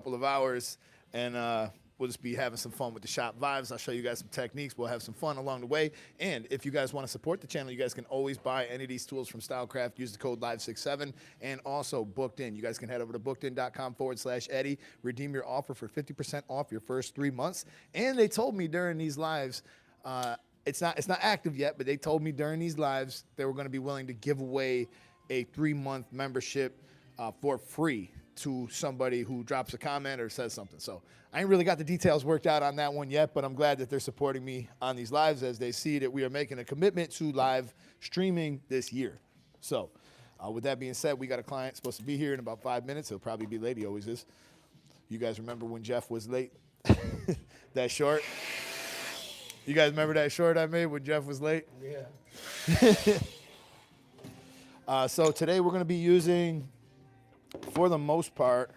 couple of hours, and we'll just be having some fun with the shop vibes. I'll show you guys some techniques. We'll have some fun along the way. And if you guys want to support the channel, you guys can always buy any of these tools from Stylecraft. Use the code LIVE67 and also Booked In. You guys can head over to bookedin.com/Eddie. Redeem your offer for 50% off your first 3 months. And they told me during these lives, it's not active yet, but they told me during these lives they were going to be willing to give away a 3-month membership for free to somebody who drops a comment or says something. So I ain't really got the details worked out on that one yet, but I'm glad that they're supporting me on these lives as they see that we are making a commitment to live streaming this year. So with that being said, we got a client supposed to be here in about 5 minutes. He'll probably be late. He always is. You guys remember when Jeff was late? That short? You guys remember that short I made when Jeff was late? Yeah. So today we're going to be using, for the most part,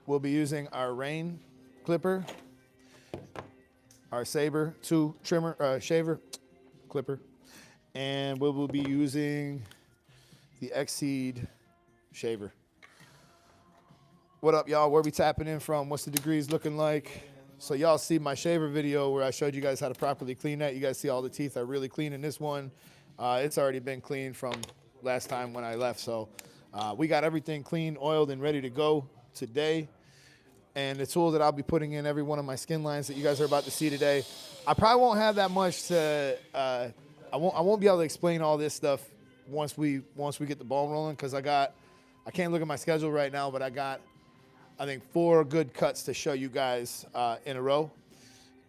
we'll be using our rain clipper, our Saber 2 trimmer, shaver clipper, and we will be using the Exceed shaver. What up, y'all? Where we tapping in from? What's the degrees looking like? So y'all see my shaver video where I showed you guys how to properly clean that. You guys see all the teeth are really clean in this one. It's already been cleaned from last time when I left. So we got everything clean, oiled, and ready to go today. And the tool that I'll be putting in every one of my skin lines that you guys are about to see today, I probably won't have that much to, I won't be able to explain all this stuff once we get the ball rolling, because I can't look at my schedule right now, but I got, I think, 4 good cuts to show you guys in a row.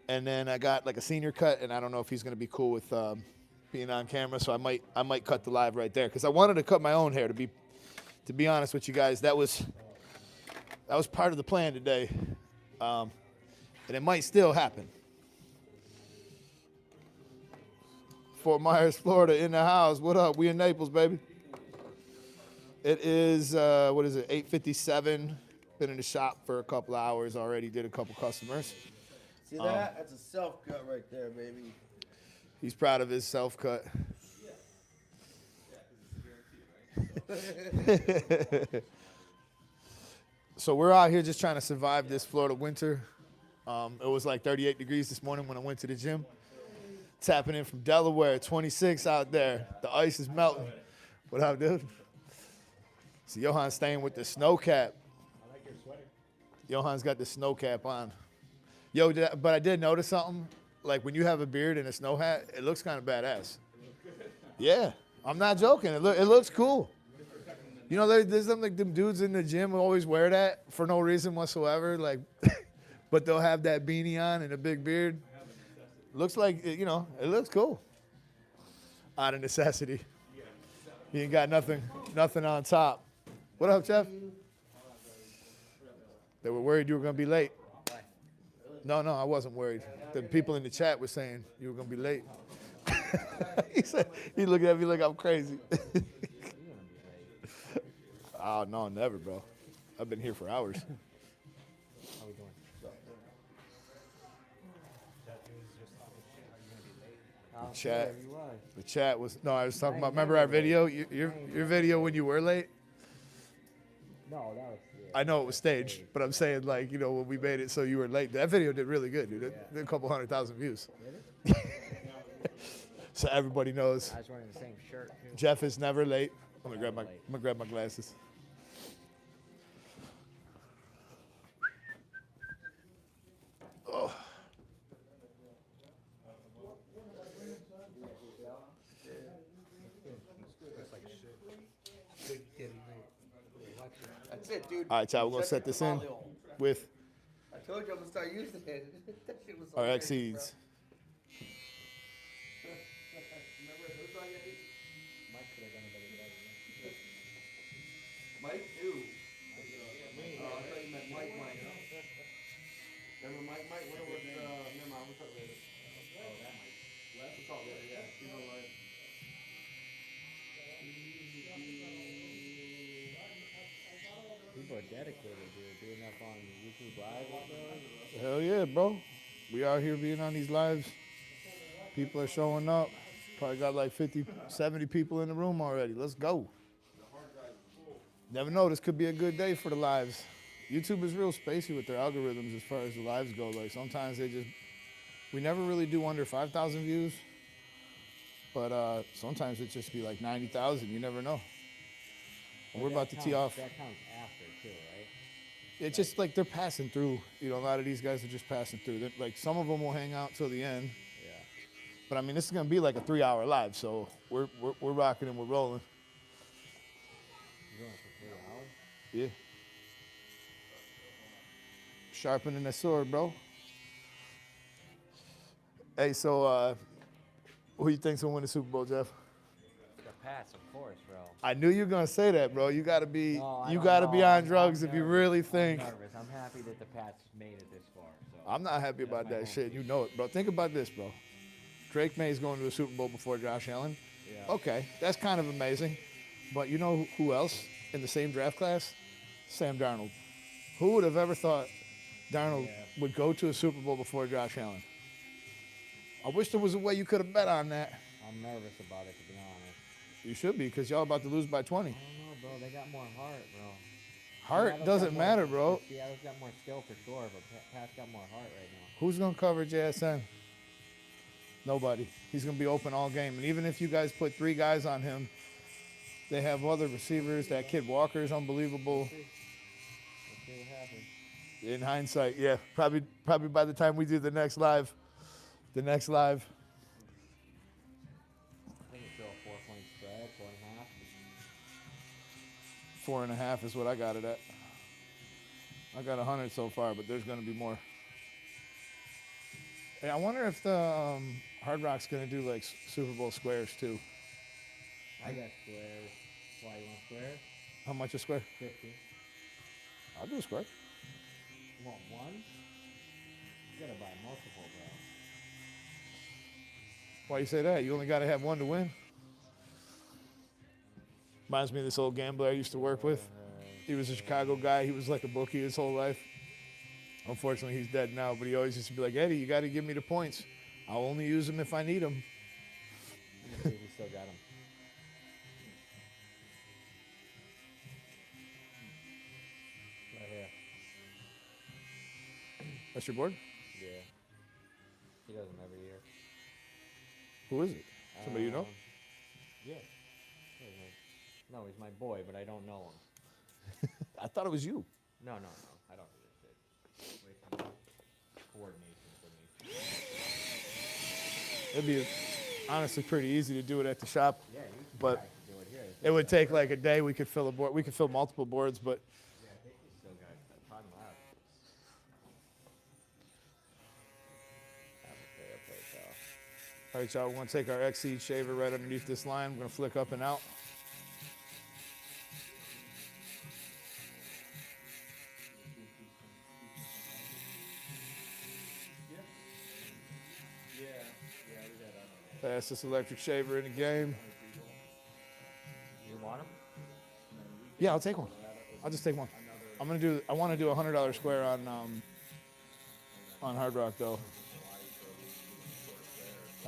And then I got like a senior cut, and I don't know if he's going to be cool with being on camera, so I might cut the live right there, because I wanted to cut my own hair, to be honest with you guys. That was part of the plan today, and it might still happen. Fort Myers, Florida, in the house. What up? We in Naples, baby. It is what is it? 8:57. Been in the shop for a couple of hours already. Did a couple customers. See that? That's a self cut right there, baby. He's proud of his self cut. So we're out here just trying to survive this Florida winter. It was like 38 degrees this morning when I went to the gym. Tapping in from Delaware, 26 out there. The ice is melting. What up, dude? So Johan's staying with the snow cap. I like your sweater. Johan's got the snow cap on. Yo, but I did notice something. Like when you have a beard and a snow hat, it looks kind of badass. Yeah, I'm not joking. It looks cool. You know, there's them like them dudes in the gym who always wear that for no reason whatsoever. Like, but they'll have that beanie on and a big beard. Looks like, you know, it looks cool. Out of necessity. You ain't got nothing on top. What up, Jeff? They were worried you were gonna be late. No, I wasn't worried. The people in the chat were saying you were gonna be late. He looked at me like I'm crazy. Oh no, never, bro. I've been here for hours. How we doing? The chat was I was talking about. Remember our video? Your video when you were late? No, that was. I know it was staged, but I'm saying, like, you know, when we made it so you were late. That video did really good, dude. It did a couple 100,000 views. Really? So everybody knows. I was wearing the same shirt too. Jeff is never late. I'm gonna grab my glasses. Oh. That's it, dude. All right, child, we're gonna set this in with I told you I'm gonna start using it. That shit was so our crazy, Exceeds. Remember who's on your feet? Mike could have done a better job. Mike too. Oh, I thought you meant Mike. Remember Mike? When it was, never mind, we'll talk later. Oh, that Mike. We'll talk later, yeah. You know what? People are dedicated, dude. Doing that on YouTube Live, bro. Hell yeah, bro. We out here being on these lives. People are showing up. Probably got like 50, 70 people in the room already. Let's go. Never know. This could be a good day for the lives. YouTube is real spacey with their algorithms as far as the lives go. Like sometimes we never really do under 5,000 views, but sometimes it just be like 90,000. You never know. And we're about to tee off. That counts after too, right? It's just like they're passing through. You know, a lot of these guys are just passing through. Like some of them will hang out till the end. Yeah. But I mean, this is gonna be like a 3-hour live, so we're rocking and we're rolling. You're going for 3 hours? Yeah. Sharpening that sword, bro. Hey, so who you think's gonna win the Super Bowl, Jeff? The Pats, of course, bro. I knew you were gonna say that, bro. You gotta be No, I you don't gotta know. be on I'm drugs if you nervous. really think. I'm nervous. I'm happy that the Pats made it this far. So I'm not happy That's about my that home shit. team. You know it, bro. Think about this, bro. Drake May's going to the Super Bowl before Josh Allen. Yeah. Okay, that's kind of amazing. But you know who else in the same draft class? Sam Darnold. Who would have ever thought Darnold would go to a Super Bowl before Josh Allen? I wish there was a way you could have bet on that. I'm nervous about it, to be honest. You should be, because y'all about to lose by 20. I don't know, bro. They got more heart, bro. Heart Seattle's doesn't got more- matter, bro. Seattle's got more skill for sure, but Pat's got more heart right now. Who's going to cover JSN? Nobody. He's going to be open all game. And even if you guys put 3 guys on him, they have other receivers. That kid Walker is unbelievable. Let's see what happens. In hindsight, yeah. Probably by the time we do the next live. I think it's still a 4-point spread, 4.5. 4.5 is what I got it at. I got 100 so far, but there's going to be more. Hey, I wonder if the Hard Rock's going to do like Super Bowl squares too. I got squares. Why, you want squares? How much a square? 50. I'll do a square. You want one? You gotta buy multiple, bro. Why you say that? You only got to have one to win. Reminds me of this old gambler I used to work with. He was a Chicago guy. He was like a bookie his whole life. Unfortunately, he's dead now, but he always used to be like, Eddie, you got to give me the points. I'll only use them if I need them. Let me see if we still got them. Right here. That's your board? Yeah. He does them every year. Who is it? Somebody you know? Yeah. No, he's my boy, but I don't know him. I thought it was you. No, I don't do this shit. Wait for coordination for me. It'd be honestly pretty easy to do it at the shop, Yeah, you can but do it here. it would take like a day. We could fill a board. We could fill multiple boards, but Yeah, I think we still got time left. all right, y'all. We're gonna take our XC shaver right underneath this line. We're gonna flick up and out. Fastest electric shaver in the game. You want him? Yeah, I'll take one. I'll just take one. I want to do a $100 square on Hard Rock though.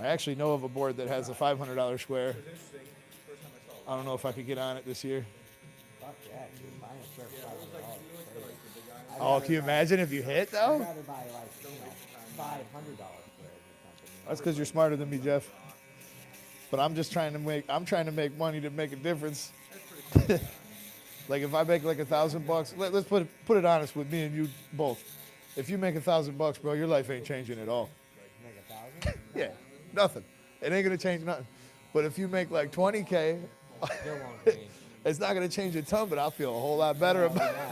I actually know of a board that has a $500 square. I don't know if I could get on it this year. Fuck that, dude. Buying a square for $500. Oh, can you imagine if you hit I'd though? rather buy like, $500 squares or something. That's because you're smarter than me, Jeff. But I'm just trying to make money to make a difference. Like if I make like $1,000, let's put it honest with me and you both. If you make $1,000, bro, your life ain't changing at all. Make 1,000? Yeah, nothing. It ain't gonna change nothing. But if you make like 20K, Still won't change. it's not gonna change a ton, but I'll feel a whole lot better That'd about be it.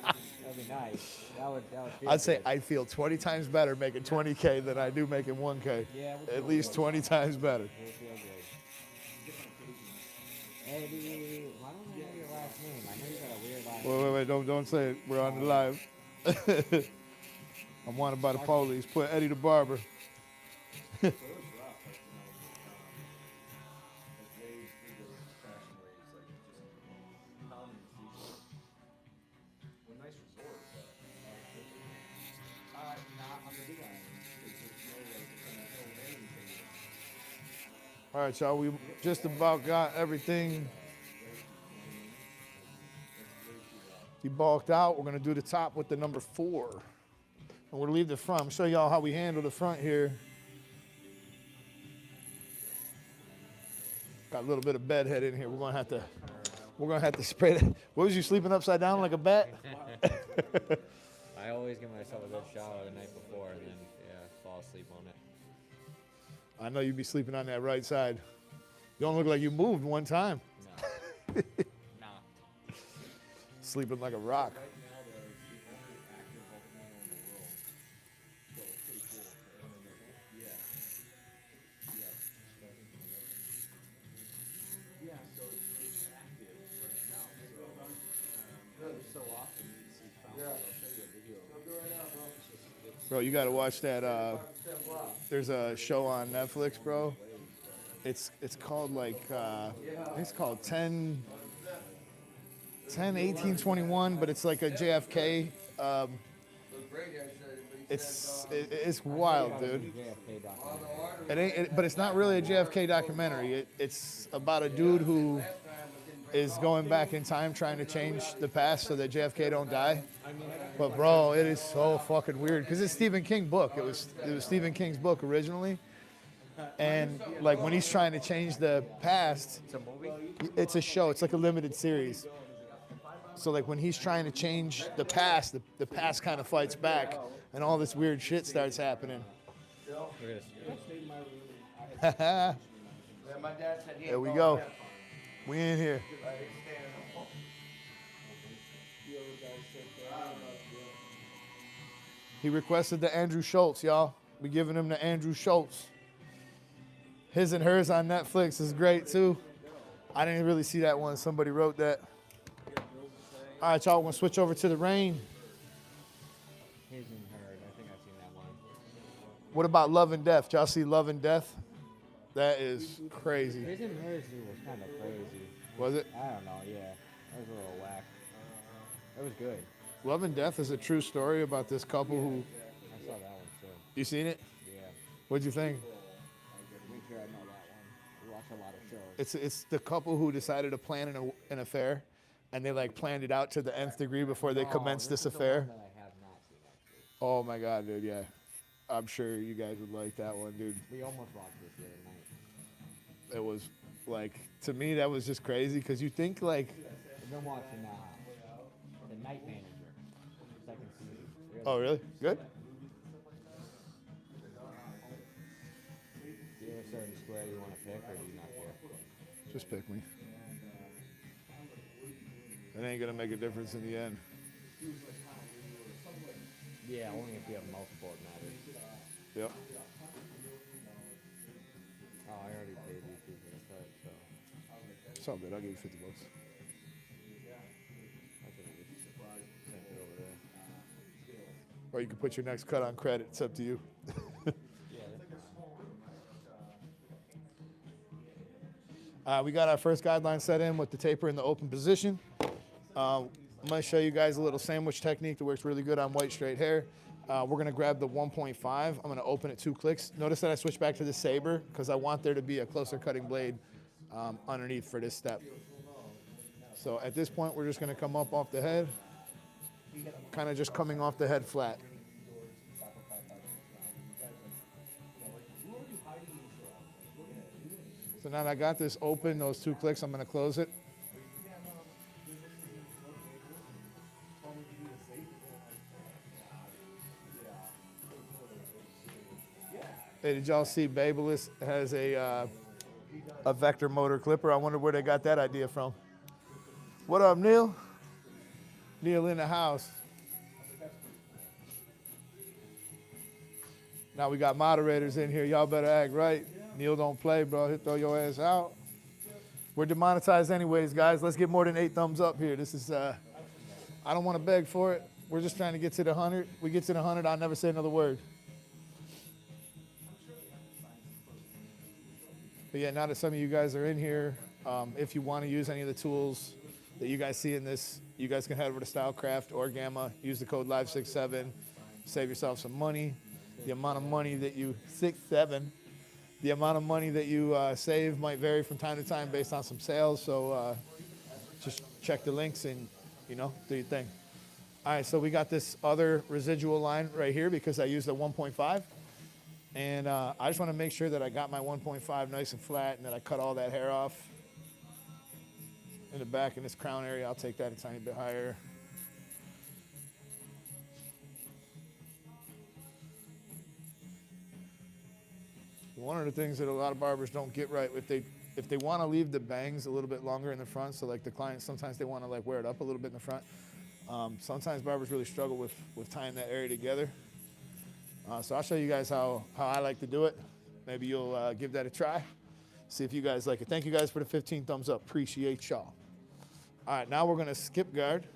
nice. That'd be nice. That would feel I'd say good. I feel 20 times better making 20K than I do making 1K. Yeah, we'll At feel least good. 20 times better. We'll feel good. Eddie, why don't I know your last name? I know you got a weird last name. Wait, don't say it. We're on the live. I'm wanted by the police. Put Eddie the barber. All right, y'all. We just about got everything. debulked out. We're gonna do the top with the number 4. And we're gonna leave the front. I'm show y'all how we handle the front here. Got a little bit of bed head in here. We're gonna have to spray that. What was you sleeping upside down like a bat? I always give myself a good shower the night before and then, fall asleep on it. I know you'd be sleeping on that right side. You don't look like you moved one time. No. Nah. Sleeping like a rock. Right now, there's the only active volcano in the world. So it's pretty cool. Yeah. Yeah. Yeah, so it's active right now. So often you see fountains. I'll show you a video. I'll do it right now, bro. Bro, you gotta watch that. There's a show on Netflix, bro. It's called like I think it's called 10 18 21, but it's like a JFK. It's wild, dude. But it's not really a JFK documentary. It's about a dude who is going back in time trying to change the past so that JFK don't die. But bro, it is so fucking weird because it's Stephen King book. It was Stephen King's book originally, and like when he's trying to change the past, It's a movie? it's a show. It's like a limited series. So like when he's trying to change the past kind of fights back, and all this weird shit starts happening. Look at this. My dad said he There we go. We in here. He requested the Andrew Schultz, y'all. We giving him the Andrew Schultz. His and Hers on Netflix is great too. I didn't really see that one. Somebody wrote that. All right, y'all. We're gonna switch over to the rain. His and Hers. I think I've seen that one. What about Love and Death? Y'all see Love and Death? That is crazy. His and Hers was kind of crazy. Was it? I don't know, yeah. That was a little whack. It was good. Love and Death is a true story about this couple who. I saw that one too. You seen it? Yeah. What'd you think? Make sure I know that one. We watch a lot of shows. It's the couple who decided to plan an affair, and they like planned it out to the nth degree before they commenced this is the affair. one that I have not seen, actually. Oh my god, dude, yeah. I'm sure you guys would like that one, dude. We almost watched this the other night. It was like, to me, that was just crazy because you think like, We've been watching The Night Manager. Second season. oh really? Good? Do you have a certain square you want to pick, or do you not care? Just pick me. It ain't gonna make a difference in the end. Yeah, only if you have multiple it matters. Yep. Oh, I already paid you for the cut, so It's all good. I'll give you $50. I should have just sent it over there. Or you can put your next cut on credit. It's up to you. We got our first guideline set in with the taper in the open position. I'm going to show you guys a little sandwich technique that works really good on white straight hair. We're going to grab the 1.5. I'm going to open it 2 clicks. Notice that I switched back to the saber because I want there to be a closer cutting blade underneath for this step. So at this point, we're just going to come up off the head, kind of just coming off the head flat. So now that I got this open, those 2 clicks, I'm going to close it. Hey, did y'all see Babyliss has a vector motor clipper? I wonder where they got that idea from. What up, Neil? Neil in the house. Now we got moderators in here. Y'all better act right. Neil don't play, bro. He'll throw your ass out. We're demonetized anyways, guys. Let's get more than 8 thumbs up here. This is, I don't want to beg for it. We're just trying to get to the 100. We get to the 100, I'll never say another word. But yeah, now that some of you guys are in here, if you want to use any of the tools that you guys see in this, you guys can head over to Stylecraft or Gamma, use the code LIVE67, save yourself some money. The amount of money that you, 67, the amount of money that you save might vary from time to time based on some sales. So just check the links and you know, do your thing. All right, so we got this other residual line right here because I used a 1.5. And I just want to make sure that I got my 1.5 nice and flat and that I cut all that hair off. In the back in this crown area, I'll take that a tiny bit higher. One of the things that a lot of barbers don't get right, if they want to leave the bangs a little bit longer in the front, so like the clients, sometimes they want to like wear it up a little bit in the front. Sometimes barbers really struggle with tying that area together. So I'll show you guys how I like to do it. Maybe you'll give that a try. See if you guys like it. Thank you guys for the 15 thumbs up. Appreciate y'all. All right, now we're gonna skip guard.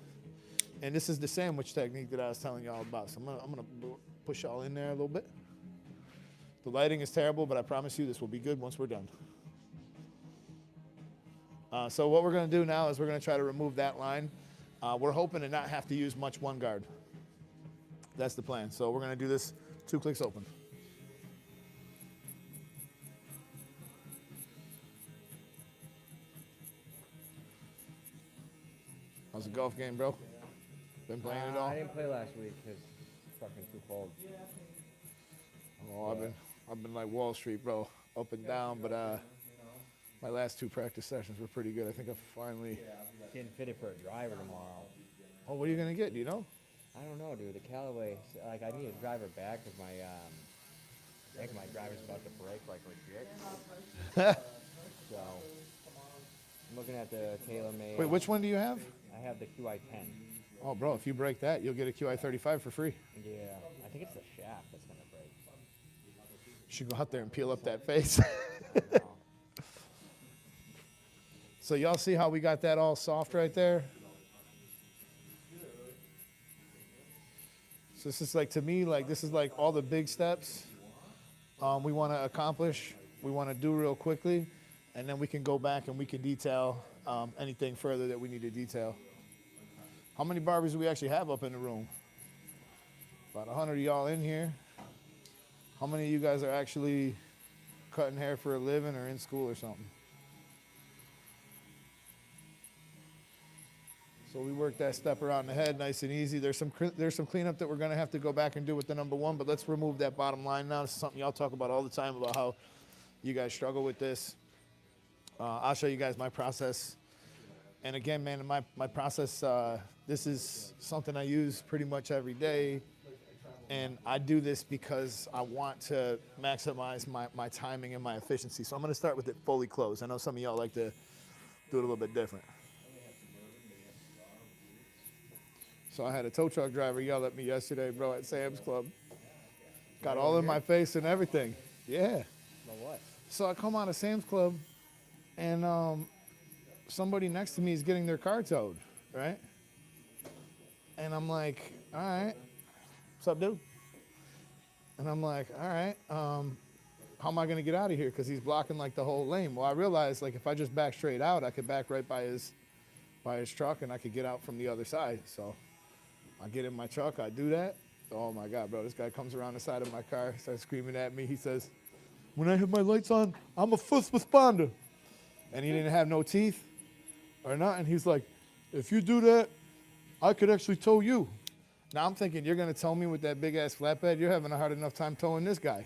And this is the sandwich technique that I was telling y'all about. So I'm gonna push y'all in there a little bit. The lighting is terrible, but I promise you this will be good once we're done. So what we're gonna do now is we're gonna try to remove that line. We're hoping to not have to use much one guard. That's the plan. So we're gonna do this 2 clicks open. How's the golf game, bro? Been playing it all? I didn't play last week because it's fucking too cold. Oh, I've been like Wall Street, bro, up and down. But my last 2 practice sessions were pretty good. I think I finally. Getting fitted for a driver tomorrow. Oh, what are you gonna get? Do you know? I don't know, dude. The Callaway, like, I need a driver back because I think my driver's about to break like legit. So I'm looking at the TaylorMade. Wait, which one do you have? I have the QI10. Oh, bro, if you break that, you'll get a QI35 for free. Yeah, I think it's the shaft that's gonna break. You should go out there and peel up that face. So y'all see how we got that all soft right there? So this is like, to me, like this is like all the big steps we want to accomplish, we want to do real quickly, and then we can go back and we can detail anything further that we need to detail. How many barbers do we actually have up in the room? About 100 of y'all in here. How many of you guys are actually cutting hair for a living or in school or something? So we work that step around the head nice and easy. There's some cleanup that we're gonna have to go back and do with the number 1, but let's remove that bottom line now. This is something y'all talk about all the time about how you guys struggle with this. I'll show you guys my process. And again, man, my process, this is something I use pretty much every day. And I do this because I want to maximize my timing and my efficiency. So I'm gonna start with it fully closed. I know some of y'all like to do it a little bit different. So I had a tow truck driver yell at me yesterday, bro, at Sam's Club. Got all in my face and everything. Yeah. But what? So I come out of Sam's Club, and somebody next to me is getting their car towed, right? And I'm like, all right, what's up, dude? And I'm like, all right, how am I gonna get out of here? Because he's blocking like the whole lane. Well, I realized like if I just back straight out, I could back right by his truck and I could get out from the other side. So I get in my truck, I do that. Oh my God, bro, this guy comes around the side of my car, starts screaming at me. He says, when I have my lights on, I'm a first responder. And he didn't have no teeth or nothing. He's like, if you do that, I could actually tow you. Now I'm thinking, you're gonna tow me with that big ass flatbed? You're having a hard enough time towing this guy.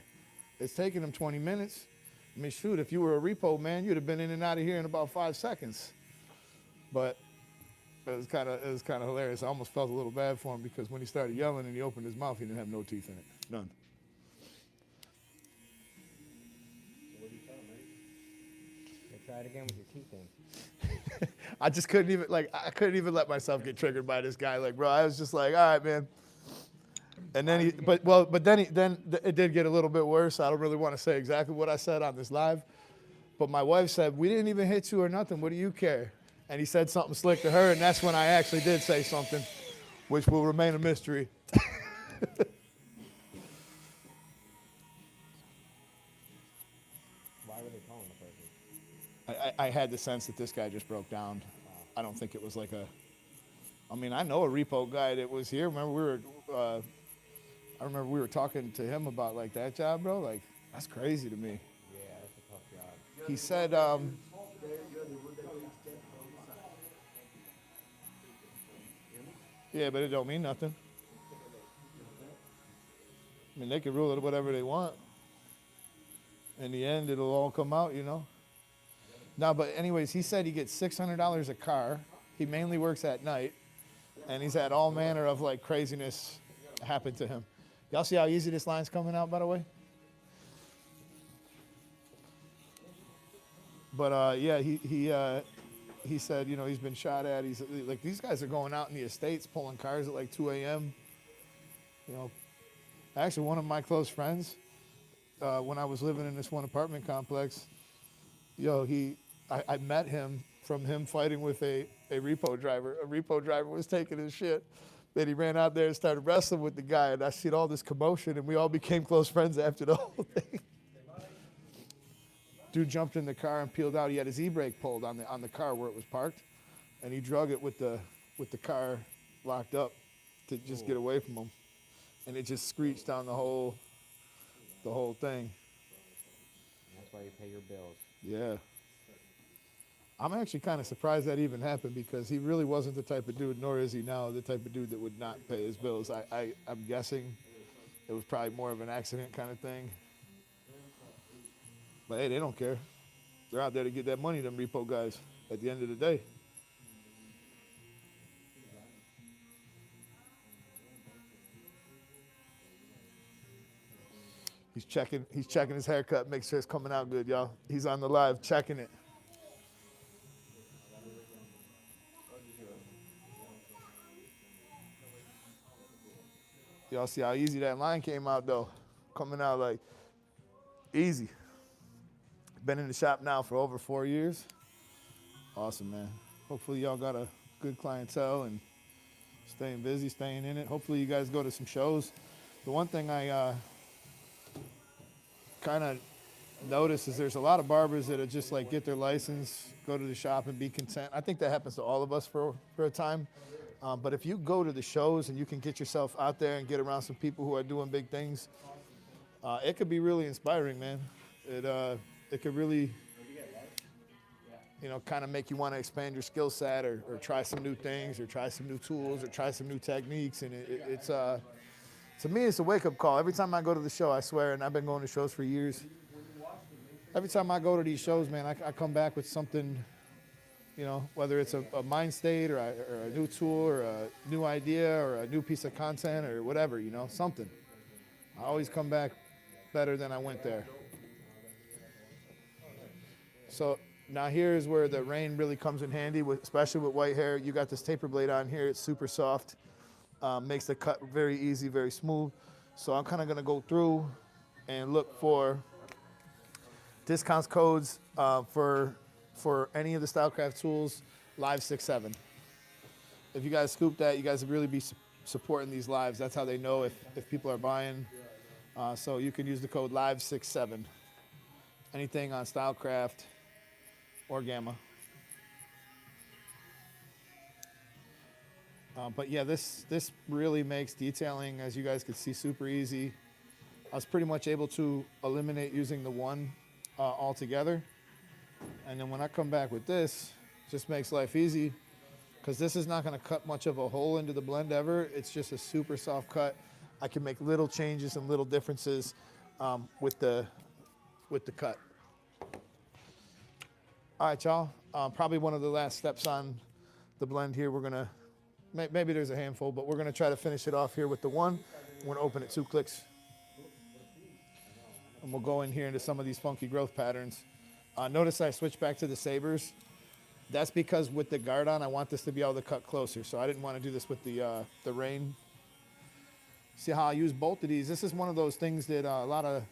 It's taking him 20 minutes. I mean, shoot, if you were a repo man, you'd have been in and out of here in about 5 seconds. But it was kind of hilarious. I almost felt a little bad for him because when he started yelling and he opened his mouth, he didn't have no teeth in it, none. So what do you tell him, man? Try it again with your teeth in. I just couldn't even let myself get triggered by this guy. Like, bro, I was just like, all right, man. And then then it did get a little bit worse. I don't really want to say exactly what I said on this live, but my wife said, we didn't even hit you or nothing. What do you care? And he said something slick to her, and that's when I actually did say something, which will remain a mystery. Why were they calling the person? I had the sense that this guy just broke down. I don't think it was like I mean, I know a repo guy that was here. Remember I remember we were talking to him about like that job, bro. Like, that's crazy to me. Yeah, that's a tough job. He said, Yeah, but it don't mean nothing. I mean, they can rule it whatever they want. In the end, it'll all come out, you know. No, but anyways, he said he gets $600 a car. He mainly works at night, and he's had all manner of like craziness happen to him. Y'all see how easy this line's coming out, by the way? But yeah, he said, you know, he's been shot at. He's like, these guys are going out in the estates pulling cars at like 2 a.m. You know, actually, one of my close friends, when I was living in this one apartment complex, yo, I met him from him fighting with a repo driver. A repo driver was taking his shit. Then he ran out there and started wrestling with the guy, and I seen all this commotion, and we all became close friends after the whole thing. Dude jumped in the car and peeled out. He had his e-brake pulled on the car where it was parked, and he drug it with the car locked up to just get away from him, and it just screeched down the whole thing. That's why you pay your bills. Yeah. I'm actually kind of surprised that even happened because he really wasn't the type of dude, nor is he now the type of dude that would not pay his bills. I'm guessing it was probably more of an accident kind of thing. But hey, they don't care. They're out there to get that money, them repo guys, at the end of the day. He's checking his haircut, make sure it's coming out good, y'all. He's on the live checking it. Y'all see how easy that line came out though? Coming out like easy. Been in the shop now for over 4 years. Awesome, man. Hopefully y'all got a good clientele and staying busy, staying in it. Hopefully you guys go to some shows. The one thing I kind of notice is there's a lot of barbers that are just like get their license, go to the shop and be content. I think that happens to all of us for a time. But if you go to the shows and you can get yourself out there and get around some people who are doing big things, it could be really inspiring, man. It could really, you know, kind of make you want to expand your skill set or try some new things or try some new tools or try some new techniques. And it's to me, it's a wake-up call. Every time I go to the show, I swear, and I've been going to shows for years. Every time I go to these shows, man, I come back with something, you know, whether it's a mind state or a new tool or a new idea or a new piece of content or whatever, you know, something. I always come back better than I went there. So now here's where the rain really comes in handy, especially with white hair. You got this taper blade on here. It's super soft. Makes the cut very easy, very smooth. So I'm kind of going to go through and look for discounts codes for any of the Stylecraft tools, Live 67. If you guys scoop that, you guys would really be supporting these lives. That's how they know if people are buying. So you can use the code Live 67. Anything on Stylecraft or Gamma. But yeah, this really makes detailing, as you guys can see, super easy. I was pretty much able to eliminate using the one altogether. And then when I come back with this, it just makes life easy because this is not going to cut much of a hole into the blend ever. It's just a super soft cut. I can make little changes and little differences with the cut. All right, y'all. Probably one of the last steps on the blend here. We're going to, maybe there's a handful, but we're going to try to finish it off here with the one. We're going to open it 2 clicks. And we'll go in here into some of these funky growth patterns. Notice I switched back to the sabers. That's because with the guard on, I want this to be able to cut closer. So I didn't want to do this with the rain. See how I use both of these? This is one of those things that a lot of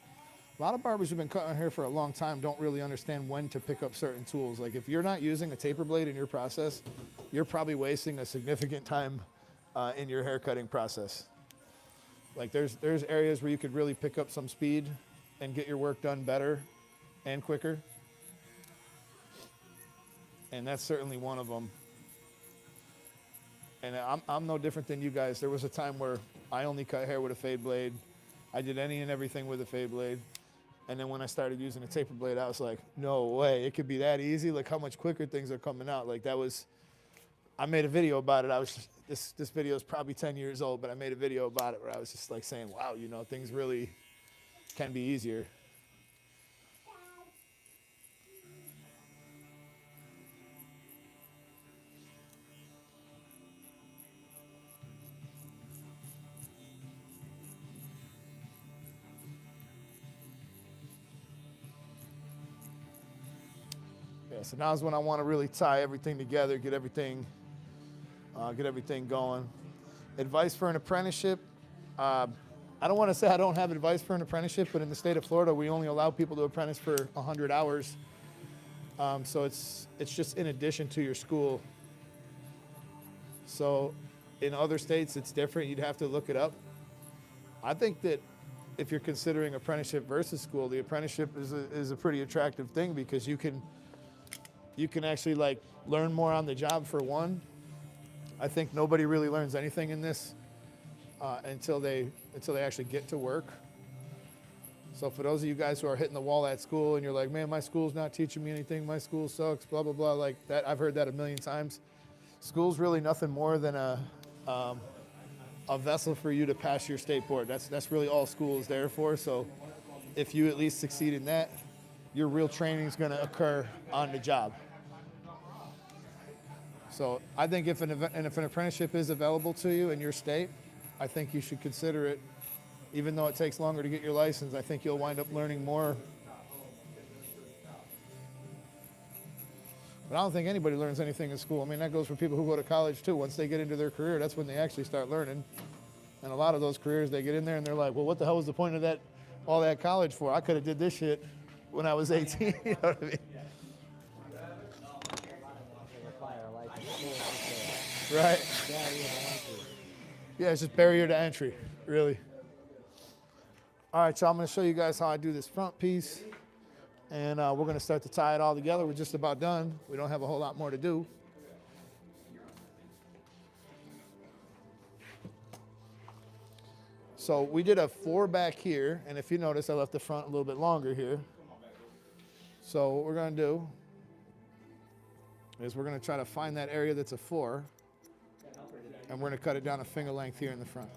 barbers who've been cutting hair for a long time don't really understand when to pick up certain tools. Like if you're not using a taper blade in your process, you're probably wasting a significant time in your hair cutting process. Like there's areas where you could really pick up some speed and get your work done better and quicker. And that's certainly one of them. And I'm no different than you guys. There was a time where I only cut hair with a fade blade. I did any and everything with a fade blade. And then when I started using a taper blade, I was like, no way, it could be that easy. Like how much quicker things are coming out. Like that was I made a video about it. I was just, this video is probably 10 years old, but I made a video about it where I was just like saying, wow, you know, things really can be easier. Yeah, so now's when I want to really tie everything together, get everything going. Advice for an apprenticeship. I don't want to say I don't have advice for an apprenticeship, but in the state of Florida, we only allow people to apprentice for 100 hours. So it's just in addition to your school. So in other states, it's different. You'd have to look it up. I think that if you're considering apprenticeship versus school, the apprenticeship is a pretty attractive thing because you can actually like learn more on the job for one. I think nobody really learns anything in this until they actually get to work. So for those of you guys who are hitting the wall at school and you're like, man, my school's not teaching me anything, my school sucks, blah, blah, blah, like that, I've heard that a million times. School's really nothing more than a vessel for you to pass your state board. That's really all school is there for. So if you at least succeed in that, your real training is going to occur on the job. So I think if an apprenticeship is available to you in your state, I think you should consider it. Even though it takes longer to get your license, I think you'll wind up learning more. But I don't think anybody learns anything in school. I mean, that goes for people who go to college too. Once they get into their career, that's when they actually start learning. And a lot of those careers, they get in there and they're like, well, what the hell was the point of that, all that college for? I could have did this shit when I was 18, you know what I mean? Right. Yeah, it's just barrier to entry, really. All right, so I'm going to show you guys how I do this front piece. And we're going to start to tie it all together. We're just about done. We don't have a whole lot more to do. So we did a 4 back here. And if you notice, I left the front a little bit longer here. So what we're going to do is we're going to try to find that area that's a 4. And we're going to cut it down a finger length here in the front.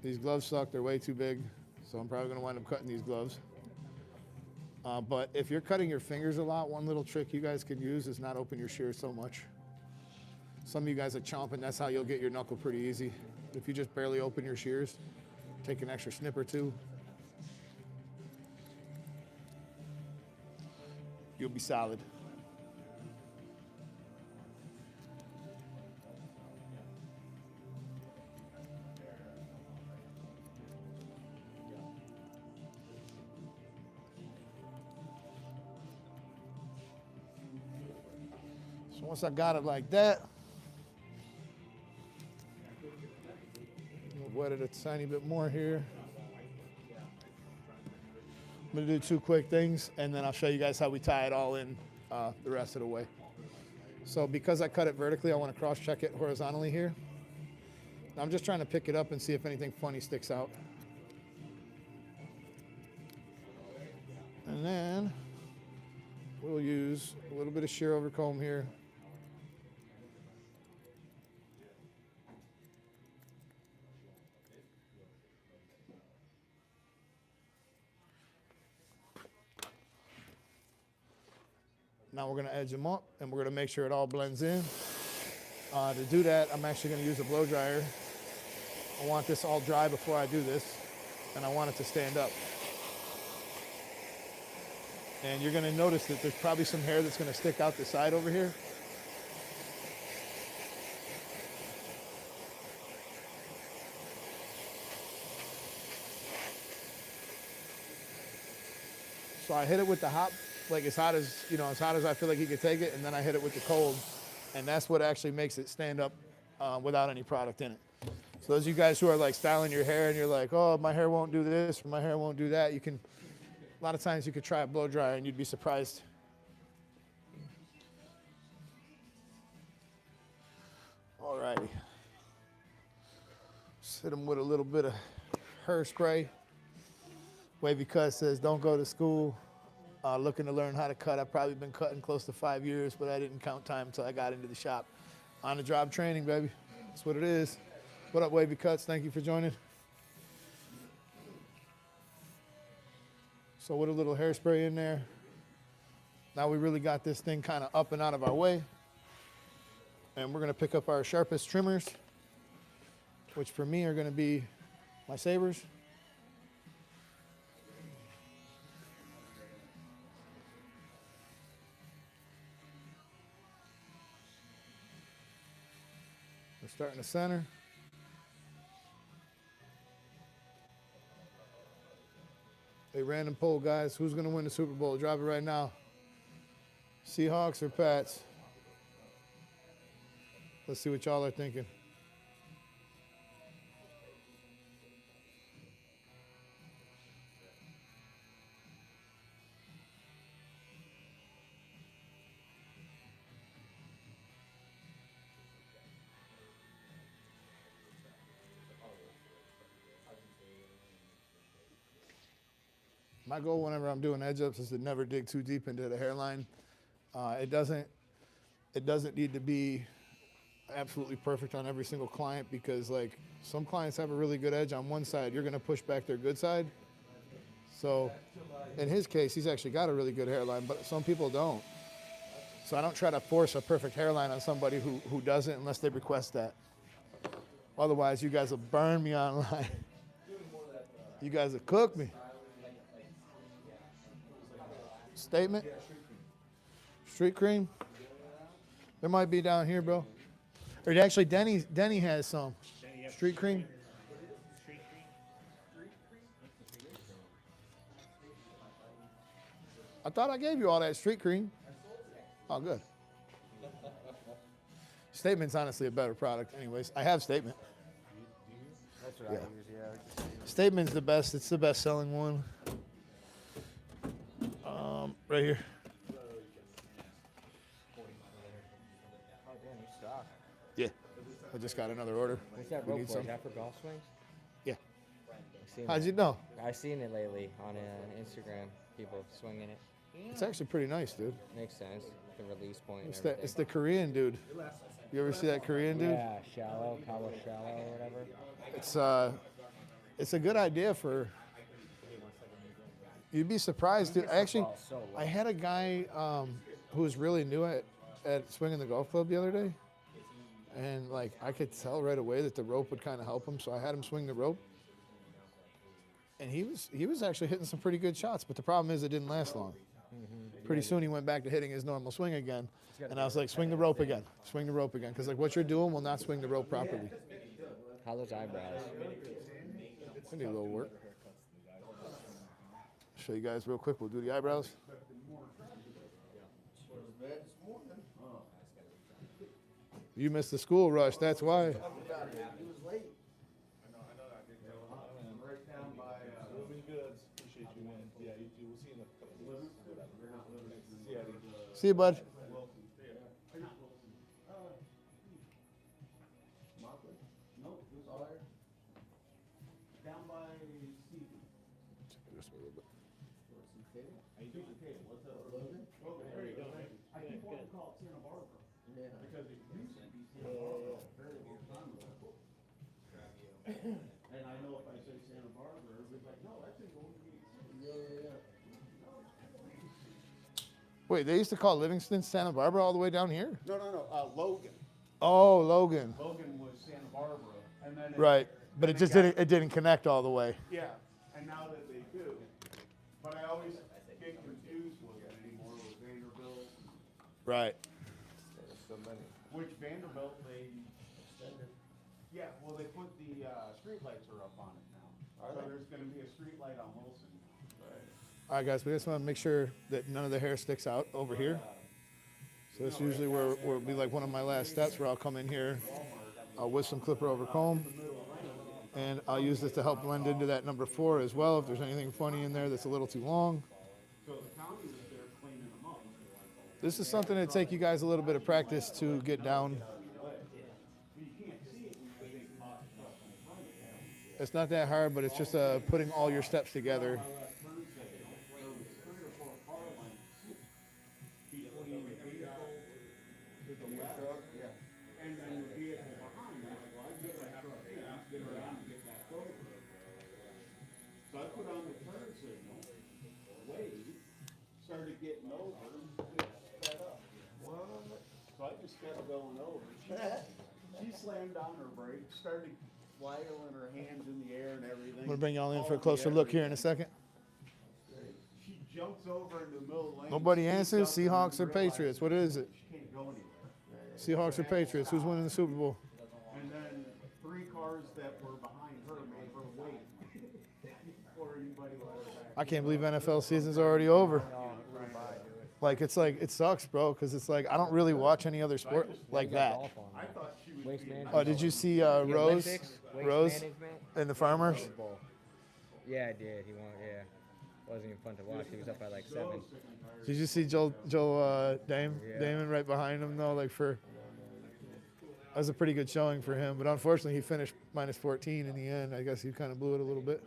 These gloves suck, they're way too big, so I'm probably going to wind up cutting these gloves. But if you're cutting your fingers a lot, one little trick you guys can use is not open your shears so much. Some of you guys are chomping, that's how you'll get your knuckle pretty easy. If you just barely open your shears, take an extra snip or two, you'll be solid. So once I got it like that, I'll wet it a tiny bit more here. I'm gonna do 2 quick things and then I'll show you guys how we tie it all in the rest of the way. So because I cut it vertically, I want to cross check it horizontally here. Now I'm just trying to pick it up and see if anything funny sticks out. And then we'll use a little bit of shear over comb here. Now we're going to edge them up and we're going to make sure it all blends in. To do that, I'm actually going to use a blow dryer. I want this all dry before I do this, and I want it to stand up. And you're going to notice that there's probably some hair that's going to stick out the side over here. So I hit it with the hot, like as hot as, you know, as hot as I feel like he could take it, and then I hit it with the cold, and that's what actually makes it stand up without any product in it. So those of you guys who are like styling your hair and you're like, oh, my hair won't do this, or my hair won't do that, you can, a lot of times you could try a blow dryer and you'd be surprised. All righty. Just hit them with a little bit of hairspray. Wavy Cut says, don't go to school. looking to learn how to cut. I've probably been cutting close to 5 years, but I didn't count time until I got into the shop. On the job training, baby. That's what it is. What up, Wavy Cuts? Thank you for joining. So with a little hairspray in there, now we really got this thing kind of up and out of our way. And we're gonna pick up our sharpest trimmers, which for me are gonna be my sabers. We're starting to center. A random poll, guys. Who's going to win the Super Bowl? Drop it right now. Seahawks or Pats? Let's see what y'all are thinking. My goal whenever I'm doing edge ups is to never dig too deep into the hairline. It doesn't need to be absolutely perfect on every single client because like some clients have a really good edge on one side. You're gonna push back their good side. So in his case, he's actually got a really good hairline, but some people don't. So I don't try to force a perfect hairline on somebody who doesn't unless they request that. Otherwise, you guys will burn me online. You guys will cook me. Statement? Street cream? There might be down here, bro. Or actually, Denny has some. Street cream? I thought I gave you all that street cream. Oh, good. Statement's honestly a better product anyways. I have Statement. That's what I use, yeah. Statement's the best. It's the best selling one. Right here. Oh, damn, you stock. Yeah. I just got another order. What's that We rope need for? some. Is that for golf swings? Yeah. I've seen How'd it. you know? I've seen it lately on Instagram. People swinging it. It's actually pretty nice, dude. Makes sense. The release point. And It's the Korean dude. You ever see that Korean dude? Yeah, shallow, Kawa shallow, or whatever. It's a good idea for. You'd be surprised, dude. I had a guy who was really new at swinging the golf club the other day, and like I could tell right away that the rope would kind of help him, so I had him swing the rope, and he was actually hitting some pretty good shots. But the problem is it didn't last long. Pretty soon he went back to hitting his normal swing again, and I was like, swing the rope again, because like what you're doing will not swing the rope properly. How those eyebrows? I need a little work. Show you guys real quick. We'll do the eyebrows. You missed the school rush. That's why. Right down by Grooming Goods. Appreciate you, man. Yeah, you too. We'll see you in a couple of weeks. See you, bud. Down by Stevie. How you doing? Hey, what's up? Logan? Oh, there you go, man. I keep wanting to call it Santa Barbara. Yeah. Because it used to be Santa Barbara. Very long time ago. And I know if I say Santa Barbara, everybody's like, no, that's in Golden Gate City. Yeah. Wait, they used to call Livingston Santa Barbara all the way down here? No, Logan. Oh, Logan. Logan was Santa Barbara. And then Right, but it just didn't connect all the way. Yeah, and now that they do, but I always get confused with it anymore with Vanderbilt. Right. Which Vanderbilt they extended. Yeah, well they put the street lights are up on it now. So there's gonna be a street light on Wilson. All right, guys, we just want to make sure that none of the hair sticks out over here. So that's usually where it'll be like one of my last steps where I'll come in here, I'll whisk some clipper over comb, and I'll use this to help blend into that number 4 as well if there's anything funny in there that's a little too long. So the county was there cleaning them up. This is something that take you guys a little bit of practice to get down. It's not that hard, but it's just putting all your steps together. getting over, fed up. What? So I just kept going over. She slammed on her brakes, started flailing her hands in the air and everything. I'm gonna bring y'all in for a All closer the look here in a everything. second. She jumps over into the middle of the lane. Nobody speeds answers. up, and Seahawks or realizes Patriots? What is it? She can't go anywhere. Seahawks or Patriots? Who's winning the Super Bowl? And then 3 cars that were behind her made her wait before anybody was back. I can't believe NFL season's already over. No, it went by, dude. Like it sucks, bro, because it's like I don't really watch any other sport like You got that. golf on I there. thought she was Waste being management. Oh, did you see The Rose Olympics, waste management. and the Farmers? Super Bowl. Yeah, I did. He won. Yeah, wasn't even fun to watch. He was up by like 7. Did you see Joe Damon right behind him though? Like that was a pretty good showing for him, but unfortunately he finished minus 14 in the end. I guess he kind of blew it a little bit.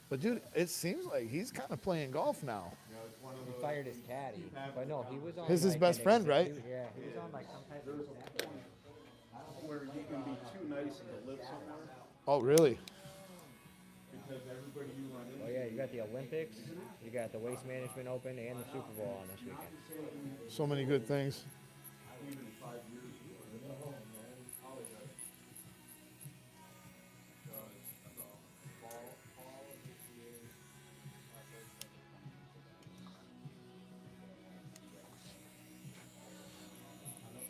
But dude, it seems like he's kind of playing golf now. He fired his caddy, but no, he was on. His like, best an friend, right? Yeah, he was on like some type of. where you can be too nice to live somewhere Oh, really? because everybody you run into. Oh yeah, you got the Olympics, you got the Waste Management Open, and the Super Bowl on this weekend. So many good things. Even 5 years ago.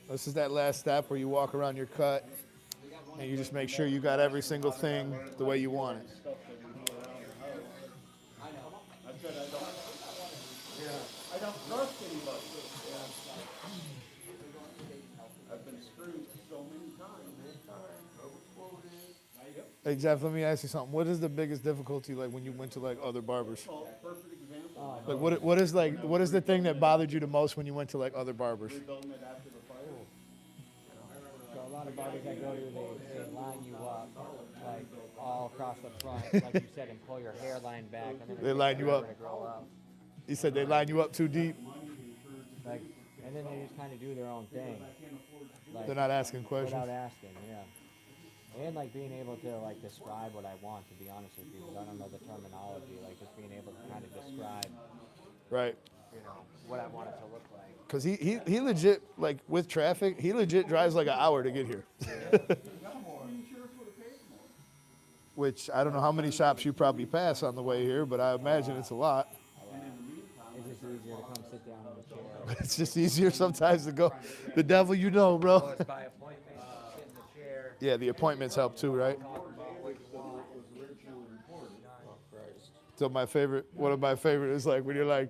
This is that last step where you walk around your cut and you just make sure you got every single thing the way you want it. Stuff that we do around the house. I know. I said I don't trust anybody. I've been screwed so many times. Hey Jeff, let me ask you something. What is the biggest difficulty like when you went to like other barbers? Well, perfect example. Like what is the thing that bothered you the most when you went to like other barbers? Rebuilding it after the fire. So a lot of barbers I go to, they line you up like all across the front, like you said, and pull your hairline back, and then it They takes line you forever up. to grow up. You said they line you up too deep. Like, and then they just kind of do their own thing. Like, They're not asking questions. without asking, yeah. And like being able to like describe what I want, to be honest with you, 'cause I don't know the terminology. Like just being able to kind of describe, Right. you know, what I want it to look like. Because he legit, like with traffic, he legit drives like an hour to get here. Which I don't know how many shops you probably pass on the way here, but I imagine it's a lot. It's just easier to come sit down in the chair. It's just easier sometimes to go. The devil you know, bro. Or it's by appointment, sit in the chair. Yeah, the appointments help too, right? Talk about what you want. So one of my favorite is like when you're like,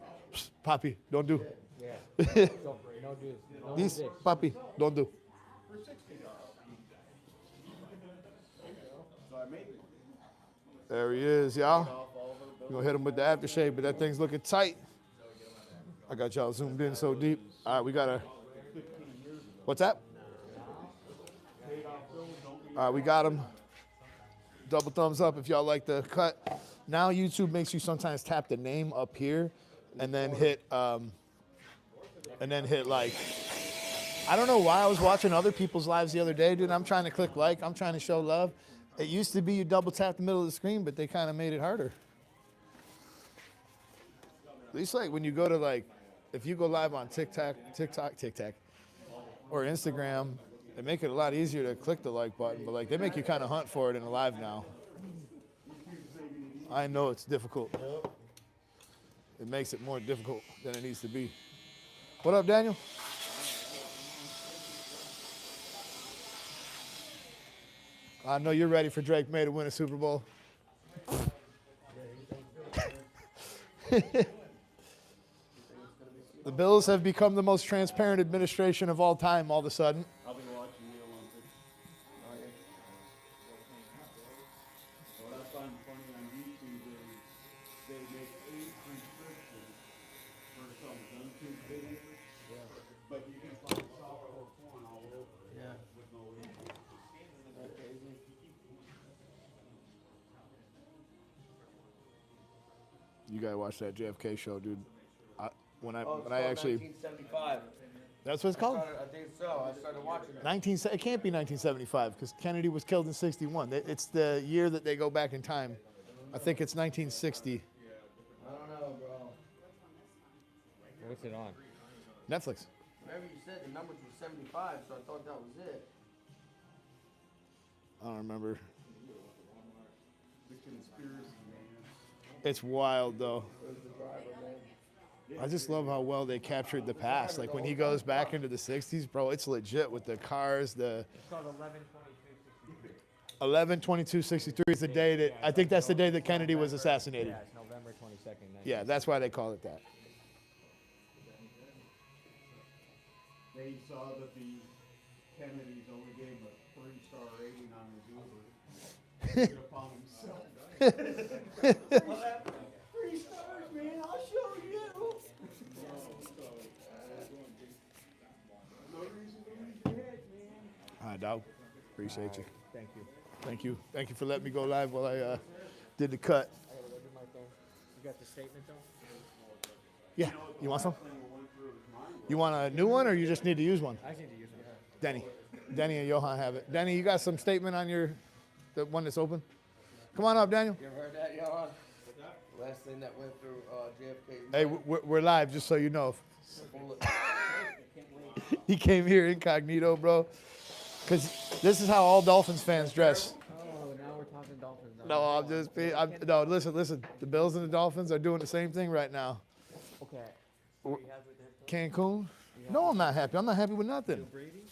Papi, don't do. Yeah. So, no do no This, this. Papi, don't do. So I made it. There he is, y'all. We're gonna hit him with the aftershave, but that thing's looking tight. I got y'all zoomed in so deep. All right, we gotta. What's that? All right, we got him. Double thumbs up if y'all like the cut. Now YouTube makes you sometimes tap the name up here, and then hit like. I don't know why I was watching other people's lives the other day, dude. I'm trying to click like. I'm trying to show love. It used to be you double tap the middle of the screen, but they kind of made it harder. At least like when you go to like, if you go live on TikTok, or Instagram, they make it a lot easier to click the like button, but like they make you kind of hunt for it in the live now. I know it's difficult. It makes it more difficult than it needs to be. What up, Daniel? I know you're ready for Drake May to win a Super Bowl. The Bills have become the most transparent administration of all time all of a sudden. I'll be watching the Olympics. What I find funny on YouTube is they make age restrictions for some YouTube videos, but you can find softcore porn all over with no age. You gotta watch that JFK show, dude. When I Oh, actually, 1975. that's what it's called. I think so. I started watching it. It can't be 1975 because Kennedy was killed in 61. It's the year that they go back in time. I think it's 1960. I don't know, bro. What's it on? Netflix. Remember you said the numbers were 75, so I thought that was it. I don't remember. The conspiracy, man. It's wild though. I just love how well they captured the past. Like when he goes back into the 60s, bro, it's legit with the cars. The It's called 11/22/63. 11/22/63 is the day that I think that's the day that Kennedy was assassinated. Yeah, it's November 22nd. Yeah, that's why they call it that. They saw that the Kennedys only gave him a 3-star rating on his Uber. He took it upon himself. 3 stars, man. I'll show you. No reason to lose your head, man. All right, dog. Appreciate you. Thank you. Thank you. Thank you for letting me go live while I did the cut. I gotta go do my thing. You got the statement though? Yeah. You want some? You want a new one or you just need to use one? I need to use one. Denny and Johan have it. Denny, you got some statement on the one that's open? Come on up, Daniel. You ever heard that, Johan? Last thing that went through JFK's Hey, mind. we're live, just so you know. Bullet. He came here incognito, bro. Because this is how all Dolphins fans dress. Oh, now we're talking Dolphins. No, I'm just being, no, listen. The Bills and the Dolphins are doing the same thing right now. Okay. So you have with him? Cancun? No, I'm not happy. I'm not happy with nothing. Brady?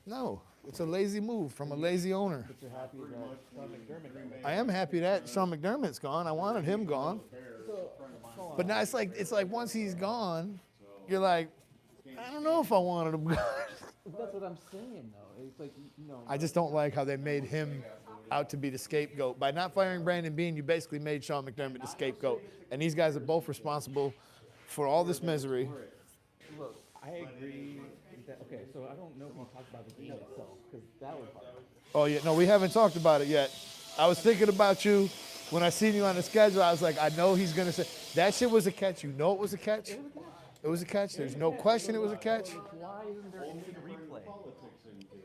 No, it's a lazy move from a lazy owner. But you're happy that Sean McDermott. I am happy that Sean McDermott's gone. I wanted him gone. But now it's like once he's gone, you're like, I don't know if I wanted him gone. That's what I'm saying, though. It's like, you know. I just don't like how they made him out to be the scapegoat. By not firing Brandon Beane, you basically made Sean McDermott the scapegoat. And these guys are both responsible for all this misery. Look, I agree. That, okay, so I don't know if you talked about the game itself, because that was hard. Oh, yeah, no, we haven't talked about it yet. I was thinking about you when I seen you on the schedule. I was like, I know he's going to say, that shit was a catch. You know it was a catch? It was a catch. There's no question it was a catch. Why isn't there instant replay?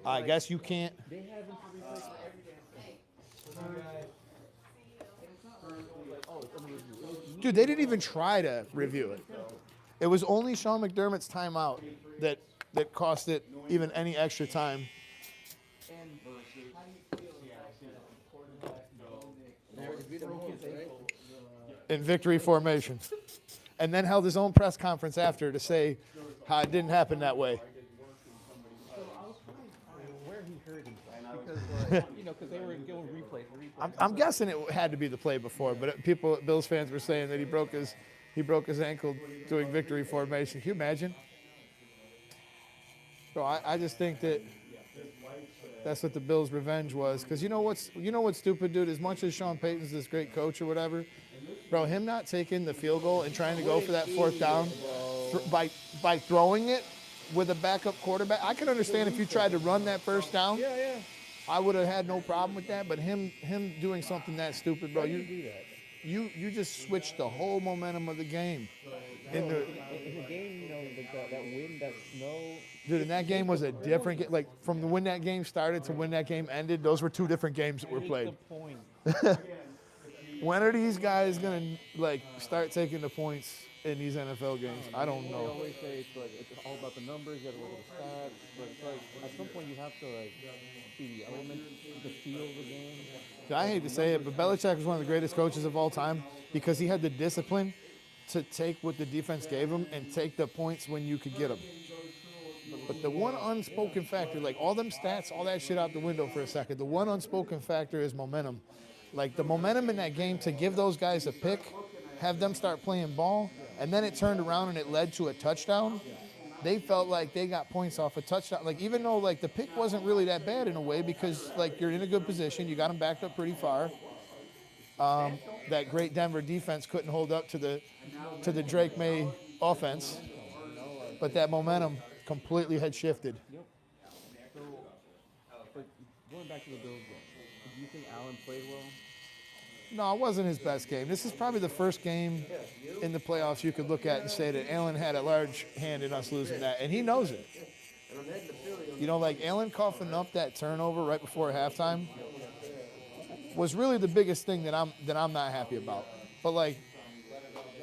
I guess you can't. They have instant replay for everything. Oh, it's under review. Dude, they didn't even try to review it. It was only Sean McDermott's timeout that cost it even any extra time. In victory formation. And then held his own press conference after to say how it didn't happen that way. Where he heard himself, because because they were going replay for replay. I'm guessing it had to be the play before, but Bills fans were saying that he broke his ankle doing victory formation. Can you imagine? So I just think that's what the Bills' revenge was. Because you know what's stupid, dude? As much as Sean Payton's this great coach or whatever, bro, him not taking the field goal and trying to go for that fourth down by throwing it with a backup quarterback. I can understand if you tried to run that first down. Yeah. I would have had no problem with that. But him doing something that stupid, bro, You do that. you just switched the whole momentum of the game. In the game, that wind, that snow. Dude, and that game was a different game. Like, from when that game started to when that game ended, those were two different games that were played. The point. When are these guys going to, start taking the points in these NFL games? I don't They know. always say it's all about the numbers. You got to look at the stats. But it's like, at some point, you have to, see the elements, the feel of the game. I hate to say it, but Belichick was one of the greatest coaches of all time because he had the discipline to take what the defense gave him and take the points when you could get them. But the one unspoken factor, all them stats, all that shit out the window for a second, the one unspoken factor is momentum. The momentum in that game to give those guys a pick, have them start playing ball, and then it turned around and it led to a touchdown. They felt like they got points off a touchdown. Even though the pick wasn't really that bad in a way because you're in a good position, you got them backed up pretty far. That great Denver defense couldn't hold up to the Drake May offense, but that momentum completely had shifted. Yep. So, but going back to the Bills game, do you think Allen played well? No, it wasn't his best game. This is probably the first game in the playoffs you could look at and say that Allen had a large hand in us losing that, and he knows it. Allen coughing up that turnover right before halftime was really the biggest thing that I'm not happy about. But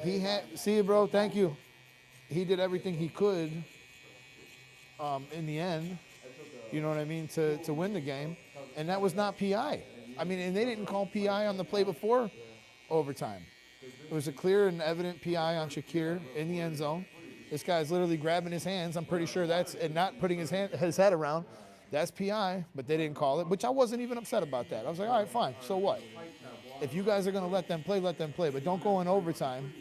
he had, see you, bro, thank you. he did everything he could in the end, you know what I mean, to win the game. And that was not PI. I mean, and they didn't call PI on the play before overtime. It was a clear and evident PI on Shakir in the end zone. This guy's literally grabbing his hands. I'm pretty sure that's, and not putting his head around. That's PI, but they didn't call it, which I wasn't even upset about that. I was like, all right, fine, so what? If you guys are going to let them play, but don't go in overtime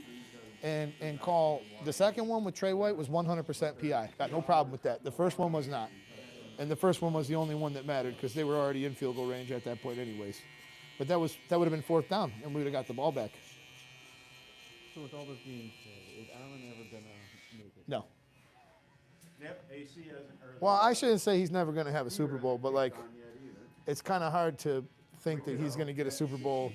and call. The second one with Trey White was 100% PI. Got no problem with that. The first one was not. And the first one was the only one that mattered because they were already in field goal range at that point anyways. But that would have been fourth down, and we would have got the ball back. So with all this being said, is Allen ever going to make it? No. Yep, AC hasn't heard. Well, I shouldn't say he's never going to have a Super Bowl, but, like, it's kind of hard to think that he's going to get a Super Bowl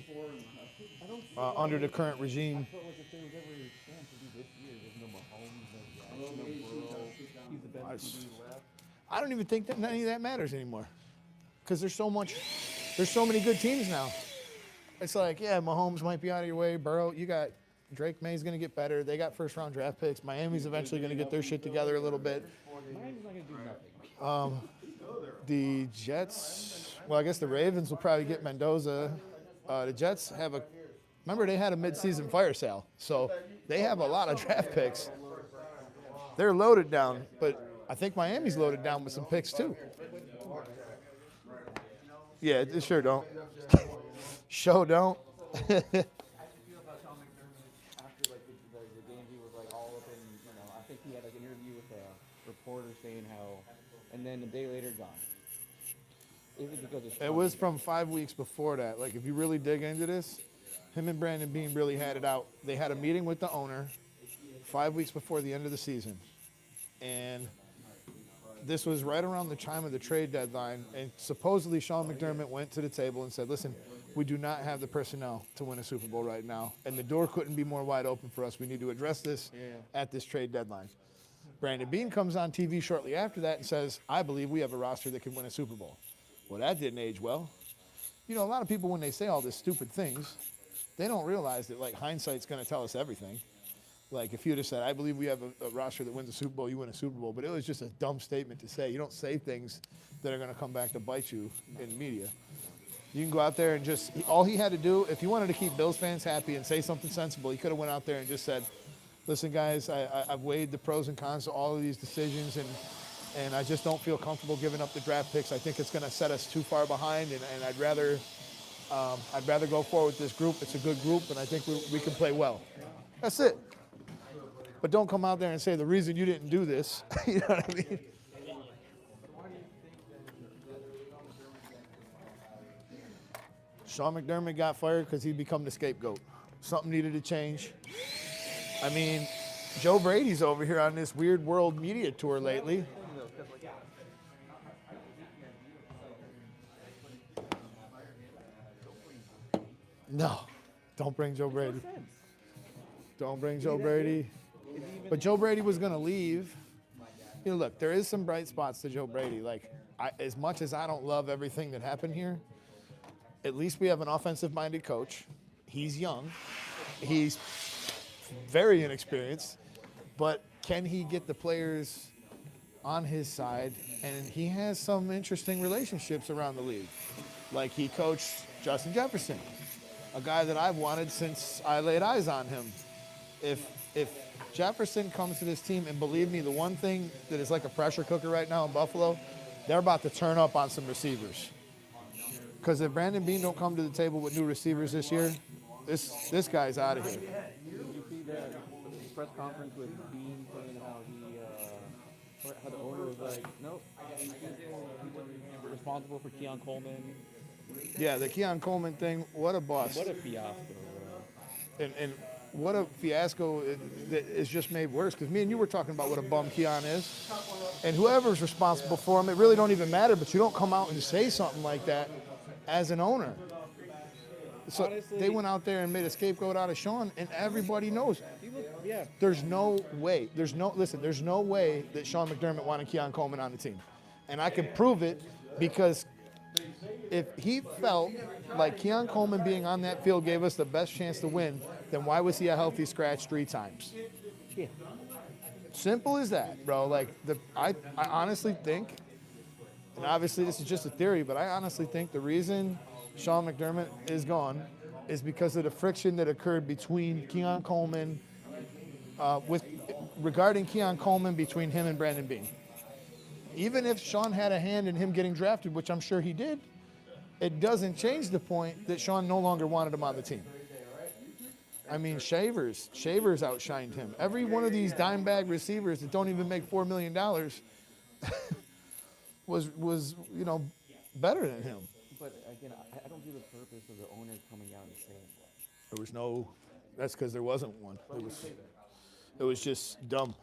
under the current regime. I felt like if there was ever a chance to do this year, there's no Mahomes, no Jackson, no Burrow. He's the best QB left. I don't even think that any of that matters anymore because there's so many good teams now. It's like, yeah, Mahomes might be out of your way. Burrow, you got Drake May's going to get better. They got first-round draft picks. Miami's eventually going to get their shit together a little bit. Miami's not going to do nothing. The Jets, well, I guess the Ravens will probably get Mendoza. The Jets have remember they had a mid-season fire sale, so they have a lot of draft picks. They're loaded down, but I think Miami's loaded down with some picks too. Yeah, it sure don't. Sure don't. After like the game, he was like all up in, you know, I think he had like an interview with a reporter saying how, and then a day later gone. Is it because it's It was from 5 weeks before that. Like, if you really dig into this, him and Brandon Beane really had it out. They had a meeting with the owner 5 weeks before the end of the season. And this was right around the time of the trade deadline. And supposedly Sean McDermott went to the table and said, listen, we do not have the personnel to win a Super Bowl right now. And the door couldn't be more wide open for us. We need to address this at this trade deadline. Brandon Beane comes on TV shortly after that and says, I believe we have a roster that can win a Super Bowl. Well, that didn't age well. You know, a lot of people, when they say all these stupid things, they don't realize that, like, hindsight's going to tell us everything. Like, if you just said, I believe we have a roster that wins a Super Bowl, you win a Super Bowl. But it was just a dumb statement to say. You don't say things that are going to come back to bite you in media. You can go out there and just, all he had to do, if he wanted to keep Bills fans happy and say something sensible, he could have went out there and just said, listen, guys, I've weighed the pros and cons of all of these decisions, and I just don't feel comfortable giving up the draft picks. I think it's going to set us too far behind, and I'd rather go forward with this group. It's a good group, and I think we can play well. That's it. But don't come out there and say the reason you didn't do this. You know what I mean? Sean McDermott got fired because he'd become the scapegoat. Something needed to change. I mean, Joe Brady's over here on this weird world media tour lately. No, don't bring Joe Brady. Don't bring Joe Brady. But Joe Brady was going to leave. You know, look, there is some bright spots to Joe Brady. Like, as much as I don't love everything that happened here, at least we have an offensive-minded coach. He's young. He's very inexperienced. But can he get the players on his side? And he has some interesting relationships around the league. Like, he coached Justin Jefferson, a guy that I've wanted since I laid eyes on him. If Jefferson comes to this team, and believe me, the one thing that is like a pressure cooker right now in Buffalo, they're about to turn up on some receivers. Because if Brandon Beane don't come to the table with new receivers this year, this guy's out of here. Did you see that press conference with Beane saying how the owner was like, nope, he wasn't responsible for Keon Coleman. Yeah, the Keon Coleman thing, what a bust. What a fiasco, bro. And what a fiasco that is just made worse, because me and you were talking about what a bum Keon is. And whoever's responsible for him, it really don't even matter, but you don't come out and say something like that as an owner. So honestly, they went out there and made a scapegoat out of Sean, and everybody knows. There's no way. There's no way that Sean McDermott wanted Keon Coleman on the team. And I can prove it because if he felt like Keon Coleman being on that field gave us the best chance to win, then why was he a healthy scratch 3 times? Yeah. Simple as that, bro. Like I honestly think, and obviously this is just a theory, but I honestly think the reason Sean McDermott is gone is because of the friction that occurred between Keon Coleman, regarding Keon Coleman between him and Brandon Beane. Even if Sean had a hand in him getting drafted, which I'm sure he did, it doesn't change the point that Sean no longer wanted him on the team. I mean, Shavers outshined him. Every one of these dime bag receivers that don't even make $4 million was better than him. But again, I don't see the purpose of the owner coming out and saying that. There was no. That's because there wasn't one. It was just dumb,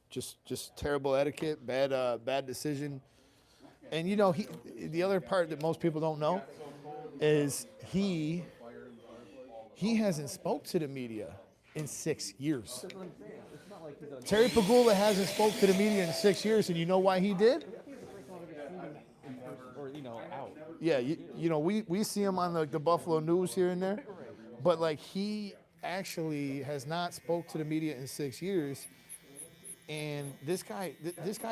just terrible etiquette, bad decision. And the other part that most people don't know is he hasn't spoke to the media in 6 years. That's what I'm saying. It's not like he's a Terry Pagula hasn't spoke to the media in 6 years, and you know why he did? or out. Yeah, we see him on the Buffalo News here and there, but like he actually has not spoke to the media in 6 years, and this guy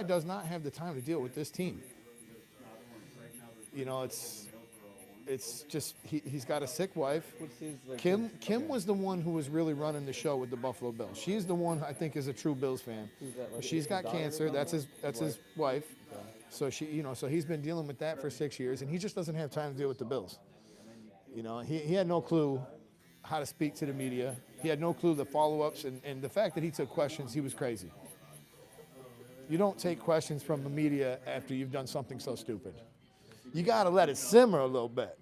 does not have the time to deal with this team. It's just he's got a sick wife. Kim was the one who was really running the show with the Buffalo Bills. She's the one I think is a true Bills fan. She's got cancer. That's his wife. So so he's been dealing with that for 6 years, and he just doesn't have time to deal with the Bills. He had no clue how to speak to the media. He had no clue the follow-ups, and the fact that he took questions, he was crazy. You don't take questions from the media after you've done something so stupid. You got to let it simmer a little bit.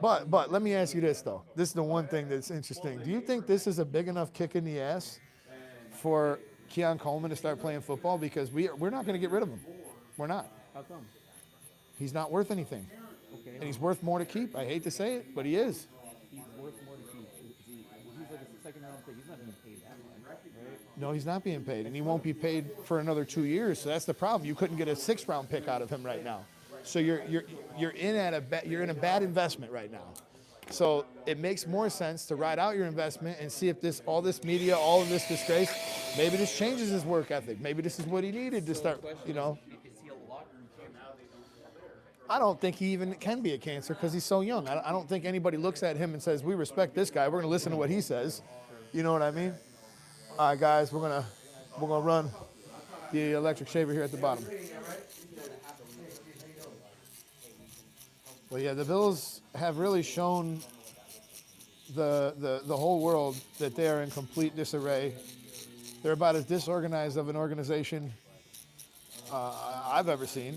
But let me ask you this, though. This is the one thing that's interesting. Do you think this is a big enough kick in the ass for Keon Coleman to start playing football? Because we're not going to get rid of him. We're not. How come? He's not worth anything. Okay. And he's worth more to keep. I hate to say it, but he is. He's worth more to keep. He's like a second round pick. He's not being paid that much, right? No, he's not being paid, and he won't be paid for another 2 years. So that's the problem. You couldn't get a 6th round pick out of him right now. So you're in a bad investment right now. So it makes more sense to ride out your investment and see if all this media, all of this disgrace, maybe this changes his work ethic. Maybe this is what he needed to start. I don't think he even can be a cancer because he's so young. I don't think anybody looks at him and says, we respect this guy. We're going to listen to what he says. You know what I mean? All right, guys, we're gonna run the electric shaver here at the bottom. Well, yeah, the Bills have really shown the whole world that they are in complete disarray. They're about as disorganized of an organization I've ever seen.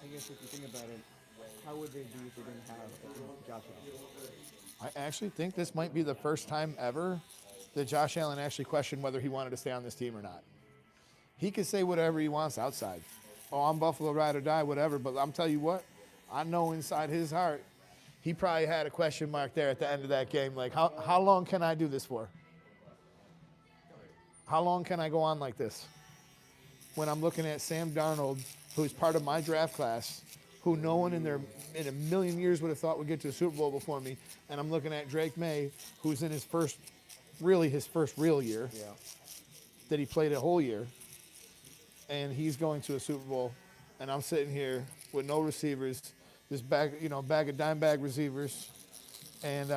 I guess if you think about it, how would they do if they didn't have Josh Allen? I actually think this might be the first time ever that Josh Allen actually questioned whether he wanted to stay on this team or not. He could say whatever he wants outside. Oh, I'm Buffalo, ride or die, whatever. But I'm telling you what, I know inside his heart, he probably had a question mark there at the end of that game. Like, how long can I do this for? How long can I go on like this? When I'm looking at Sam Darnold, who's part of my draft class, who no one in a million years would have thought would get to a Super Bowl before me, and I'm looking at Drake May, who's in his first real year, that he played a whole year, and he's going to a Super Bowl, and I'm sitting here with no receivers, this bag of dime bag receivers, and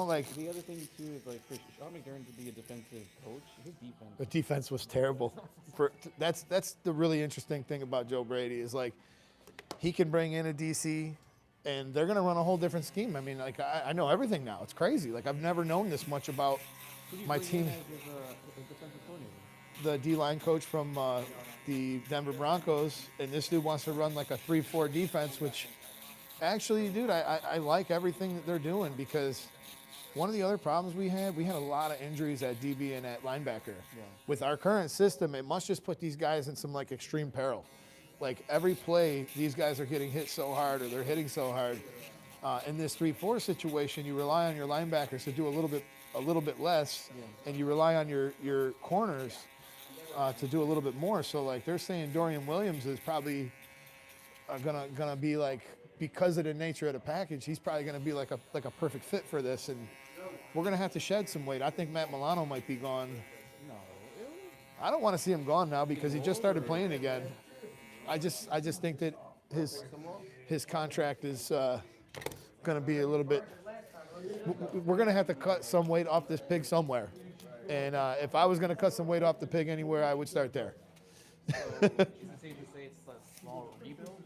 like the other thing too is like for Sean McDermott to be a defensive coach, his defense. the defense was terrible. That's the really interesting thing about Joe Brady is like he can bring in a DC, and they're going to run a whole different scheme. I mean, like I know everything now. It's crazy. Like I've never known this much about my team. The D-line coach from the Denver Broncos, and this dude wants to run like a 3-4 defense, which actually, dude, I like everything that they're doing because one of the other problems we had a lot of injuries at DB and at linebacker. Yeah. With our current system, it must just put these guys in some like extreme peril. Like every play, these guys are getting hit so hard or they're hitting so hard. In this 3-4 situation, you rely on your linebackers to do a little bit less, and you rely on your corners to do a little bit more. So like they're saying Dorian Williams is probably gonna be like, because of the nature of the package, he's probably gonna be like a perfect fit for this. And we're going to have to shed some weight. I think Matt Milano might be gone. No, really? I don't want to see him gone now because he just started playing again. I just think that his contract is going to be a little bit. We're going to have to cut some weight off this pig somewhere, and if I was going to cut some weight off the pig anywhere, I would start there. Is it safe to say it's a small rebuild?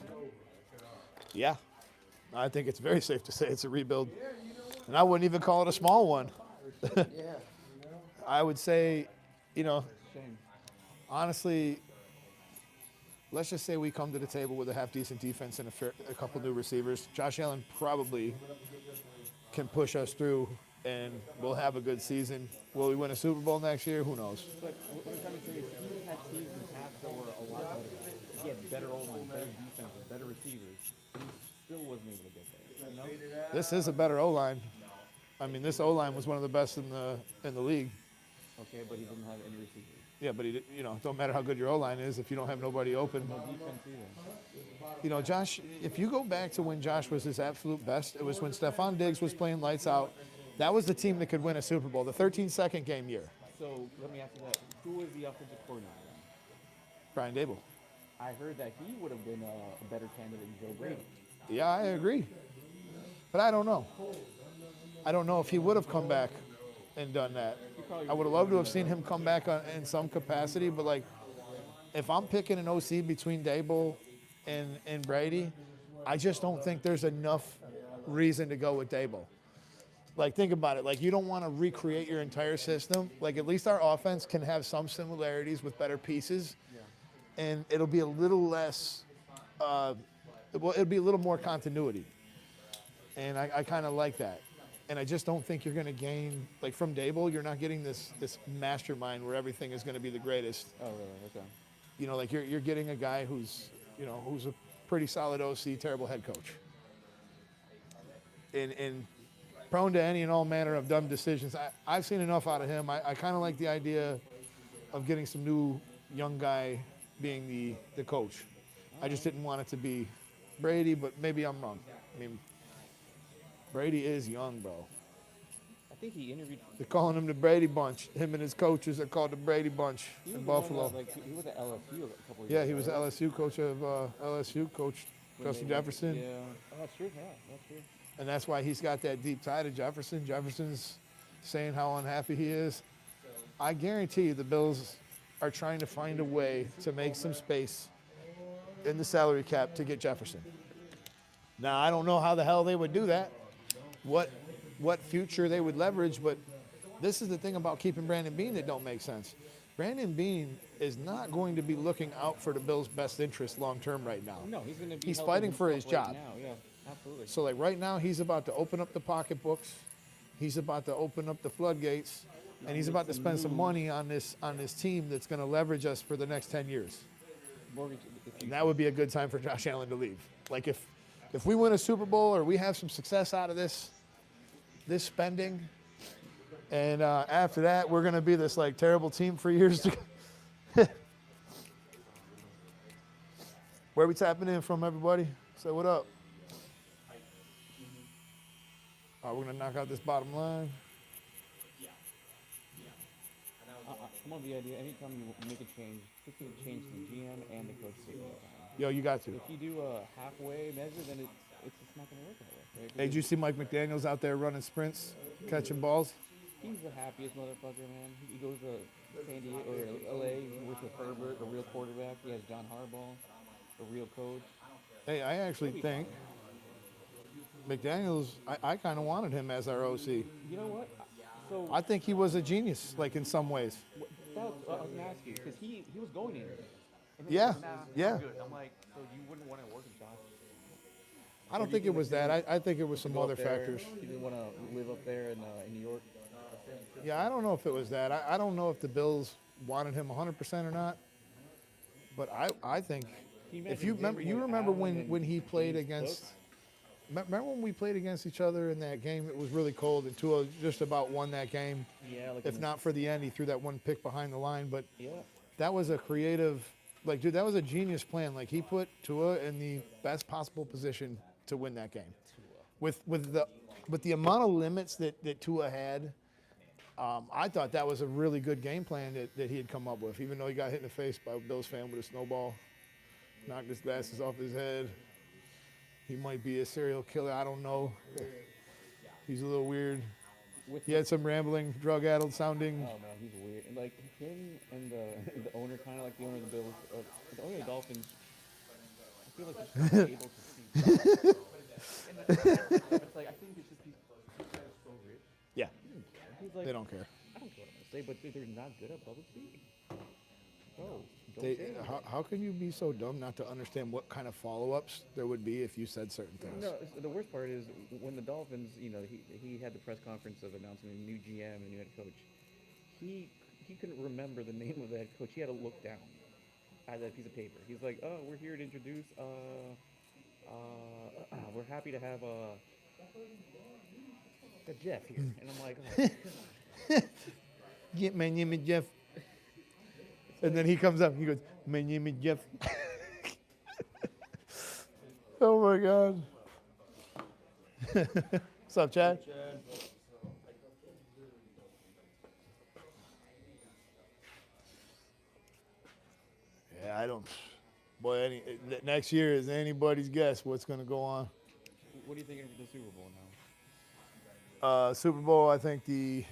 Yeah, I think it's very safe to say it's a rebuild, and I wouldn't even call it a small one. Yeah. I would say, Shame. honestly, let's just say we come to the table with a half-decent defense and a couple new receivers. Josh Allen probably can push us through, and we'll have a good season. Will we win a Super Bowl next year? Who knows? But what I'm trying to say is he had teams in the past that were a lot better. He had better O-line, better defenses, better receivers. And he still wasn't able to get there. You know? This is a better O-line. I mean, this O-line was one of the best in the league. Okay, but he didn't have any receivers. Yeah, but it don't matter how good your O-line is if you don't have nobody open. No defense either. You know, Josh, if you go back to when Josh was his absolute best, it was when Stephon Diggs was playing lights out. That was the team that could win a Super Bowl, the 13-second game year. So let me ask you that. Who was the offensive coordinator then? Brian Dable. I heard that he would have been a better candidate than Joe Brady. Yeah, I agree. But I don't know. I don't know if he would have come back and done that. I would have loved to have seen him come back in some capacity, but like, if I'm picking an OC between Dable and Brady, I just don't think there's enough reason to go with Dable. Like, think about it. Like, you don't want to recreate your entire system. Like, at least our offense can have some similarities with better pieces, and it'll be a little less. It'll be a little more continuity, and I kind of like that. And I just don't think you're going to gain, like from Dable, you're not getting this mastermind where everything is going to be the greatest. Oh, really? Okay. You know, like you're getting a guy who's a pretty solid OC, terrible head coach. And prone to any and all manner of dumb decisions. I've seen enough out of him. I kind of like the idea of getting some new young guy being the coach. I just didn't want it to be Brady, but maybe I'm wrong. I mean, Brady is young, bro. I think he interviewed. They're calling him the Brady Bunch. Him and his coaches are called the Brady Bunch He in was the one Buffalo. that, like, he was at LSU a couple of Yeah, years he was the ago, LSU coach of LSU, Coach when Justin they- Jefferson. Yeah. Oh, that's true. Yeah, that's true. And that's why he's got that deep tie to Jefferson. Jefferson's saying how unhappy he is. I guarantee you the Bills are trying to find a way to make some space in the salary cap to get Jefferson. Now, I don't know how the hell they would do that, what future they would leverage, but this is the thing about keeping Brandon Beane that don't make sense. Brandon Beane is not going to be looking out for the Bills' best interest long term right now. No, he's going to be. He's helping fighting for himself his right job. Now. Yeah, absolutely. So like right now, he's about to open up the pocketbooks. He's about to open up the floodgates, and he's about to spend some money on this team that's going to leverage us for the next 10 years. Mortgage, if you, And that would be a good time for Josh Allen to leave. Like if we win a Super Bowl or we have some success out of this spending, and after that we're going to be this like terrible team for years to go. Where we tapping in from, everybody? Say what up. All right, we're going to knock out this bottom line. I'm on the idea. Anytime you make a change, it's going to change the GM and the coach at the same time. Yo, you got to. If you do a halfway measure, then it's just not going to work that way. Right? Hey, did you see Mike McDaniels out there running sprints, catching balls? He's the happiest motherfucker, man. He goes to San Diego or LA. He works with Herbert, a real quarterback. He has John Harbaugh, a real coach. Hey, I actually think McDaniels, I kind of wanted him as our OC. You know what? So I think he was a genius, like in some ways. that was what I was going to ask you, because he was going in. And then Yeah, he's like, nah, yeah. I'm good. I'm like, so you wouldn't want to work with Josh? I don't think it was that. I think it was some Go other up there, factors. You didn't want to live up there in New York? Yeah, I don't know if it was that. I don't know if the Bills wanted him 100% or not. But I think, if you remember when he played against, remember when we played against each other in that game? It was really cold, and Tua just about won that game. Yeah, like If not for the end, he threw that one pick behind the line. But yeah. that was a creative, like, dude, that was a genius plan. Like, he put Tua in the best possible position to win that game. With the But the amount of limits that Tua had, I thought that was a really good game plan that he had come up with, even though he got hit in the face by a Bills fan with a snowball, knocked his glasses off his head. He might be a serial killer. I don't know. He's a little weird. He had some rambling, drug-addled sounding. Oh man, he's weird. And like him and the owner, kind of like the owner of the Bills, the owner of the Dolphins. I feel like he's not able to see. It's like I think it's just he's so rich. Yeah, He's like, they don't care. I don't care what I'm gonna say, but they're not good at public speaking. Oh, don't They, say it. how can you be so dumb not to understand what kind of follow-ups there would be if you said certain things? No, the worst part is when the Dolphins, he had the press conference of announcing a new GM and new head coach. He couldn't remember the name of the head coach. He had to look down at that piece of paper. He's like, "Oh, we're here to introduce. We're happy to have Jeff here." And I'm like, "Oh, Yeah, my name is Jeff. And then he comes up and he goes, my name is Jeff. Oh my God. What's up, Chad? Yeah, I don't. Boy, next year is anybody's guess what's going to go on. what are you thinking of the Super Bowl now?" Super Bowl, I think the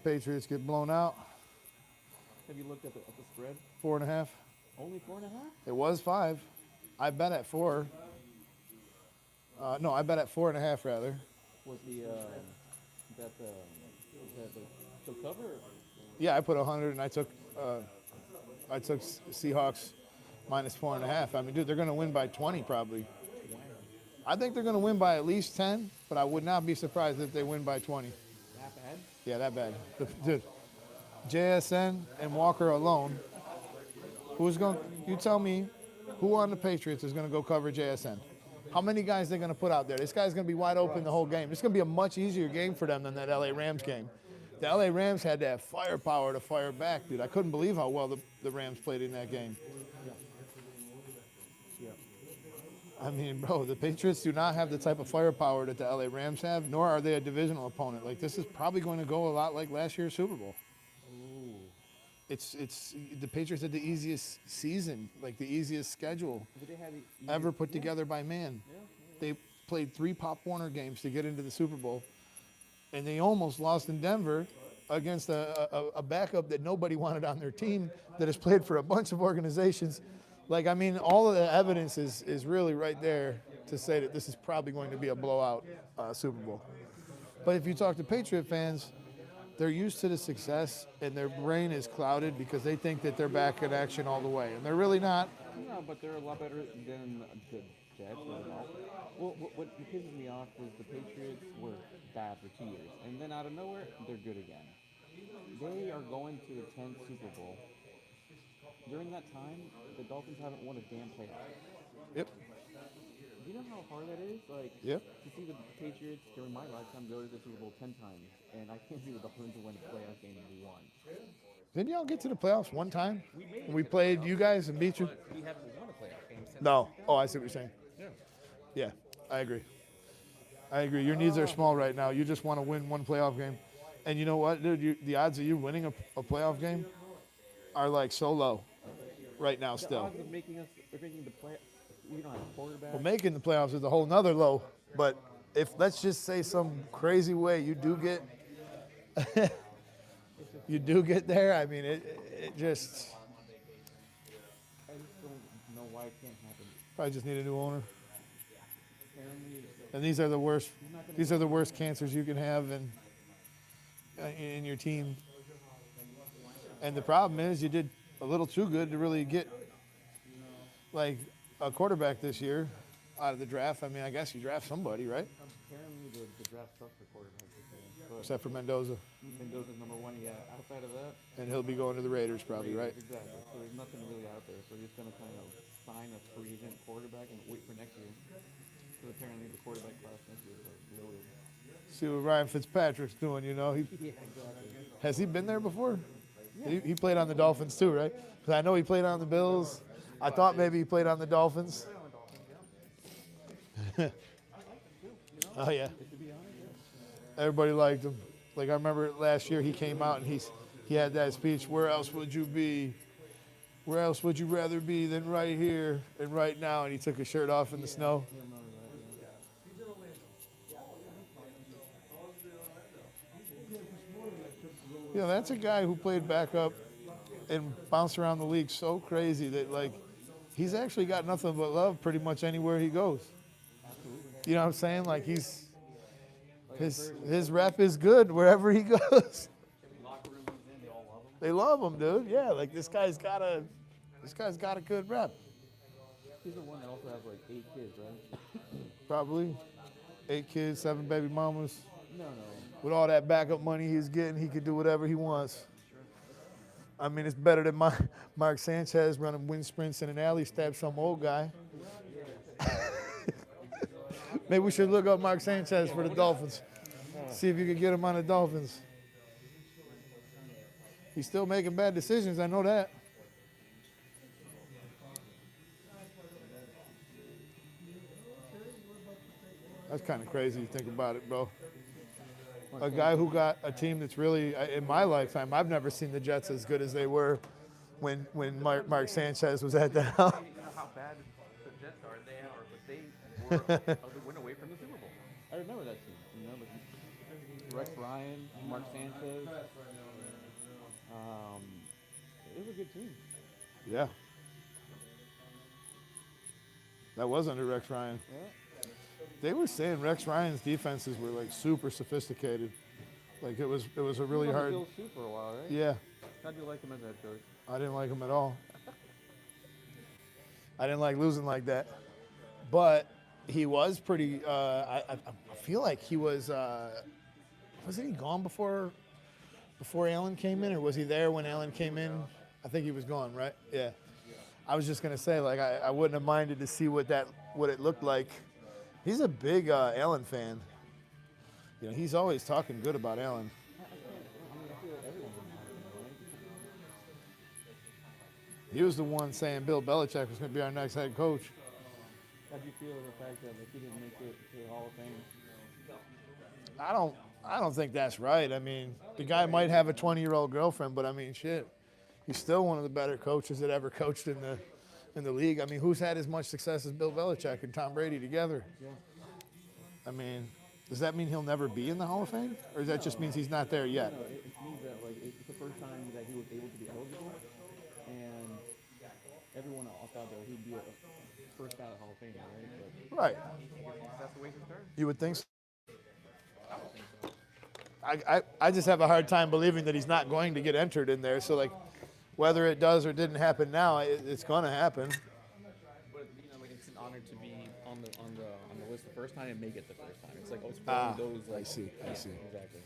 Patriots get blown out. Have you looked at the spread? 4.5. Only 4.5? It was 5. I bet at 4. No, I bet at 4.5 rather. Was the cover? Yeah, I put 100 and I took Seahawks minus 4.5. I mean, dude, they're going to win by 20 probably. I think they're going to win by at least 10, but I would not be surprised if they win by 20. That bad? Yeah, that bad. Dude, JSN and Walker alone. You tell me who on the Patriots is going to go cover JSN? How many guys they're going to put out there? This guy's going to be wide open the whole game. It's going to be a much easier game for them than that LA Rams game. The LA Rams had to have firepower to fire back, dude. I couldn't believe how well the Rams played in that game. I mean, bro, the Patriots do not have the type of firepower that the LA Rams have, nor are they a divisional opponent. Like, this is probably going to go a lot like last year's Super Bowl. Ooh. It's the Patriots had the easiest season, like the easiest schedule But they had ever put together by man. They played 3 Pop Warner games to get into the Super Bowl, and they almost lost in Denver against a backup that nobody wanted on their team that has played for a bunch of organizations. Like, I mean, all of the evidence is really right there to say that this is probably going to be a blowout Super Bowl. But if you talk to Patriot fans, they're used to the success, and their brain is clouded because they think that they're back in action all the way, and they're really not. No, but they're a lot better than the Jets or the Dolphins. Well, what pisses me off was the Patriots were bad for 2 years, and then out of nowhere, they're good again. They are going to the 10th Super Bowl. During that time, the Dolphins haven't won a damn playoff. Yep. Do you know how hard that is? Like, Yep. to see the Patriots during my lifetime go to the Super Bowl 10 times, and I can't see the Dolphins win a playoff game in one. Didn't y'all get to the playoffs one time? We played you guys and beat you? We haven't won a playoff game since. No. Oh, I see what you're saying. Yeah. Yeah, I agree. I agree. Your needs are small right now. You just want to win one playoff game. And you know what, dude? The odds of you winning a playoff game are like so low right now The still. odds of making the play, we don't have a quarterback. Well, making the playoffs is a whole nother low. But if, let's just say, some crazy way you do get there, I mean, it just I just don't know why it can't happen. probably just need a new owner. Apparently, And these are the worst. These are the worst cancers you can have in your team. And the problem is, you did a little too good to really get like a quarterback this year out of the draft. I mean, I guess you draft somebody, right? apparently the draft sucks for quarterbacks this year. But Except for Mendoza, Mendoza's number 1. Yeah. Outside of that, and he'll be going to the Raiders probably, right? exactly. So there's nothing really out there. So we're just gonna kind of sign a free agent quarterback and wait for next year. Because apparently the quarterback class next year is like loaded. See what Ryan Fitzpatrick's doing. You know, Yeah, exactly. has he been there before? He played on the Dolphins too, right? Because I know he played on the Bills. I thought maybe he played on the Dolphins. I like it too. You know, Oh yeah. Everybody liked him. Like I remember last year he came out and he had that speech. Where else would you be? Where else would you rather be than right here and right now? And he took his shirt off in the snow. Yeah, that's a guy who played backup and bounced around the league so crazy that like he's actually got nothing but love pretty much anywhere he goes. You know what I'm saying? Like his rep is good wherever he goes. They love him, dude. Yeah, like this guy's got a good rep. He's the one that also has like 8 kids, right? Probably 8 kids, 7 baby mamas. No. With all that backup money he's getting, he could do whatever he wants. I mean, it's better than Mark Sanchez running wind sprints in an alley, stab some old guy. Maybe we should look up Mark Sanchez for the Dolphins. See if you could get him on the Dolphins. He's still making bad decisions, I know that. That's kind of crazy to think about it, bro. A guy who got a team that's really, in my lifetime, I've never seen the Jets as good as they were when Mark Sanchez was at the helm. You know how bad the Jets are. They went away from the Super Bowl. I remember that team. You know, like Rex Ryan, Mark Sanchez. It was a good team. Yeah. That was under Rex Ryan. Yeah. They were saying Rex Ryan's defenses were like super sophisticated. Like it was a really He was on hard. the Bills too for a while, right? Yeah. How'd you like him as a head coach? I didn't like him at all. I didn't like losing like that. But he was pretty, I feel like he was, wasn't he gone before Allen came in, or was he there when Allen came in? I think he was gone, right? Yeah. I was just going to say, like, I wouldn't have minded to see what it looked like. He's a big Allen fan. You know, he's always talking good about Allen. I feel like everyone's in right? He was the one saying Bill Belichick was going to be our next head coach. How do you feel the fact that he didn't make it to the Hall of Fame? I don't think that's right. I mean, the guy might have a 20-year-old girlfriend, but I mean, shit, he's still one of the better coaches that ever coached in the league. I mean, who's had as much success as Bill Belichick and Tom Brady together? Yeah. I mean, does that mean he'll never be in the Hall of Fame, or does that just means he's not there yet? No, it means that like it's the first time that he was able to be eligible, and everyone else thought that he'd be a first ballot Hall of Famer, right? But Right. That's the way to start. You would think so. I just have a hard time believing that he's not going to get entered in there. So, like, whether it does or didn't happen now, it's going to happen. But you know, like it's an honor to be on the list the first time and make it the first time. It's like it's one of those. Like, I see. Exactly.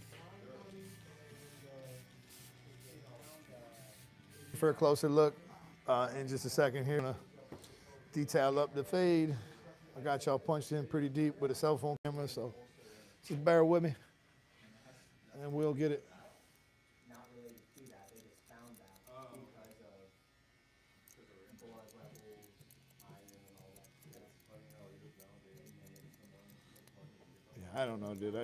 For a closer look in just a second here, I'm going to detail up the fade. I got y'all punched in pretty deep with a cell phone camera, so just bear with me, and we'll get it. Yeah, I don't know, dude.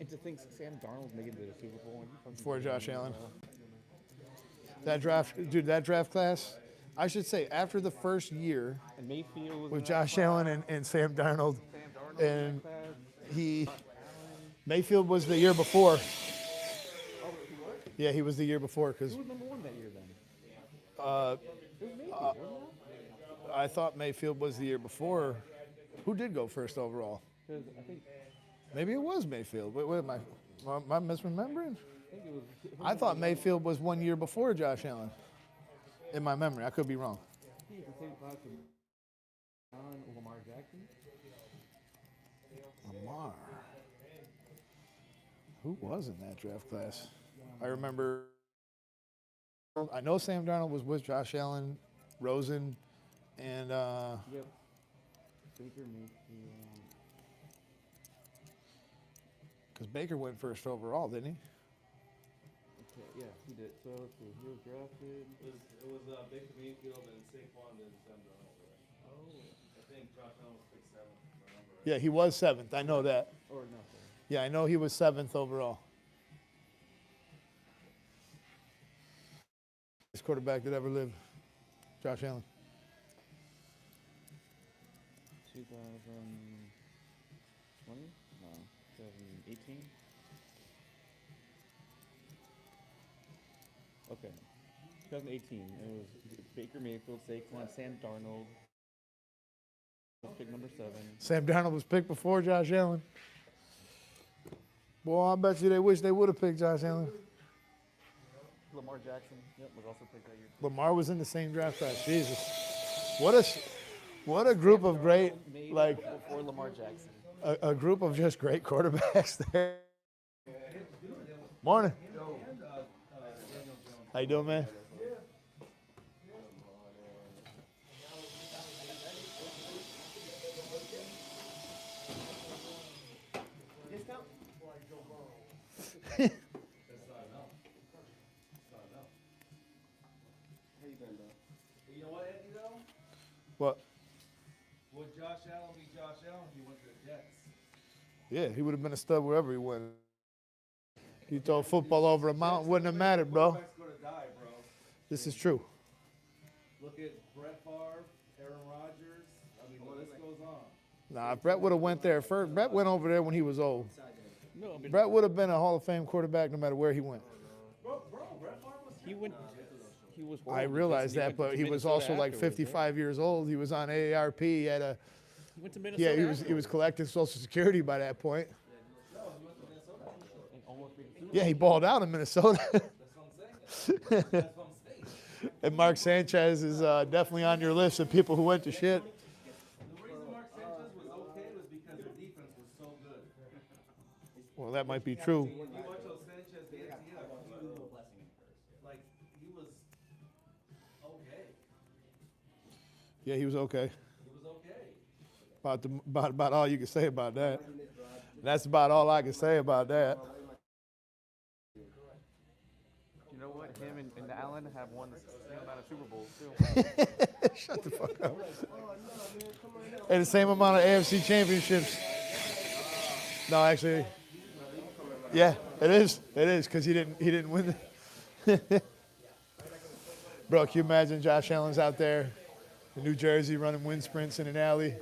and to think Sam Darnold's making it to the Super Bowl Before Josh Allen. That draft class, I should say, after the first year and Mayfield was with in that Josh class. Allen and Sam Darnold, Sam Darnold was in and that class. Mayfield was the year before. Oh, he was? Yeah, he was the year before because Who was number one that year then? It was Mayfield, wasn't it? I thought Mayfield was the year before. Who did go first overall? Because I think Maybe it was Mayfield. Wait, am I misremembering? it was. I thought Mayfield was 1 year before Josh Allen. In my memory, I could be wrong. He was the same class as Lamar Jackson. Lamar. Who was in that draft class? I remember. I know Sam Darnold was with Josh Allen, Rosen, and Yep. Baker Mayfield. because Baker went first overall, didn't he? Okay, yeah, he did. So let's see. He was drafted. It was Baker Mayfield and Saquon and Sam Darnold, right? Oh. I think Josh Allen was picked 7th. Yeah, he was 7th. I know that. Or Yeah, I know he was 7th overall. Best quarterback that ever lived, Josh Allen. 2020? No, 2018. Okay, 2018. It was Baker Mayfield, Saquon, Sam Darnold. Pick number 7. Sam Darnold was picked before Josh Allen. Boy, I bet you they wish they would have picked Josh Allen. Lamar Jackson, yep, was also picked that year. Lamar was in the same draft class. Jesus, what a group of great, Made like before Lamar Jackson. a group of just great quarterbacks there. Morning. How you doing, man? You know what, Eddie, though? What? Would Josh Allen be Josh Allen if he went to the Jets? Yeah, he would have been a stud wherever he went. You throw a football over a mountain, wouldn't have mattered, bro. Quarterback's going to die, bro. This is true. Look at Brett Favre, Aaron Rodgers. I mean, the list goes on. Nah, if Brett would have went there first. Brett went over there when he was old. No, but Brett would have been a Hall of Fame quarterback no matter where he went. Bro, Brett Favre was he went. He was. I horrible realize because that, but went he to was Minnesota also like afterwards, right? 55 years old. He was on AARP. He had a He went to Minnesota. yeah. He was afterwards collecting Social Security by that point. and almost made the Super Yeah, he balled out in Minnesota. That's what I'm saying. That's what I'm saying. And Mark Sanchez is definitely on your list of people who went to shit. The reason Mark Sanchez was okay was because the defense was so good. Well, that might be true. When you watch those Sanchez games, like, he was okay. Yeah, he was okay. He was okay. About all you can say about that. That's about all I can say about that. You know what? Him and Allen have won the same amount of Super Bowls too. Shut the fuck up. And the same amount of AFC championships. No, actually, yeah, it is. It is because he didn't win. Bro, can you imagine Josh Allen's out there in New Jersey running wind sprints in an alley?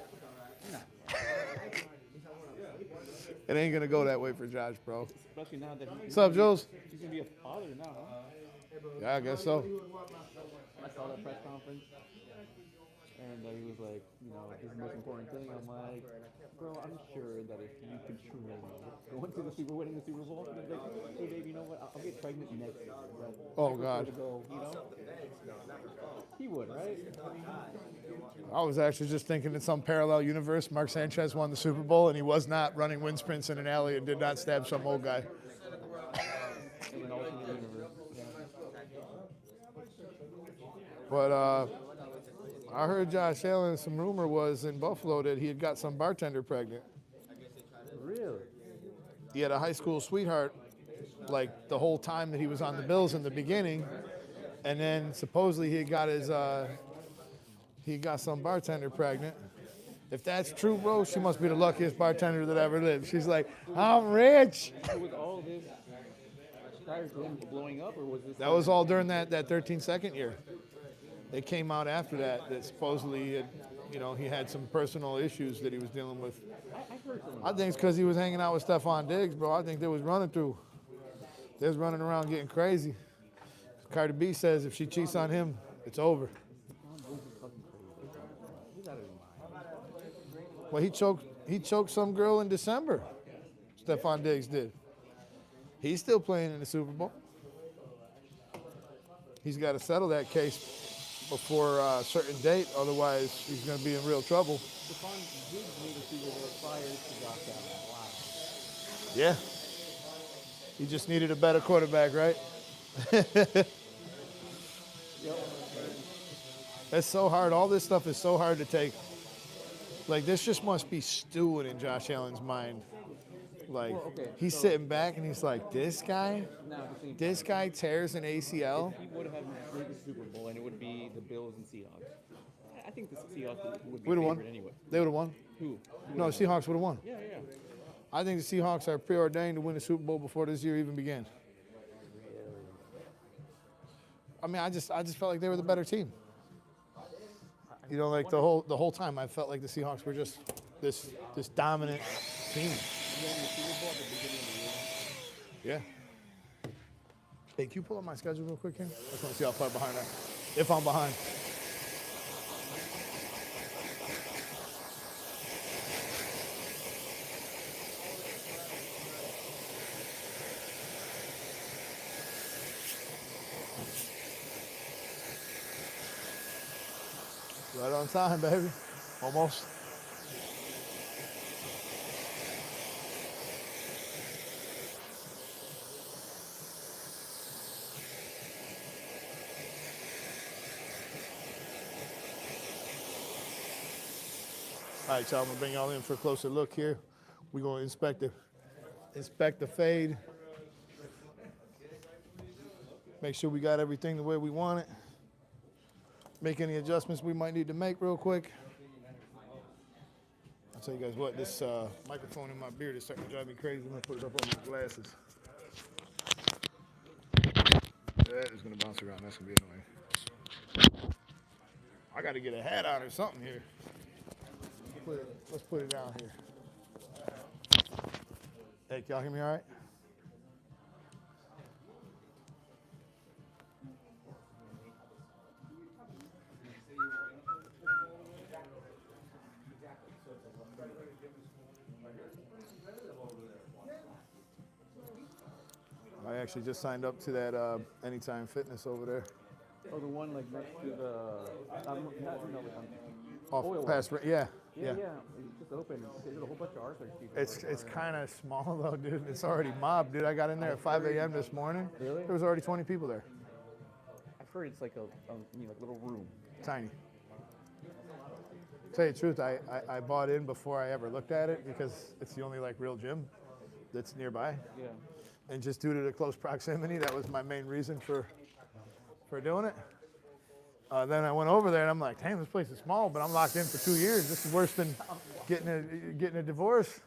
It ain't gonna go that way for Josh, bro. Especially now that What's up, Jules? he's gonna be a father now. Huh? Yeah, I guess so. I saw that press conference, and he was like, you know, this is the most important thing. I'm like, bro, I'm sure that if you could truly go into the winning the Super Bowl, he's like, hey, babe, you know what? I'll get pregnant next year. But Oh, I prefer God. to go, you know? He would, right? I was actually just thinking in some parallel universe, Mark Sanchez won the Super Bowl and he was not running wind sprints in an alley and did not stab some old guy. In an alternate universe. Yeah. But I heard Josh Allen, some rumor was in Buffalo that he had got some bartender pregnant. Really? He had a high school sweetheart like the whole time that he was on the Bills in the beginning. And then supposedly he got some bartender pregnant. If that's true, bro, she must be the luckiest bartender that ever lived. She's like, I'm rich. So was all this prior to him blowing up, or was this? That was all during that 13-second year. It came out after that supposedly he had, he had some personal issues that he was dealing with. I've heard some. I think it's because he was hanging out with Stephon Diggs, bro. I think they was running through. They was running around getting crazy. Cardi B says if she cheats on him, it's over. Well, he choked some girl in December. Stephon Diggs did. He's still playing in the Super Bowl. He's got to settle that case before a certain date, otherwise he's going to be in real trouble. Stephon Diggs made a Super Bowl prior to Josh Allen. Wow. Yeah. He just needed a better quarterback, right? That's so hard. All this stuff is so hard to take. Like, this just must be stewing in Josh Allen's mind. Like, Well, okay, he's so- sitting back and he's like, this guy tears an ACL. He would have made the Super Bowl, and it would be the Bills and Seahawks. I think the Seahawks would be Would have favored won. anyway. They would have won. Who? No, the Seahawks would have won. Yeah, yeah. I think the Seahawks are preordained to win the Super Bowl before this year even began. I mean, I just felt like they were the better team. You know, like the whole time, I felt like the Seahawks were just this dominant team. Yeah. Hey, can you pull up my schedule real quick here? I just want to see how far behind I am. If I'm behind. Right on time, baby. Almost. All right, y'all, I'm gonna bring y'all in for a closer look here. We're gonna inspect the fade. Make sure we got everything the way we want it. Make any adjustments we might need to make real quick. I'll tell you guys what, this microphone in my beard is starting to drive me crazy. I'm gonna put it up on my glasses. That is gonna bounce around, that's gonna be annoying. I gotta get a hat on or something here. Let's put it down here. Hey, can y'all hear me all right? I actually just signed up to that Anytime Fitness over there. Oh, the one like next to the, Off past, yeah. Yeah, it's just open. There's a whole bunch of Arthur people. It's kind of small though, dude. It's already mobbed, dude. I got in there at 5 a.m. this morning. Really? There was already 20 people there. I've heard it's like a like little room. Tiny. Tell you the truth, I bought in before I ever looked at it because it's the only like real gym that's nearby. Yeah. And just due to the close proximity, that was my main reason for doing it. Then I went over there and I'm like, damn, this place is small, but I'm locked in for 2 years. This is worse than getting a divorce.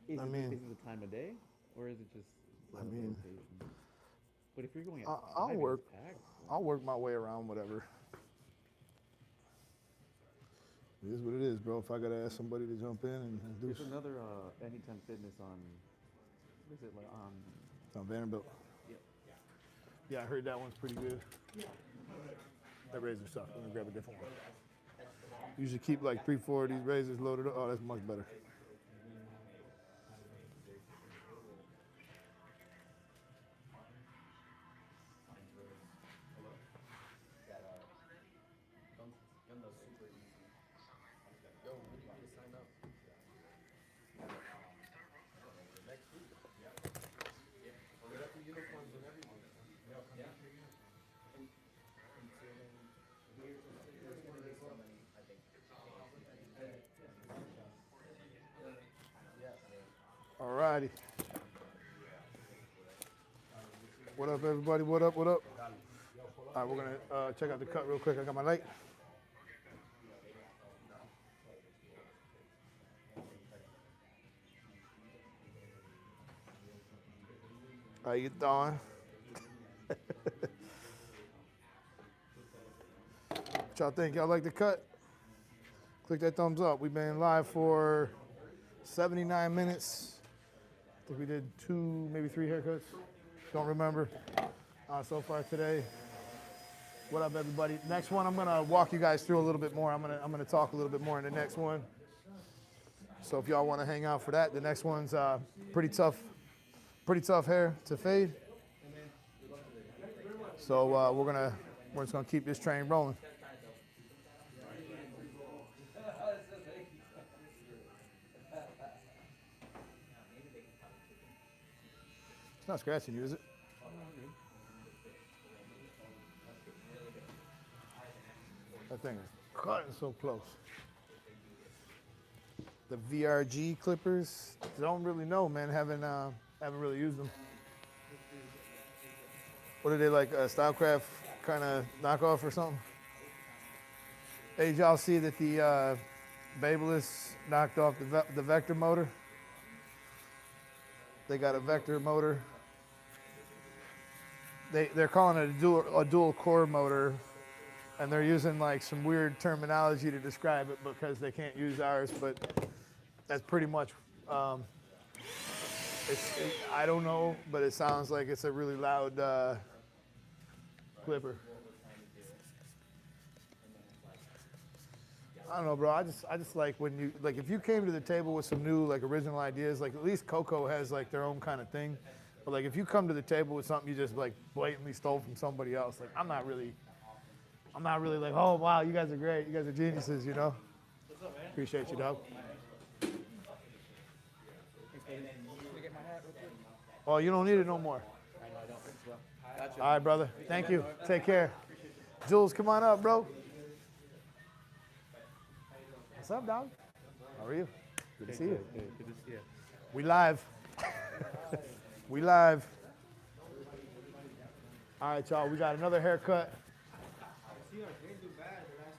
Is it the time of day, or is it just? I mean, but if you're going, I'll work my way around whatever. It is what it is, bro. If I gotta ask somebody to jump in and do. There's another Anytime Fitness on. What is it like on Vanderbilt. Yeah, I heard that one's pretty good. That razor sucks. I'm gonna grab a different one. Usually keep like 3-4 of these razors loaded up. Oh, that's much better. Alrighty. What up, everybody? What up? What up? All right, we're gonna check out the cut real quick. I got my light. How you doing? What y'all think? Y'all like the cut? Click that thumbs up. We've been live for 79 minutes. I think we did 2, maybe 3 haircuts. Don't remember. So far today. What up, everybody? Next one, I'm gonna walk you guys through a little bit more. I'm gonna talk a little bit more in the next one. So if y'all want to hang out for that, the next one's pretty tough hair to fade. So we're just gonna keep this train rolling. It's not scratching you, is it? That thing is cutting so close. The VRG clippers, don't really know, man. Haven't really used them. What are they, like a Stylecraft kind of knockoff or something? Hey, did y'all see that the Babyliss knocked off the vector motor. They got a vector motor. They're calling it a dual core motor, and they're using like some weird terminology to describe it because they can't use ours, but that's pretty much, I don't know, but it sounds like it's a really loud clipper. I don't know, bro. I just like when you, like, if you came to the table with some new, like, original ideas, like, at least Cocco has, like, their own kind of thing. But, like, if you come to the table with something you just, like, blatantly stole from somebody else, like, I'm not really like, oh, wow, you guys are great. You guys are geniuses, you know? What's up, man? Appreciate you, dog. Oh, you don't need it no more. Gotcha. All right, brother. Thank you. Take care. Jules, come on up, bro. What's up, dog? How are you? Good to see you. Good to see you. We live. We live. All right, y'all. We got another haircut.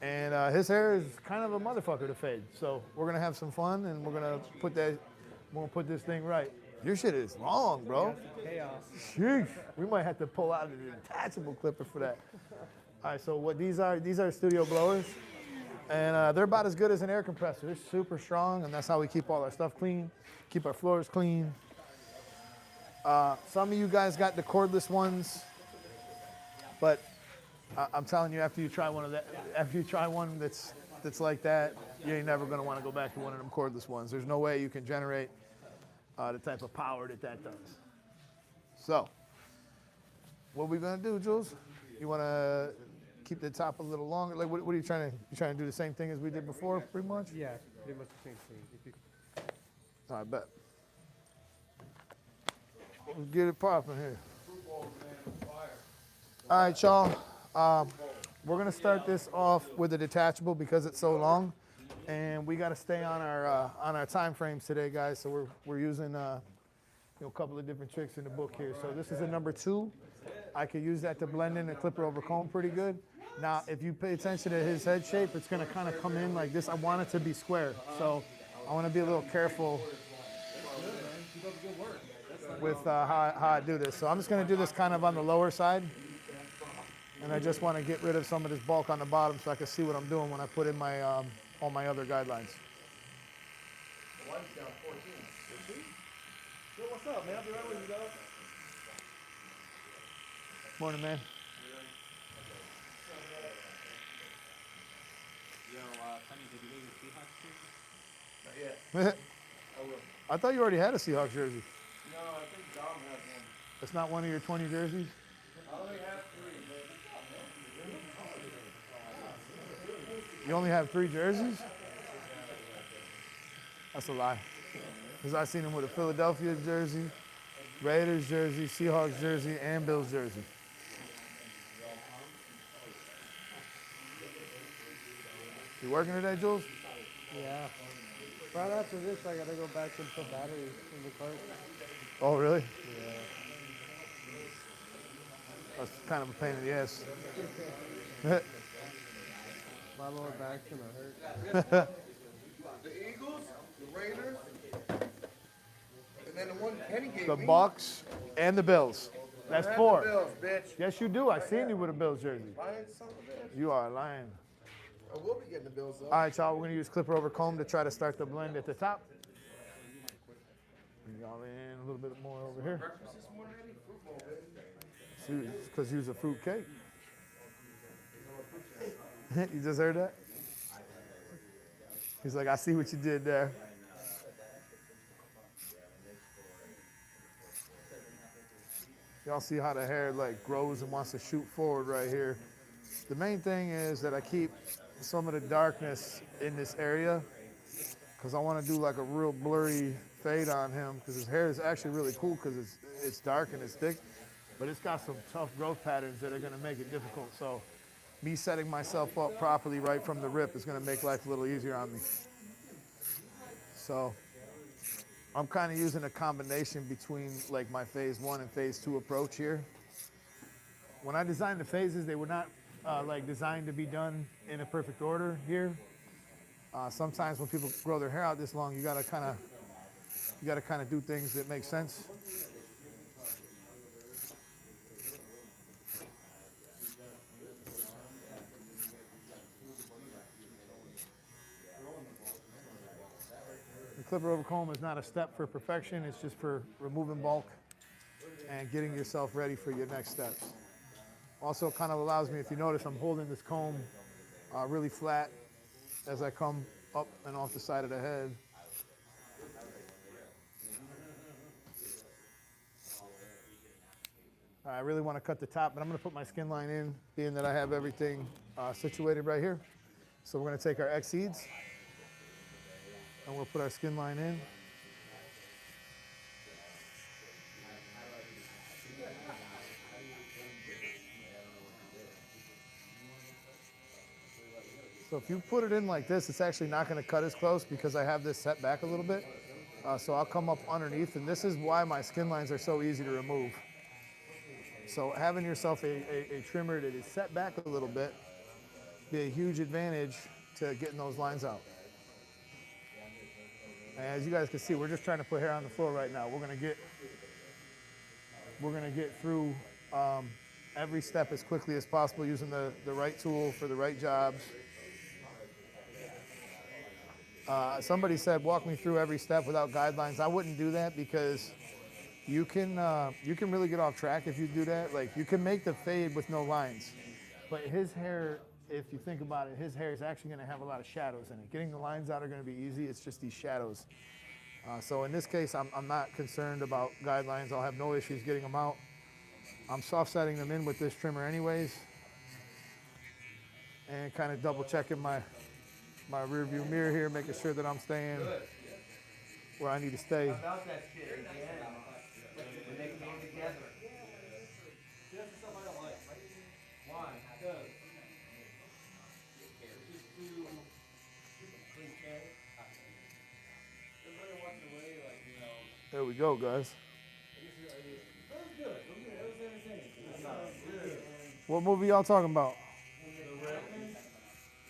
And his hair is kind of a motherfucker to fade. So we're gonna have some fun, and we're gonna put this thing right. Your shit is long, bro. Chaos. Sheesh. We might have to pull out a detachable clipper for that. All right, so what these are studio blowers. And they're about as good as an air compressor. They're super strong, and that's how we keep all our stuff clean, keep our floors clean. Some of you guys got the cordless ones, but I'm telling you, after you try one that's like that, you ain't never gonna want to go back to one of them cordless ones. There's no way you can generate the type of power that does. So, what are we gonna do, Jules? You wanna keep the top a little longer? Like, what are you trying to? You trying to do the same thing as we did before, pretty much? Yeah, pretty much the same thing. If you All right, bet. Let's get it popping here. All right, y'all. We're gonna start this off with a detachable because it's so long, and we got to stay on our time frames today, guys. So we're using a couple of different tricks in the book here. So this is a number 2. I could use that to blend in the clipper over comb pretty good. Now, if you pay attention to his head shape, it's gonna kind of come in like this. I want it to be square, so I want to be a little careful with how I do this. So I'm just gonna do this kind of on the lower side, and I just want to get rid of some of this bulk on the bottom so I can see what I'm doing when I put in my all my other guidelines. Yo, what's up, man? I'll be right with you, dog. Morning, man. Yo, Sonny, did you leave the Seahawks too? Not yet. I thought you already had a Seahawks jersey. No, I think Dom has one. That's not one of your 20 jerseys? I only have 3, You only have 3 jerseys? That's a lie. Because I seen him with a Philadelphia jersey, Raiders jersey, Seahawks jersey, and Bills jersey. You working today, Jules? Yeah. Right after this, I gotta go back and put batteries in the cart. Oh, really? Yeah. That's kind of a pain in the ass. My lower back's gonna hurt. The Eagles, the Raiders, and then the one Kenny gave The me. Bucks and the Bills. That's I have 4. The Bills, bitch. Yes, you do. I seen you with a Bills jersey. Lying son of a bitch. You are lying. I will be getting the Bills though. All right, y'all. We're gonna use clipper over comb to try to start the blend at the top. Bring y'all in a little bit more over here. Breakfast this morning, Eddie? Fruit bowl, baby. Because you was a fruit cake. You just heard that? He's like, I see what you did there. Y'all see how the hair like grows and wants to shoot forward right here. The main thing is that I keep some of the darkness in this area because I want to do like a real blurry fade on him because his hair is actually really cool because it's dark and it's thick, but it's got some tough growth patterns that are going to make it difficult. So me setting myself up properly right from the rip is going to make life a little easier on me. So I'm kind of using a combination between like my phase 1 and phase 2 approach here. When I designed the phases, they were not like designed to be done in a perfect order here. Sometimes when people grow their hair out this long, you gotta kind of do things that make sense. The clipper over comb is not a step for perfection. It's just for removing bulk and getting yourself ready for your next steps. Also, it kind of allows me, if you notice, I'm holding this comb really flat as I come up and off the side of the head. I really want to cut the top, but I'm going to put my skin line in, being that I have everything situated right here. So we're going to take our X seeds and we'll put our skin line in. So if you put it in like this, it's actually not going to cut as close because I have this set back a little bit. So I'll come up underneath, and this is why my skin lines are so easy to remove. So having yourself a trimmer that is set back a little bit be a huge advantage to getting those lines out. And as you guys can see, we're just trying to put hair on the floor right now. We're gonna get through every step as quickly as possible using the right tool for the right jobs. Somebody said, walk me through every step without guidelines. I wouldn't do that because you can really get off track if you do that. Like, you can make the fade with no lines, but his hair, if you think about it, his hair is actually gonna have a lot of shadows in it. Getting the lines out are gonna be easy. It's just these shadows. So in this case, I'm not concerned about guidelines. I'll have no issues getting them out. I'm soft setting them in with this trimmer anyways, and kind of double checking my rear view mirror here, making sure that I'm staying where I need to stay. About that shit again. When they came together. That's the stuff I don't like. Why? Because it's just too cliche. Everybody walks away like, you know. There we go, guys. That was good. That was entertaining. That sounds good. What movie y'all talking about? The Redman.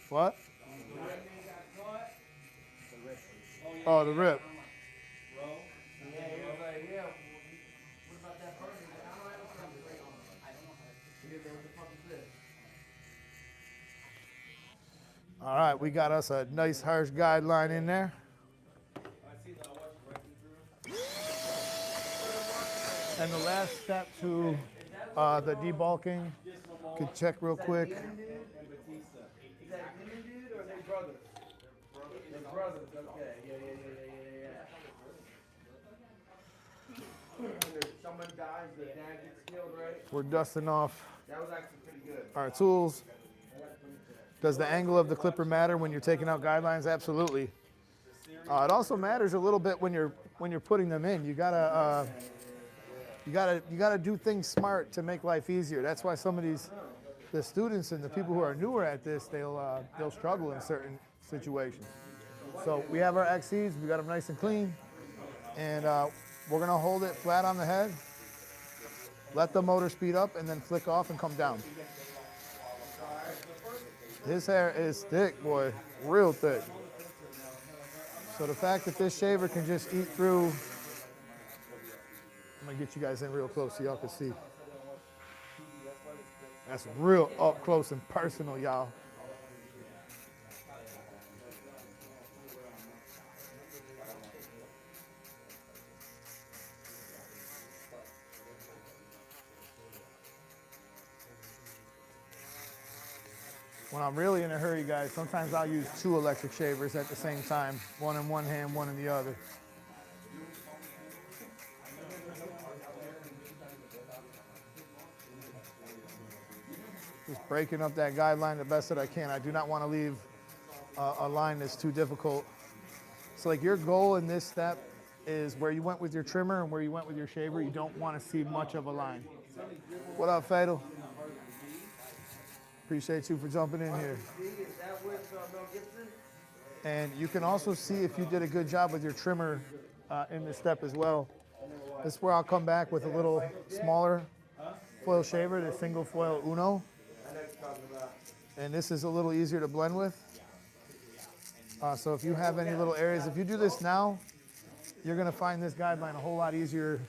What? The Redman got caught. Oh, The Rip. Bro. Yeah, he was like, yeah. What about that person? He's like, I don't have a problem. I don't know how to. He didn't know what the fuck is this. All right, we got us a nice harsh guideline in there. I see that. I watched Breaking Through. And the last step to the debulking, you can check real quick. And Batista. Is that Demon dude or are they brothers? They're brothers. Okay. Yeah. When someone dies, the dad gets killed, right? We're dusting off That was actually pretty good. our tools. Does the angle of the clipper matter when you're taking out guidelines? Absolutely. It also matters a little bit when you're putting them in. You gotta do things smart to make life easier. That's why some of the students and the people who are newer at this, they'll struggle in certain situations. So we have our XCs, we got them nice and clean, and we're gonna hold it flat on the head, let the motor speed up, and then flick off and come down. His hair is thick, boy, real thick. So the fact that this shaver can just eat through, I'm gonna get you guys in real close so y'all can see. That's real up close and personal, y'all. When I'm really in a hurry, guys, sometimes I'll use 2 electric shavers at the same time, one in one hand, one in the other. Just breaking up that guideline the best that I can. I do not want to leave a line that's too difficult. So like your goal in this step is where you went with your trimmer and where you went with your shaver, you don't want to see much of a line. What up, Fatal? Appreciate you for jumping in here. And you can also see if you did a good job with your trimmer in this step as well. This is where I'll come back with a little smaller foil shaver, the single foil Uno. And this is a little easier to blend with. So if you have any little areas, if you do this now, you're gonna find this guideline a whole lot easier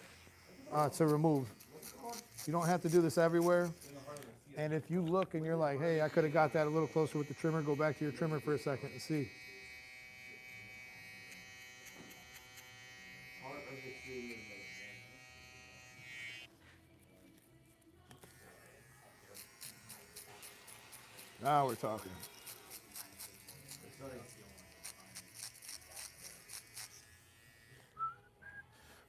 to remove. You don't have to do this everywhere. And if you look and you're like, hey, I could have got that a little closer with the trimmer, go back to your trimmer for a second and see. Now we're talking.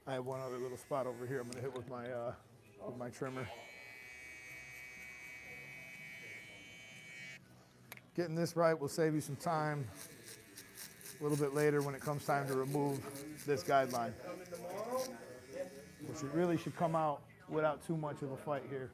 I have one other little spot over here I'm gonna hit with my trimmer. Getting this right will save you some time a little bit later when it comes time to remove this guideline. Which it really should come out without too much of a fight here.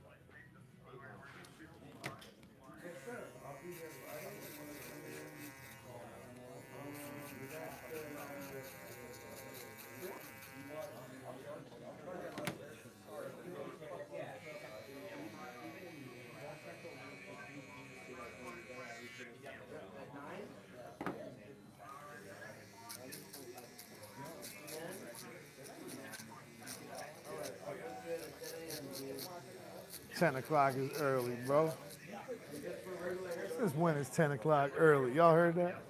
Ten o'clock is early, bro. Since when is 10 o'clock early? Y'all heard that?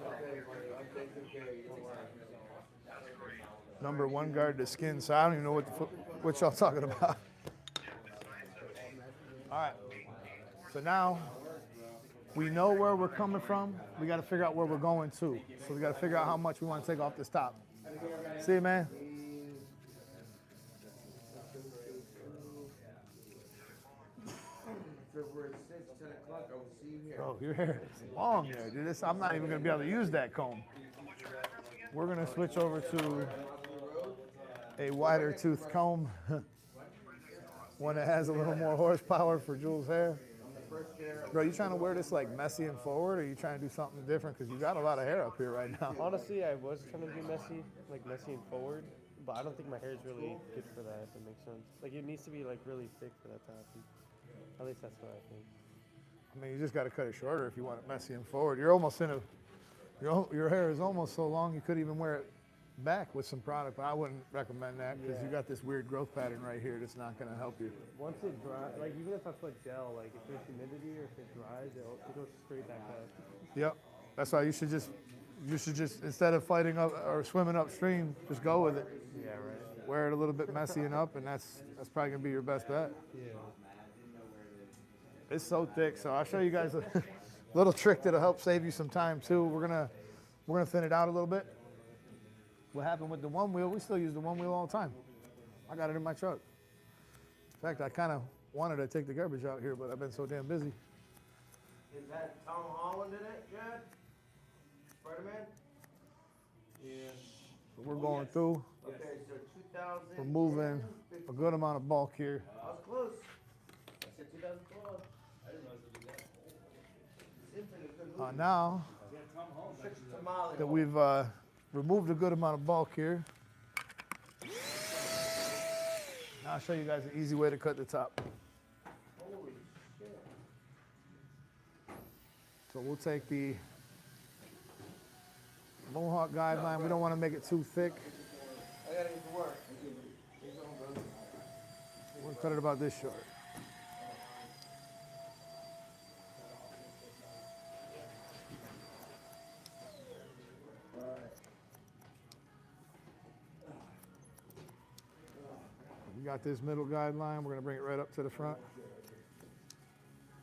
Number one, guard the skin, so I don't even know what y'all talking about. All right, so now we know where we're coming from. We got to figure out where we're going to. So we got to figure out how much we want to take off this top. See you, man? Bro, your hair is long there, dude. I'm not even gonna be able to use that comb. We're gonna switch over to a wider tooth comb. One that has a little more horsepower for Jules' hair. Bro, you trying to wear this like messy and forward, or you trying to do something different? Because you got a lot of hair up here right now. Honestly, I was trying to do messy and forward, but I don't think my hair is really good for that, if it makes sense. Like, it needs to be like really thick for that to happen. At least that's what I think. I mean, you just got to cut it shorter if you want it messy and forward. You're almost in a, your hair is almost so long you could even wear it back with some product, but I wouldn't recommend that because you got this weird growth pattern right here that's not going to help you. Once it dries, like even if I put gel, like if there's humidity or if it dries, it goes straight back up. Yep, that's why you should just instead of fighting up or swimming upstream, just go with it. Yeah, right. Wear it a little bit messy and up, and that's probably gonna be your best bet. Yeah. It's so thick, so I'll show you guys a little trick that'll help save you some time too. We're gonna thin it out a little bit. What happened with the one wheel? We still use the one wheel all the time. I got it in my truck. In fact, I kind of wanted to take the garbage out here, but I've been so damn busy. Is that Tom Holland in it, Jed? Spider-Man? Yeah. So we're going through, Okay, so 2000. removing a good amount of bulk here. I was close. I said 2012. Seems like a good movie. Now Six tamale. that we've removed a good amount of bulk here, now I'll show you guys an easy way to cut the top. Holy shit. So we'll take the Mohawk guideline. We don't want to make it too thick. I gotta get to work. We'll cut it about this short. We got this middle guideline. We're going to bring it right up to the front.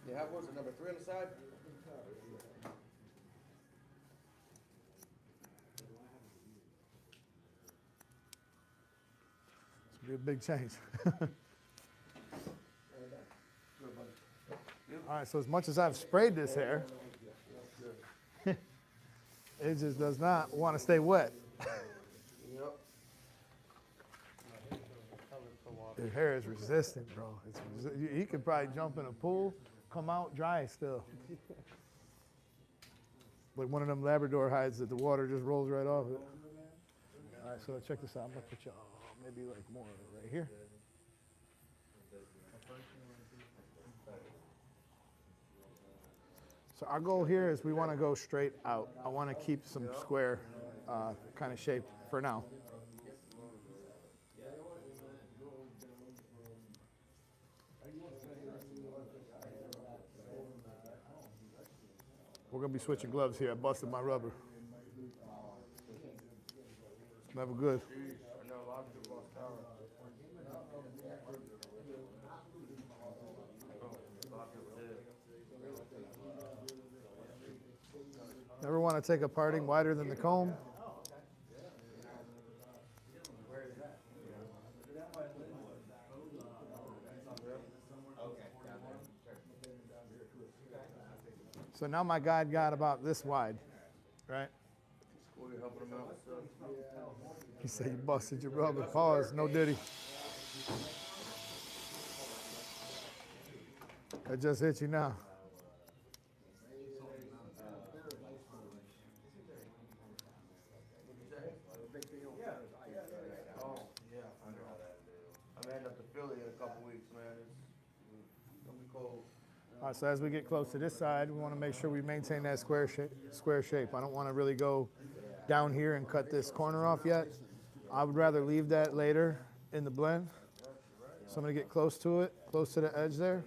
You have what's the number 3 on the side? It's going to be a big change. All right, so as much as I've sprayed this hair, it just does not want to stay wet. Yep. Your hair is resistant, bro. He could probably jump in a pool, come out dry still. Like one of them Labrador hides that the water just rolls right off it. All right, so check this out. I'm gonna put you maybe like more right here. So our goal here is we want to go straight out. I want to keep some square kind of shape for now. We're going to be switching gloves here. I busted my rubber. It's never good. Never want to take a parting wider than the comb. So now my guide got about this wide, right? He said you busted your rubber. Pause, no diddy. I just hit you now. All right, so as we get close to this side, we want to make sure we maintain that square shape. I don't want to really go down here and cut this corner off yet. I would rather leave that later in the blend. So I'm going to get close to it, close to the edge there.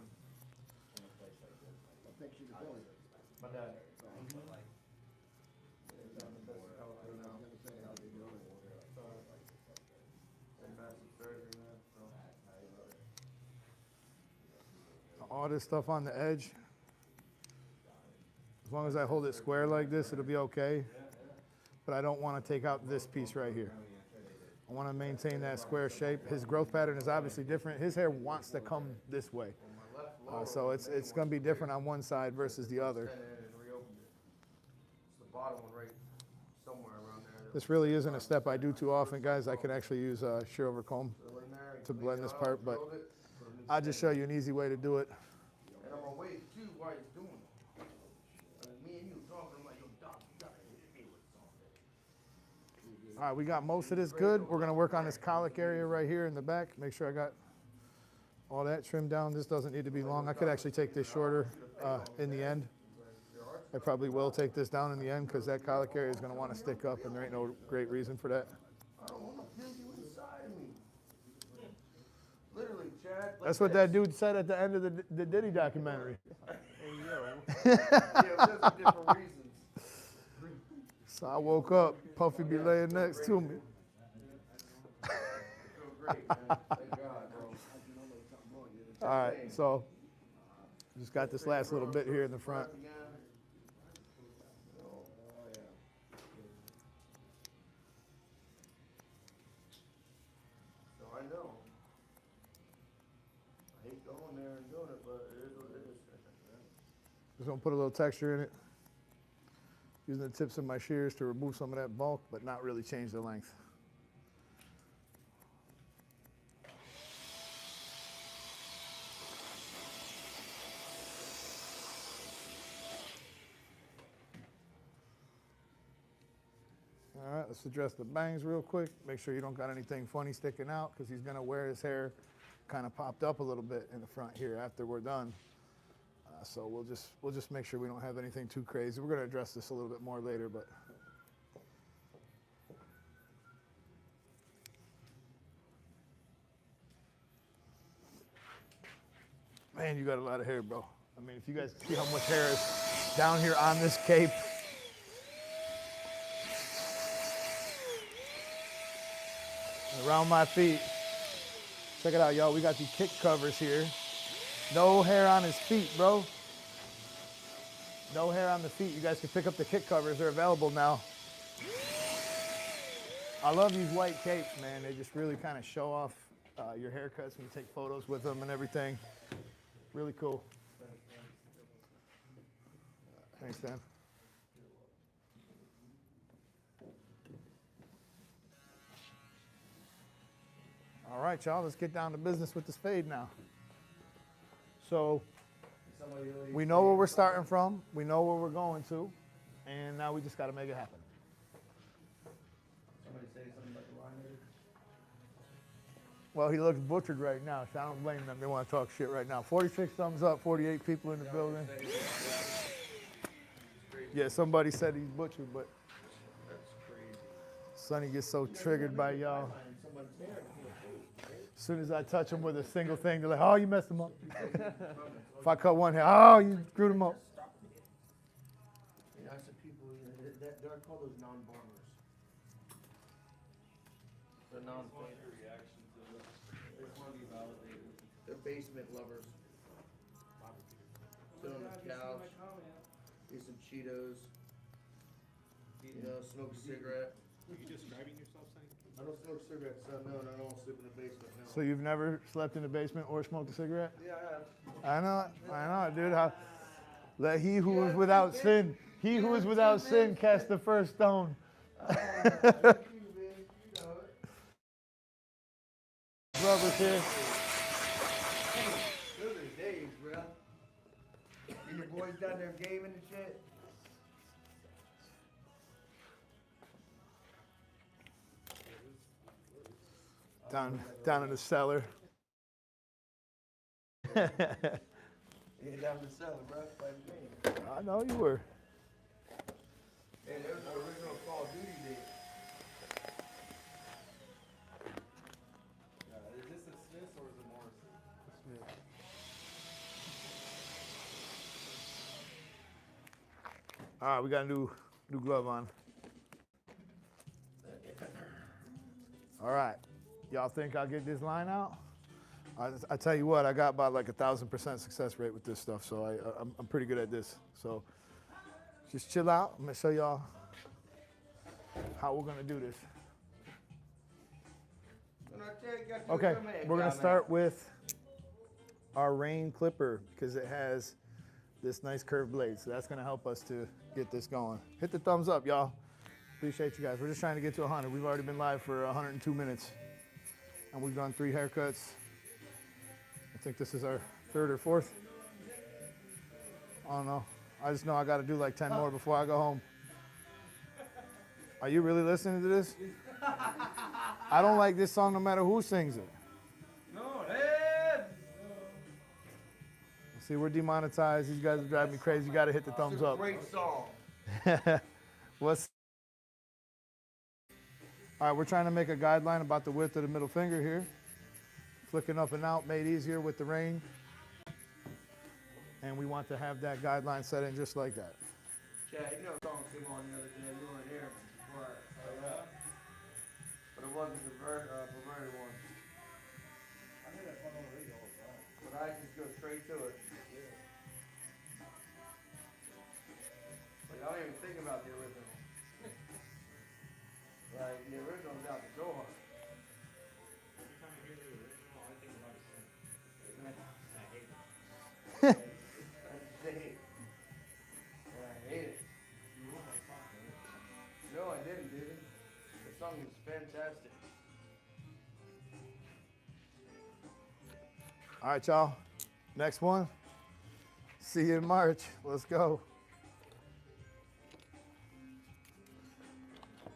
All this stuff on the edge, as long as I hold it square like this, it'll be okay. But I don't want to take out this piece right here. I want to maintain that square shape. His growth pattern is obviously different. His hair wants to come this way. So it's going to be different on one side versus the other. This really isn't a step I do too often, guys. I can actually use a shear over comb to blend this part, but I'll just show you an easy way to do it. And I'm gonna wait too while he's doing it. Me and you talking, I'm like, yo, Doc, you gotta hit me with something. All right, we got most of this good. We're gonna work on this colic area right here in the back. Make sure I got all that trimmed down. This doesn't need to be long. I could actually take this shorter in the end. I probably will take this down in the end because that colic area is gonna wanna stick up and there ain't no great reason for that. I don't wanna feel you inside of me. Literally, Chad. Like That's what that dude said at the end of the Diddy documentary. Yeah, but there's different reasons. So I woke up, Puffy be laying next to me. Feel great, man. Thank God, bro. All right, so just got this last little bit here in the front. So I know. I hate going there and doing it, but it is what it is. Just gonna put a little texture in it. Using the tips of my shears to remove some of that bulk, but not really change the length. All right, let's address the bangs real quick. Make sure you don't got anything funny sticking out because he's gonna wear his hair kind of popped up a little bit in the front here after we're done. So we'll just make sure we don't have anything too crazy. We're gonna address this a little bit more later, but. Man, you got a lot of hair, bro. I mean, if you guys see how much hair is down here on this cape. Around my feet. Check it out, y'all. We got these kick covers here. No hair on his feet, bro. No hair on the feet. You guys can pick up the kick covers. They're available now. I love these white capes, man. They just really kind of show off your haircuts when you take photos with them and everything. Really cool. Thanks, Dan. All right, y'all, let's get down to business with this fade now. So we know where we're starting from, we know where we're going to, and now we just got to make it happen. Somebody say something about the line there? Well, he looks butchered right now, so I don't blame them. They want to talk shit right now. 46 thumbs up, 48 people in the building. Yeah, somebody said he's butchered, but That's crazy. Sonny gets so triggered by y'all. As soon as I touch him with a single thing, they're like, oh, you messed him up. If I cut one hair, oh, you screwed him up. Yeah, I said people, they're called those non-barbers. They're non-painters. They want to be validated. They're basement lovers. Sit on the couch, eat some Cheetos, you know, smoke a cigarette. Are you describing yourself, Sonny? I don't smoke cigarettes, so no, I don't sleep in the basement, no. So you've never slept in the basement or smoked a cigarette? Yeah, I have. I know, dude. Let he who is without sin, he who is without sin cast the first stone. Brothers here. Those are days, bro. And your boys down there gaming and shit. Down in the cellar. Yeah, down the cellar, bro. Playing games. I know you were. Hey, there's the original Call of Duty days. Is this a Smith or is it Morrison? All right, we got a new glove on. All right, y'all think I'll get this line out? I tell you what, I got about like 1,000% success rate with this stuff, so I'm pretty good at this. So just chill out. I'm gonna show y'all how we're gonna do this. Okay, we're gonna start with our rain clipper because it has this nice curved blade. So that's gonna help us to get this going. Hit the thumbs up, y'all. Appreciate you guys. We're just trying to get to 100. We've already been live for 102 minutes and we've done 3 haircuts. I think this is our 3rd or 4th. I don't know. I just know I gotta do like 10 more before I go home. Are you really listening to this? I don't like this song no matter who sings it. No, hey! See, we're demonetized. These guys are driving me crazy. You gotta hit the thumbs up. Great song. What's all right, we're trying to make a guideline about the width of the middle finger here. Flicking up and out made easier with the rain. And we want to have that guideline set in just like that. Chad, you know a song came on the other day, you weren't here. But it wasn't the perverted one. I hear that song on the radio all the time. But I just go straight to it. Like, I don't even think about the original. Like, the original's out the door. Every time I hear the original, all I think about is Sin. And I hate it. I hate it. And I hate it. You wrote that song, man. No, I didn't, dude. The song was fantastic. All right, y'all. Next one. See you in March. Let's go.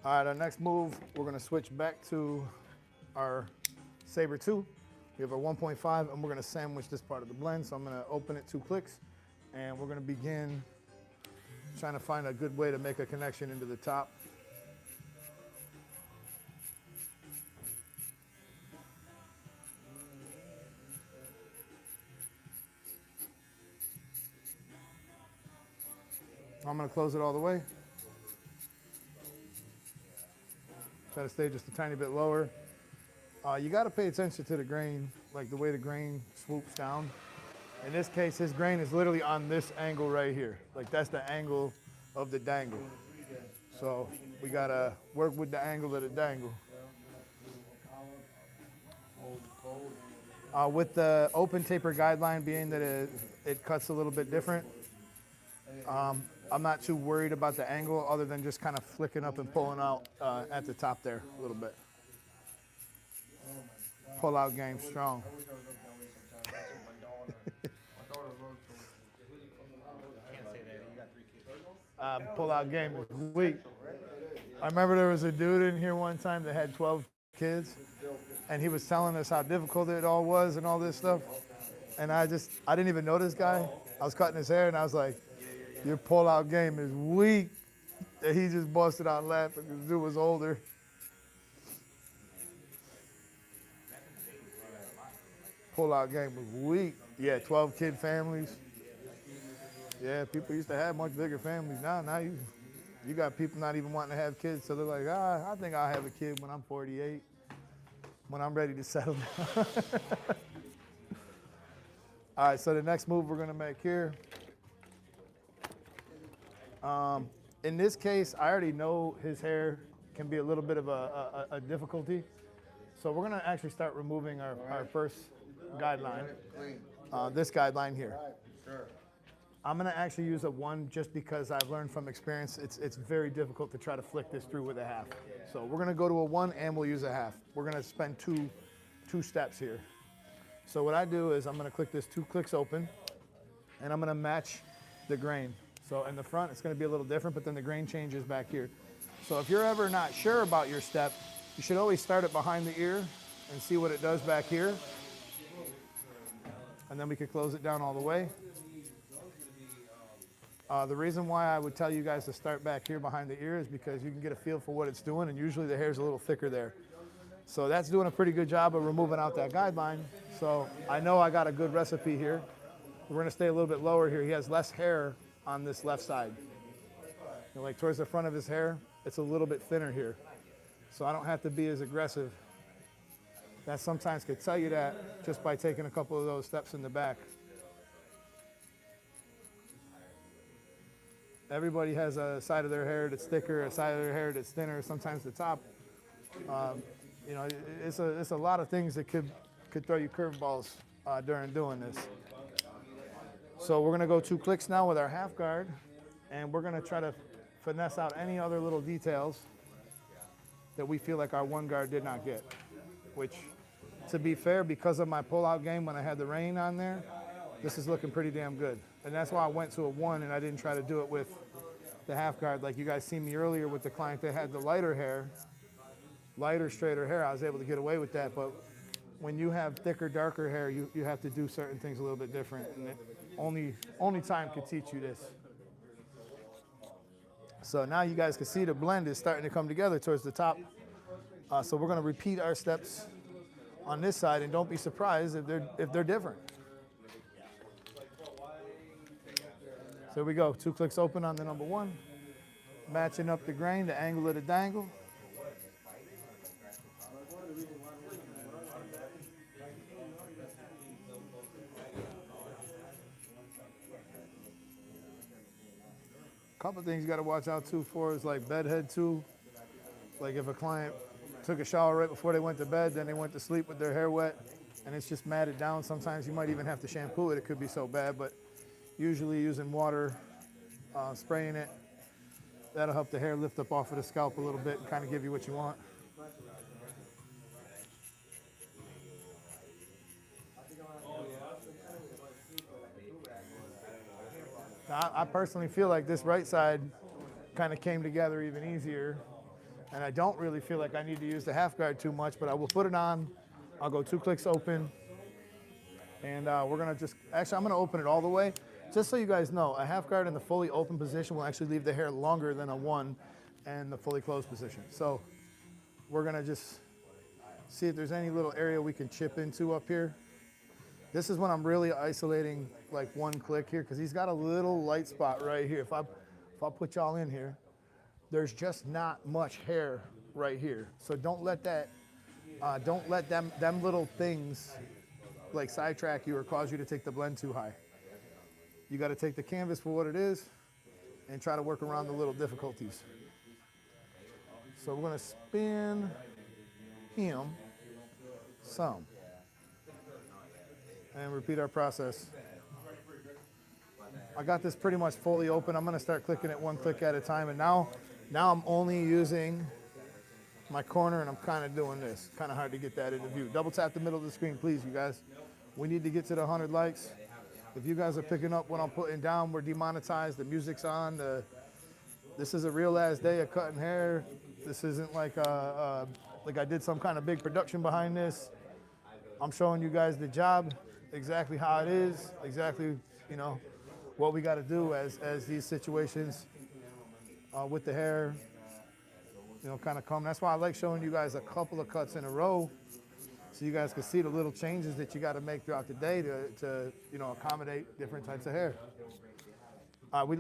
All right, our next move, we're gonna switch back to our Saber 2. We have our 1.5 and we're gonna sandwich this part of the blend. So I'm gonna open it 2 clicks and we're gonna begin trying to find a good way to make a connection into the top. I'm gonna close it all the way. Try to stay just a tiny bit lower. You gotta pay attention to the grain, like the way the grain swoops down. In this case, his grain is literally on this angle right here. Like that's the angle of the dangle. So we gotta work with the angle of the dangle. With the open taper guideline being that it cuts a little bit different, I'm not too worried about the angle other than just kind of flicking up and pulling out at the top there a little bit. Pull out game strong. Pull out game is weak. I remember there was a dude in here one time that had 12 kids and he was telling us how difficult it all was and all this stuff. And I didn't even know this guy. I was cutting his hair and I was like, Your pull-out game is weak. And he just busted out laughing because dude was older. Pull-out game was weak. Yeah, 12 kid families. Yeah, people used to have much bigger families. Now you got people not even wanting to have kids, so they're like, I think I'll have a kid when I'm 48, when I'm ready to settle down. All right, so the next move we're gonna make here. In this case, I already know his hair can be a little bit of a difficulty. So we're gonna actually start removing our first guideline, this guideline here. I'm gonna actually use a 1 just because I've learned from experience it's very difficult to try to flick this through with a half. So we're gonna go to a 1 and we'll use a half. We're gonna spend two steps here. So what I do is I'm gonna click this 2 clicks open and I'm gonna match the grain. So in the front it's gonna be a little different, but then the grain changes back here. So if you're ever not sure about your step, you should always start it behind the ear and see what it does back here. And then we could close it down all the way. The reason why I would tell you guys to start back here behind the ear is because you can get a feel for what it's doing, and usually the hair's a little thicker there. So that's doing a pretty good job of removing out that guideline. So I know I got a good recipe here. We're gonna stay a little bit lower here. He has less hair on this left side. You know, like towards the front of his hair, it's a little bit thinner here. So I don't have to be as aggressive. That sometimes could tell you that just by taking a couple of those steps in the back. Everybody has a side of their hair that's thicker, a side of their hair that's thinner, sometimes the top. You know, it's a lot of things that could throw you curveballs during doing this. So we're gonna go 2 clicks now with our half guard, and we're gonna try to finesse out any other little details that we feel like our 1 guard did not get. Which, to be fair, because of my pull-out game when I had the rain on there, this is looking pretty damn good. And that's why I went to a 1 and I didn't try to do it with the half guard. Like you guys seen me earlier with the client that had the lighter hair, lighter, straighter hair, I was able to get away with that. But when you have thicker, darker hair, you have to do certain things a little bit different. And only time could teach you this. So now you guys can see the blend is starting to come together towards the top. So we're gonna repeat our steps on this side, and don't be surprised if they're different. So here we go, 2 clicks open on the number 1, matching up the grain, the angle of the dangle. Couple things you gotta watch out too for is like bedhead too. Like if a client took a shower right before they went to bed, then they went to sleep with their hair wet, and it's just matted down. Sometimes you might even have to shampoo it. It could be so bad, but usually using water, spraying it, that'll help the hair lift up off of the scalp a little bit and kind of give you what you want. I personally feel like this right side kind of came together even easier, and I don't really feel like I need to use the half guard too much, but I will put it on. I'll go 2 clicks open, and we're gonna actually I'm gonna open it all the way. Just so you guys know, a half guard in the fully open position will actually leave the hair longer than a 1 in the fully closed position. So we're gonna just see if there's any little area we can chip into up here. This is when I'm really isolating like 1 click here, because he's got a little light spot right here. If I put y'all in here, there's just not much hair right here. So don't let that, don't let them little things like sidetrack you or cause you to take the blend too high. You got to take the canvas for what it is and try to work around the little difficulties. So we're going to spin him some and repeat our process. I got this pretty much fully open. I'm going to start clicking it 1 click at a time, and now I'm only using my corner, and I'm kind of doing this. Kind of hard to get that into view. Double tap the middle of the screen, please, you guys. We need to get to the 100 likes. If you guys are picking up what I'm putting down, we're demonetized. The music's on. This is a real ass day of cutting hair. This isn't like like I did some kind of big production behind this. I'm showing you guys the job, exactly how it is, exactly, you know, what we got to do as these situations with the hair, you know, kind of come. That's why I like showing you guys a couple of cuts in a row, so you guys can see the little changes that you got to make throughout the day to you know, accommodate different types of hair.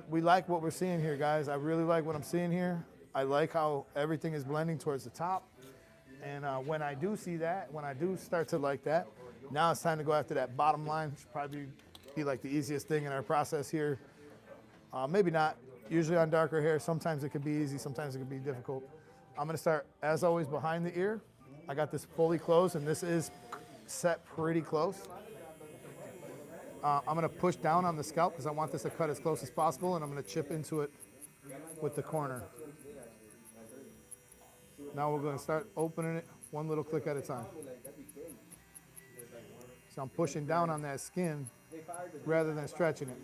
We like what we're seeing here, guys. I really like what I'm seeing here. I like how everything is blending towards the top. And when I do see that, when I do start to like that, now it's time to go after that bottom line, which should probably be like the easiest thing in our process here. Maybe not. Usually on darker hair, sometimes it could be easy, sometimes it could be difficult. I'm gonna start, as always, behind the ear. I got this fully closed, and this is set pretty close. I'm gonna push down on the scalp because I want this to cut as close as possible, and I'm gonna chip into it with the corner. Now we're gonna start opening it one little click at a time. So I'm pushing down on that skin rather than stretching it.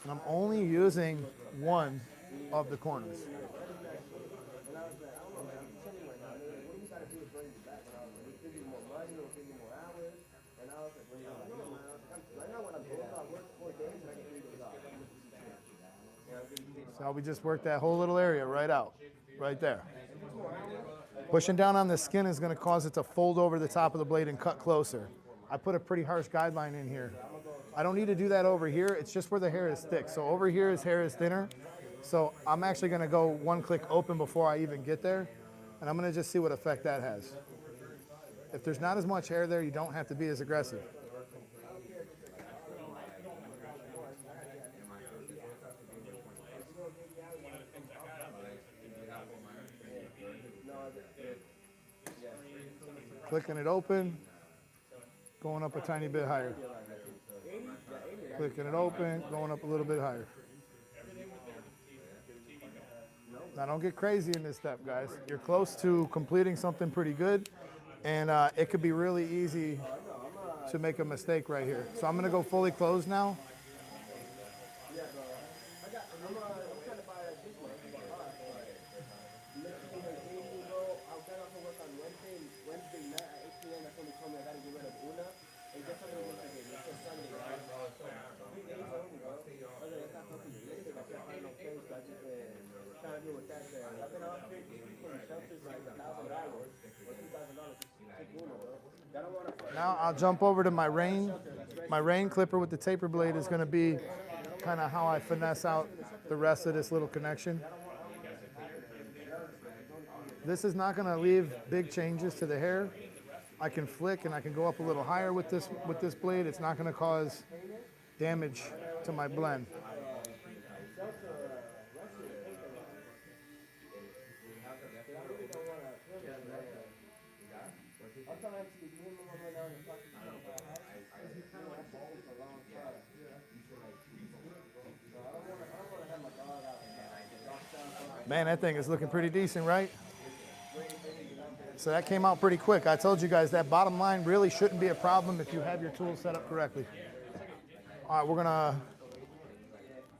And I'm only using one of the corners. So we just worked that whole little area right out, right there. Pushing down on the skin is going to cause it to fold over the top of the blade and cut closer. I put a pretty harsh guideline in here. I don't need to do that over here. It's just where the hair is thick. So over here, his hair is thinner. So I'm actually going to go one click open before I even get there. And I'm going to just see what effect that has. If there's not as much hair there, you don't have to be as aggressive. Clicking it open, going up a tiny bit higher. Clicking it open, going up a little bit higher. Now don't get crazy in this step, guys. You're close to completing something pretty good, and it could be really easy to make a mistake right here. So I'm gonna go fully closed now. Now I'll jump over to my rain. My rain clipper with the taper blade is going to be kind of how I finesse out the rest of this little connection. This is not going to leave big changes to the hair. I can flick and I can go up a little higher with this blade. It's not going to cause damage to my blend. Man, that thing is looking pretty decent, right? So that came out pretty quick. I told you guys that bottom line really shouldn't be a problem if you have your tools set up correctly. All right, we're gonna, a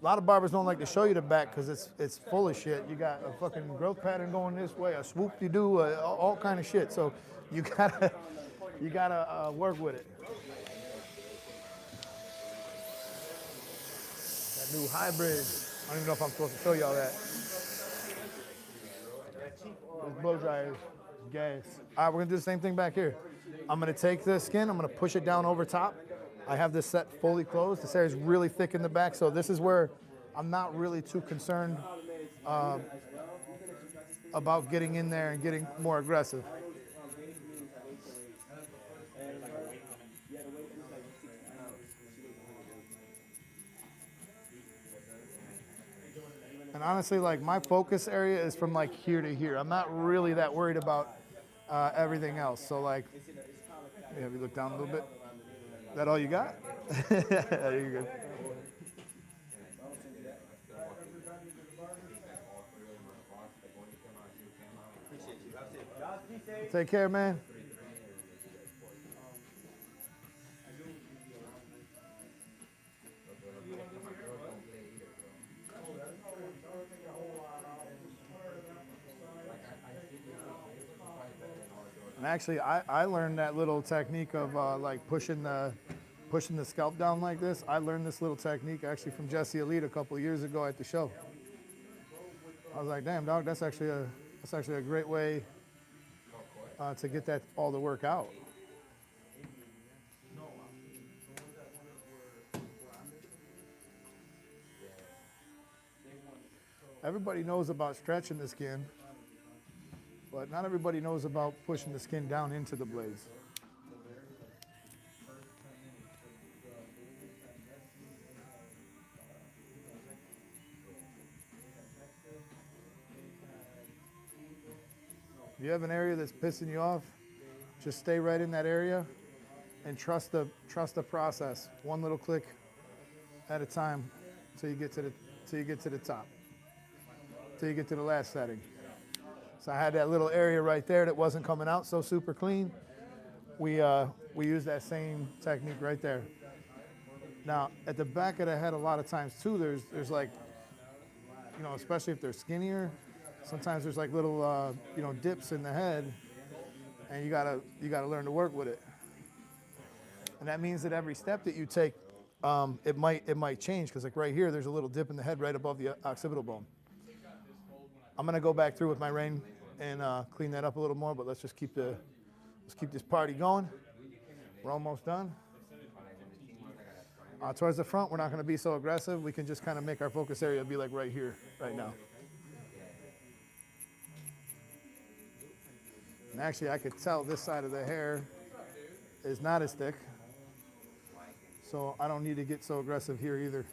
lot of barbers don't like to show you the back because it's full of shit. You got a fucking growth pattern going this way, a swoop-de-doo, all kind of shit. So you gotta work with it. That new hybrid, I don't even know if I'm supposed to show y'all that. This blow dryer is gas. All right, we're gonna do the same thing back here. I'm gonna take the skin, I'm gonna push it down over top. I have this set fully closed. This hair is really thick in the back, so this is where I'm not really too concerned about getting in there and getting more aggressive. And honestly, like my focus area is from like here to here. I'm not really that worried about everything else. So like, have you look down a little bit? Is that all you got? You're good. Take care, man. And actually, I learned that little technique of like pushing the scalp down like this. I learned this little technique actually from Jesse Elite a couple of years ago at the show. I was like, damn, dog, that's actually a great way to get that all to work out. Everybody knows about stretching the skin, but not everybody knows about pushing the skin down into the blades. If you have an area that's pissing you off, just stay right in that area and trust the process. One little click at a time till you get to the top, till you get to the last setting. So I had that little area right there that wasn't coming out so super clean. We use that same technique right there. Now at the back of the head, a lot of times too, there's like, you know, especially if they're skinnier, sometimes there's like little you know, dips in the head, and you gotta learn to work with it. And that means that every step that you take, it might change, because like right here, there's a little dip in the head right above the occipital bone. I'm gonna go back through with my rein and clean that up a little more, but let's keep this party going. We're almost done. Towards the front, we're not gonna be so aggressive. We can just kind of make our focus area be like right here, right now. And actually, I could tell this side of the hair is not as thick, so I don't need to get so aggressive here either.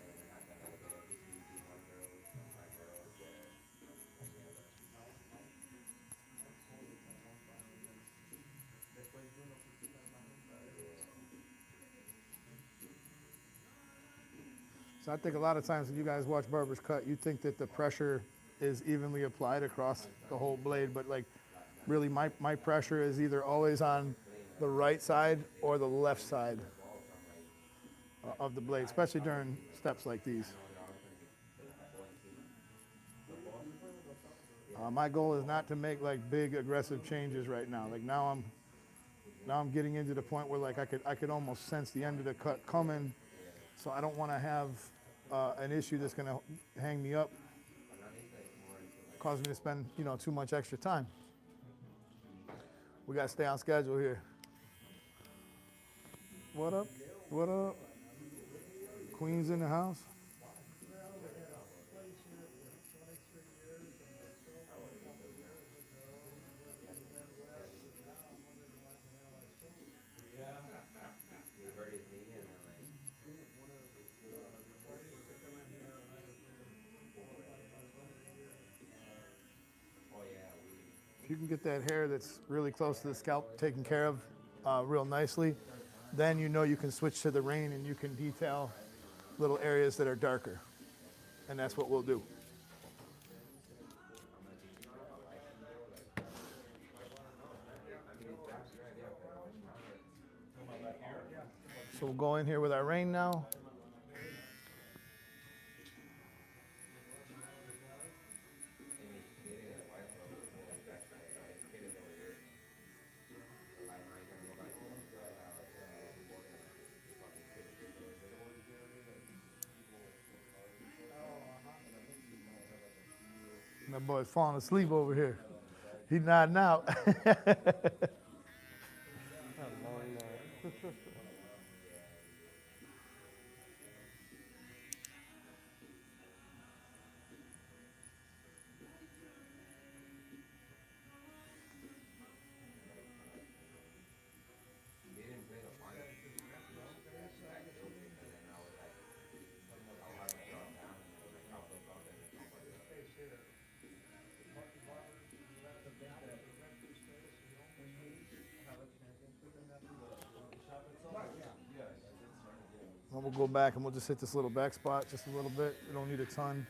So I think a lot of times when you guys watch barbers cut, you think that the pressure is evenly applied across the whole blade, but like really my pressure is either always on the right side or the left side of the blade, especially during steps like these. My goal is not to make like big aggressive changes right now. Like now I'm getting into the point where like I could almost sense the end of the cut coming, so I don't want to have an issue that's going to hang me up, cause me to spend, you know, too much extra time. We got to stay on schedule here. What up? What up? Queen's in the house. If you can get that hair that's really close to the scalp taken care of real nicely, then you know you can switch to the rein and you can detail little areas that are darker. And that's what we'll do. So we'll go in here with our rein now. That boy's falling asleep over here. He's nodding out. And we'll go back and we'll just hit this little back spot just a little bit. We don't need a ton.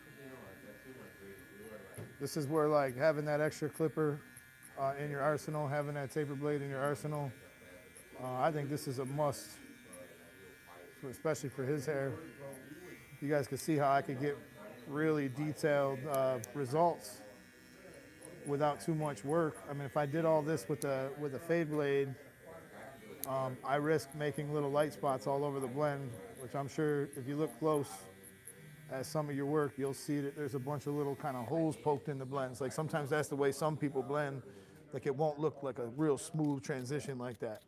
This is where like having that extra clipper in your arsenal, having that taper blade in your arsenal, I think this is a must, especially for his hair. You guys can see how I could get really detailed results without too much work. I mean, if I did all this with a fade blade, I risk making little light spots all over the blend, which I'm sure if you look close at some of your work, you'll see that there's a bunch of little kind of holes poked in the blends. Like sometimes that's the way some people blend. Like it won't look like a real smooth transition like that.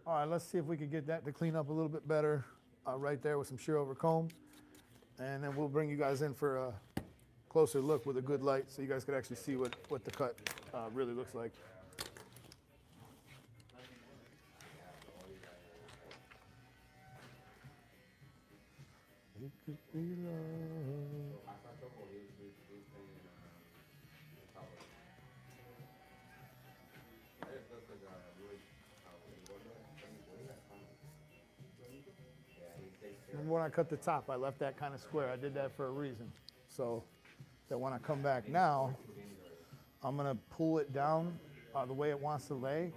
All right, let's see if we can get that to clean up a little bit better right there with some shear over comb. And then we'll bring you guys in for a closer look with a good light so you guys can actually see what the cut really looks like. It could be love. Remember when I cut the top, I left that kind of square. I did that for a reason. So that when I come back now, I'm gonna pull it down the way it wants to lay,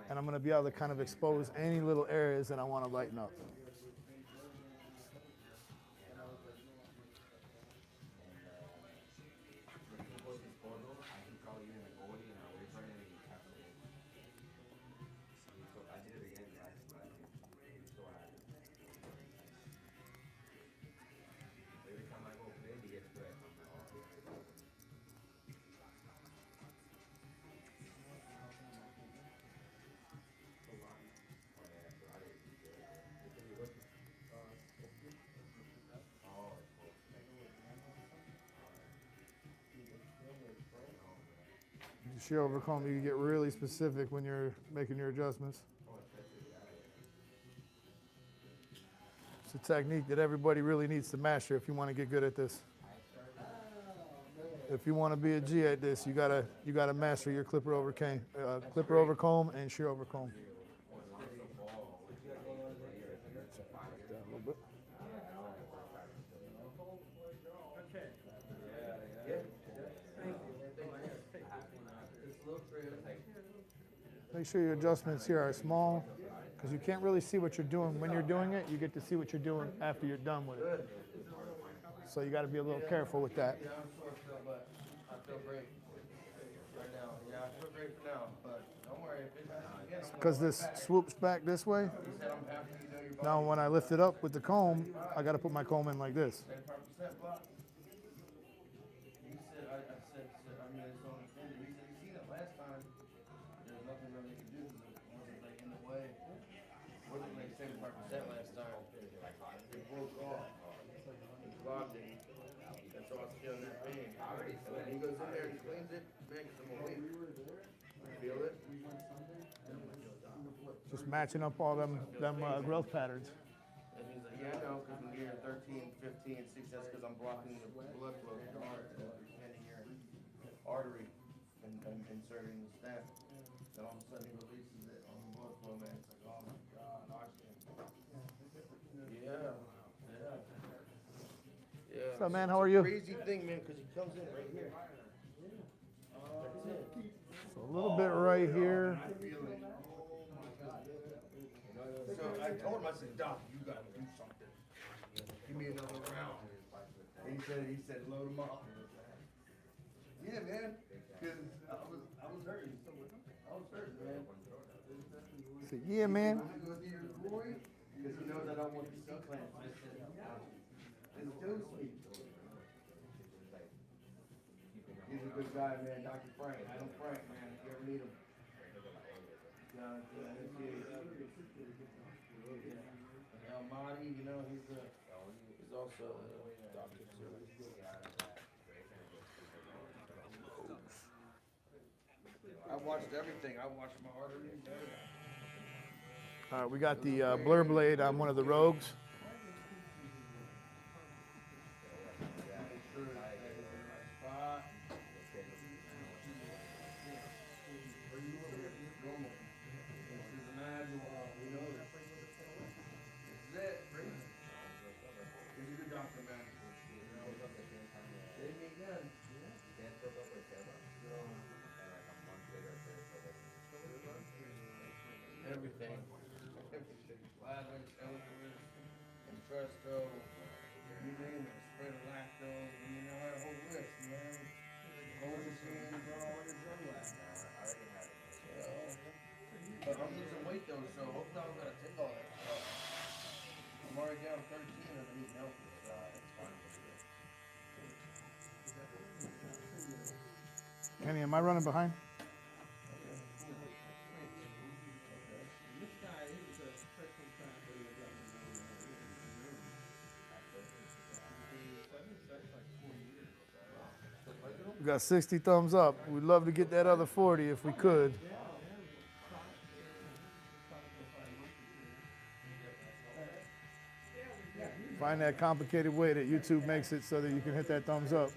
and I'm gonna be able to kind of expose any little areas that I wanna lighten up. Shear over comb, you can get really specific when you're making your adjustments. It's a technique that everybody really needs to master if you want to get good at this. If you want to be a G at this, you gotta master your clipper over comb and shear over comb. Make sure your adjustments here are small, because you can't really see what you're doing when you're doing it. You get to see what you're doing after you're done with it. So you got to be a little careful with that. Yeah, I'm sore still, but I feel great right now. Yeah, I feel great for now, but don't worry. If it happens again, I'm Because this swoops back this way. He said I'm happy you know your body. Now when I lift it up with the comb, I got to put my comb in like this. 75% block. He said, I mean, it's on the thing. He said, you seen it last time. There's nothing really you can do because it wasn't like in the way. It wasn't like 75% last time. It broke off. It blocked it. That's all I was feeling that pain. And then he goes in there and he cleans it. Man, gets some relief. Feel it? Just matching up all them growth patterns. And he's like, yeah, I know, because when you're 13, 15, 16, that's because I'm blocking the blood flow to your heart, expanding your artery and inserting the stent. Then all of a sudden he releases it on the blood flow, man. It's like, oh my God, oxygen. Yeah. What's up, man? How are you? Crazy thing, man, because he comes in right here. That's it. So a little bit right here. I feel it. So I told him, I said, Doc, you gotta do something. Give me another round. And he said, load him up. Yeah, man. Because I was hurting. I was hurting, man. So, yeah, man. I'm gonna need your glory because he knows I don't want the C-clamp. I said, it's too sweet. He's a good guy, man. Dr. Frank. Adam Frank, man. If you ever need him. Marty, you know, he's also a doctor too. I watched everything. I watched my arteries. All right, we got the blur blade on one of the rogues. Everything. Ladders, elevators, Entresto, You name it, spread of lactose. I mean, I had a whole list, man. Golden skin, bro. But I'm losing weight though, so hopefully I don't gotta take all that stuff. I'm already down 13 and I'm eating healthy, so it's fine. Kenny, am I running behind? This guy, he was a professional tracker that got me known that that's like 4 years. We got 60 thumbs up. We'd love to get that other 40 if we could. Find that complicated way that YouTube makes it so that you can hit that thumbs up.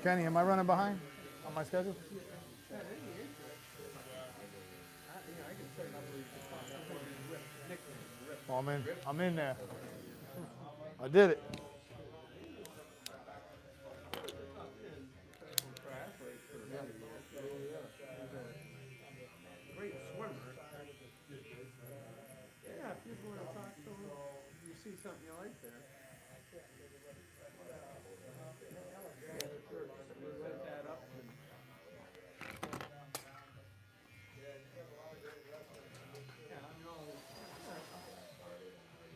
Kenny, am I running behind on my schedule? Oh, I'm in there. I did it. Great swimmer. Yeah, if you want to talk to him, you see something you like there. Set that up and yeah, I know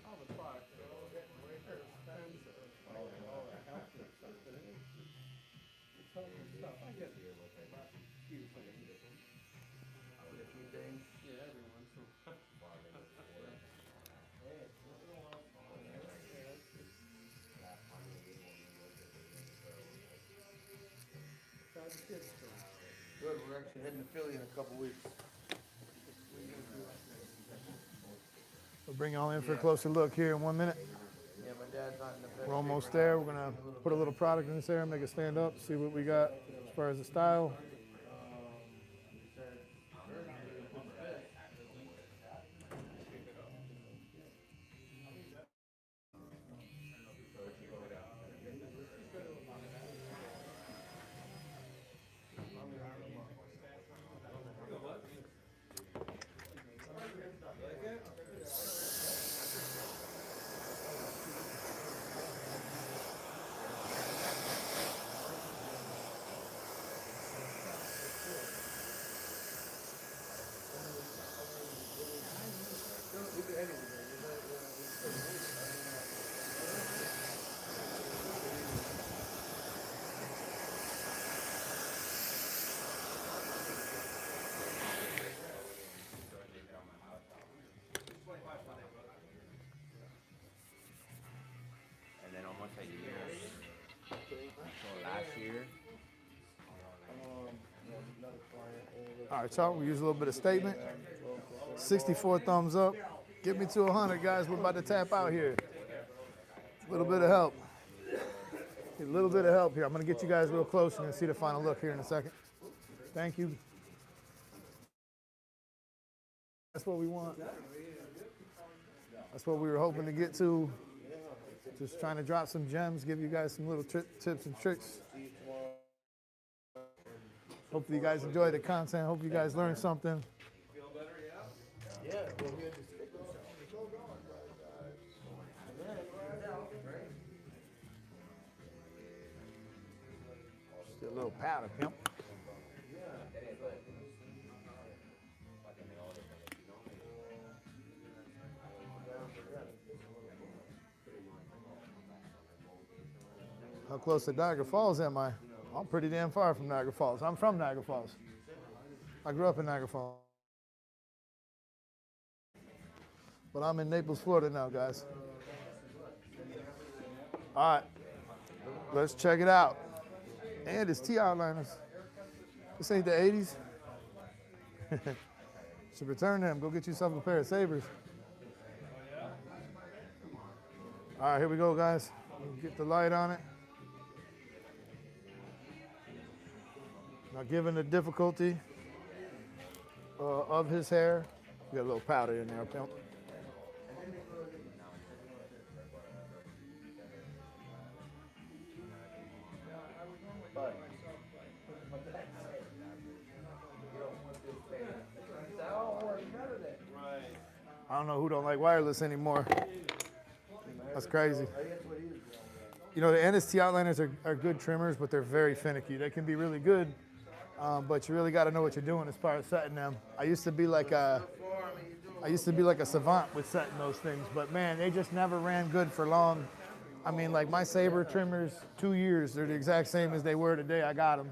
all the products they're expensive. All the health and stuff, but it's healthy stuff. I get few things. Yeah, every once in a while. How'd the kids do? Good, we're actually heading to Philly in a couple weeks. We'll bring y'all in for a closer look here in 1 minute. Yeah, my dad's not in the best We're almost shape there. right We're now. gonna put a little product in this area, make it stand up, see what we got as far as the style. And then almost a year until last year. All right, y'all, we use a little bit of statement. 64 thumbs up. Get me to 100, guys. We're about to tap out here. A little bit of help. Get a little bit of help here. I'm gonna get you guys real close. You're gonna see the final look here in a second. Thank you. That's what we want. That's what we were hoping to get to. Just trying to drop some gems, give you guys some little tips and tricks. Hopefully you guys enjoy the content. Hope you guys learned something. Just a little powder, pimp. How close to Niagara Falls am I? I'm pretty damn far from Niagara Falls. I'm from Niagara Falls. I grew up in Niagara Falls. But I'm in Naples, Florida now, guys. All right, let's check it out. And it's T-outliners. This ain't the 80s. Should return them. Go get yourself a pair of sabers. All right, here we go, guys. Get the light on it. Now, given the difficulty of his hair, we got a little powder in there, pimp. I don't know who don't like wireless anymore. That's crazy. You know, the NST Outliners are good trimmers, but they're very finicky. They can be really good, but you really got to know what you're doing as far as setting them. I used to be like a savant with setting those things, but man, they just never ran good for long. I mean, like my Saber trimmers, 2 years, they're the exact same as they were the day I got them.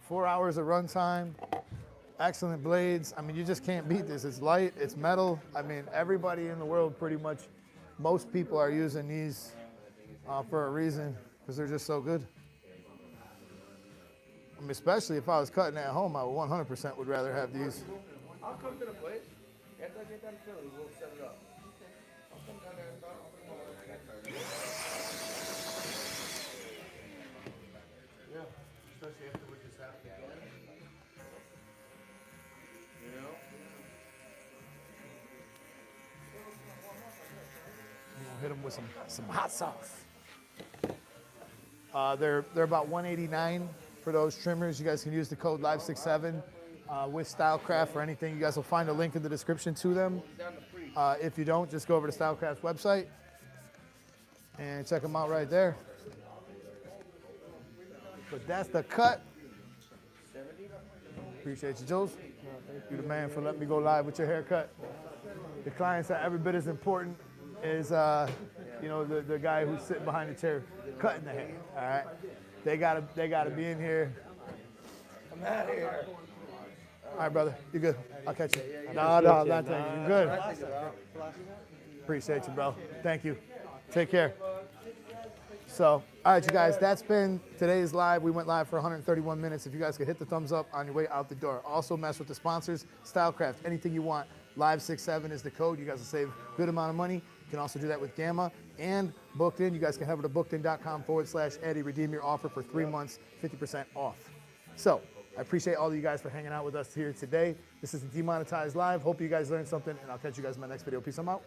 4 hours of runtime, excellent blades. I mean, you just can't beat this. It's light, it's metal. I mean, everybody in the world pretty much, most people are using these for a reason, because they're just so good. I mean, especially if I was cutting at home, I would 100% would rather have these. I'll come to the place. After I get done filling, we'll set it up. I'll come down there and start. Yeah, especially after what just happened. You know? I'm gonna hit them with some hot sauce. They're about $189 for those trimmers. You guys can use the code LIVE67 with Stylecraft for anything. You guys will find a link in the description to them. If you don't, just go over to Stylecraft's website and check them out right there. But that's the cut. Appreciate you, Jules. You're the man for letting me go live with your haircut. The clients are every bit as important as you know, the guy who's sitting behind the chair cutting the hair. All right, they gotta be in here. I'm out of here. All right, brother, you good? I'll catch you. No, I'm not taking you. You good? Appreciate you, bro. Thank you. Take care. So, all right, you guys, that's been today's live. We went live for 131 minutes. If you guys could hit the thumbs up on your way out the door. Also, mess with the sponsors, Stylecraft, anything you want. Live67 is the code. You guys will save a good amount of money. You can also do that with Gamma and Booked In. You guys can head over to bookedin.com/Eddie. Redeem your offer for 3 months, 50% off. So, I appreciate all of you guys for hanging out with us here today. This is Demonetized Live. Hope you guys learned something, and I'll catch you guys in my next video. Peace, I'm out.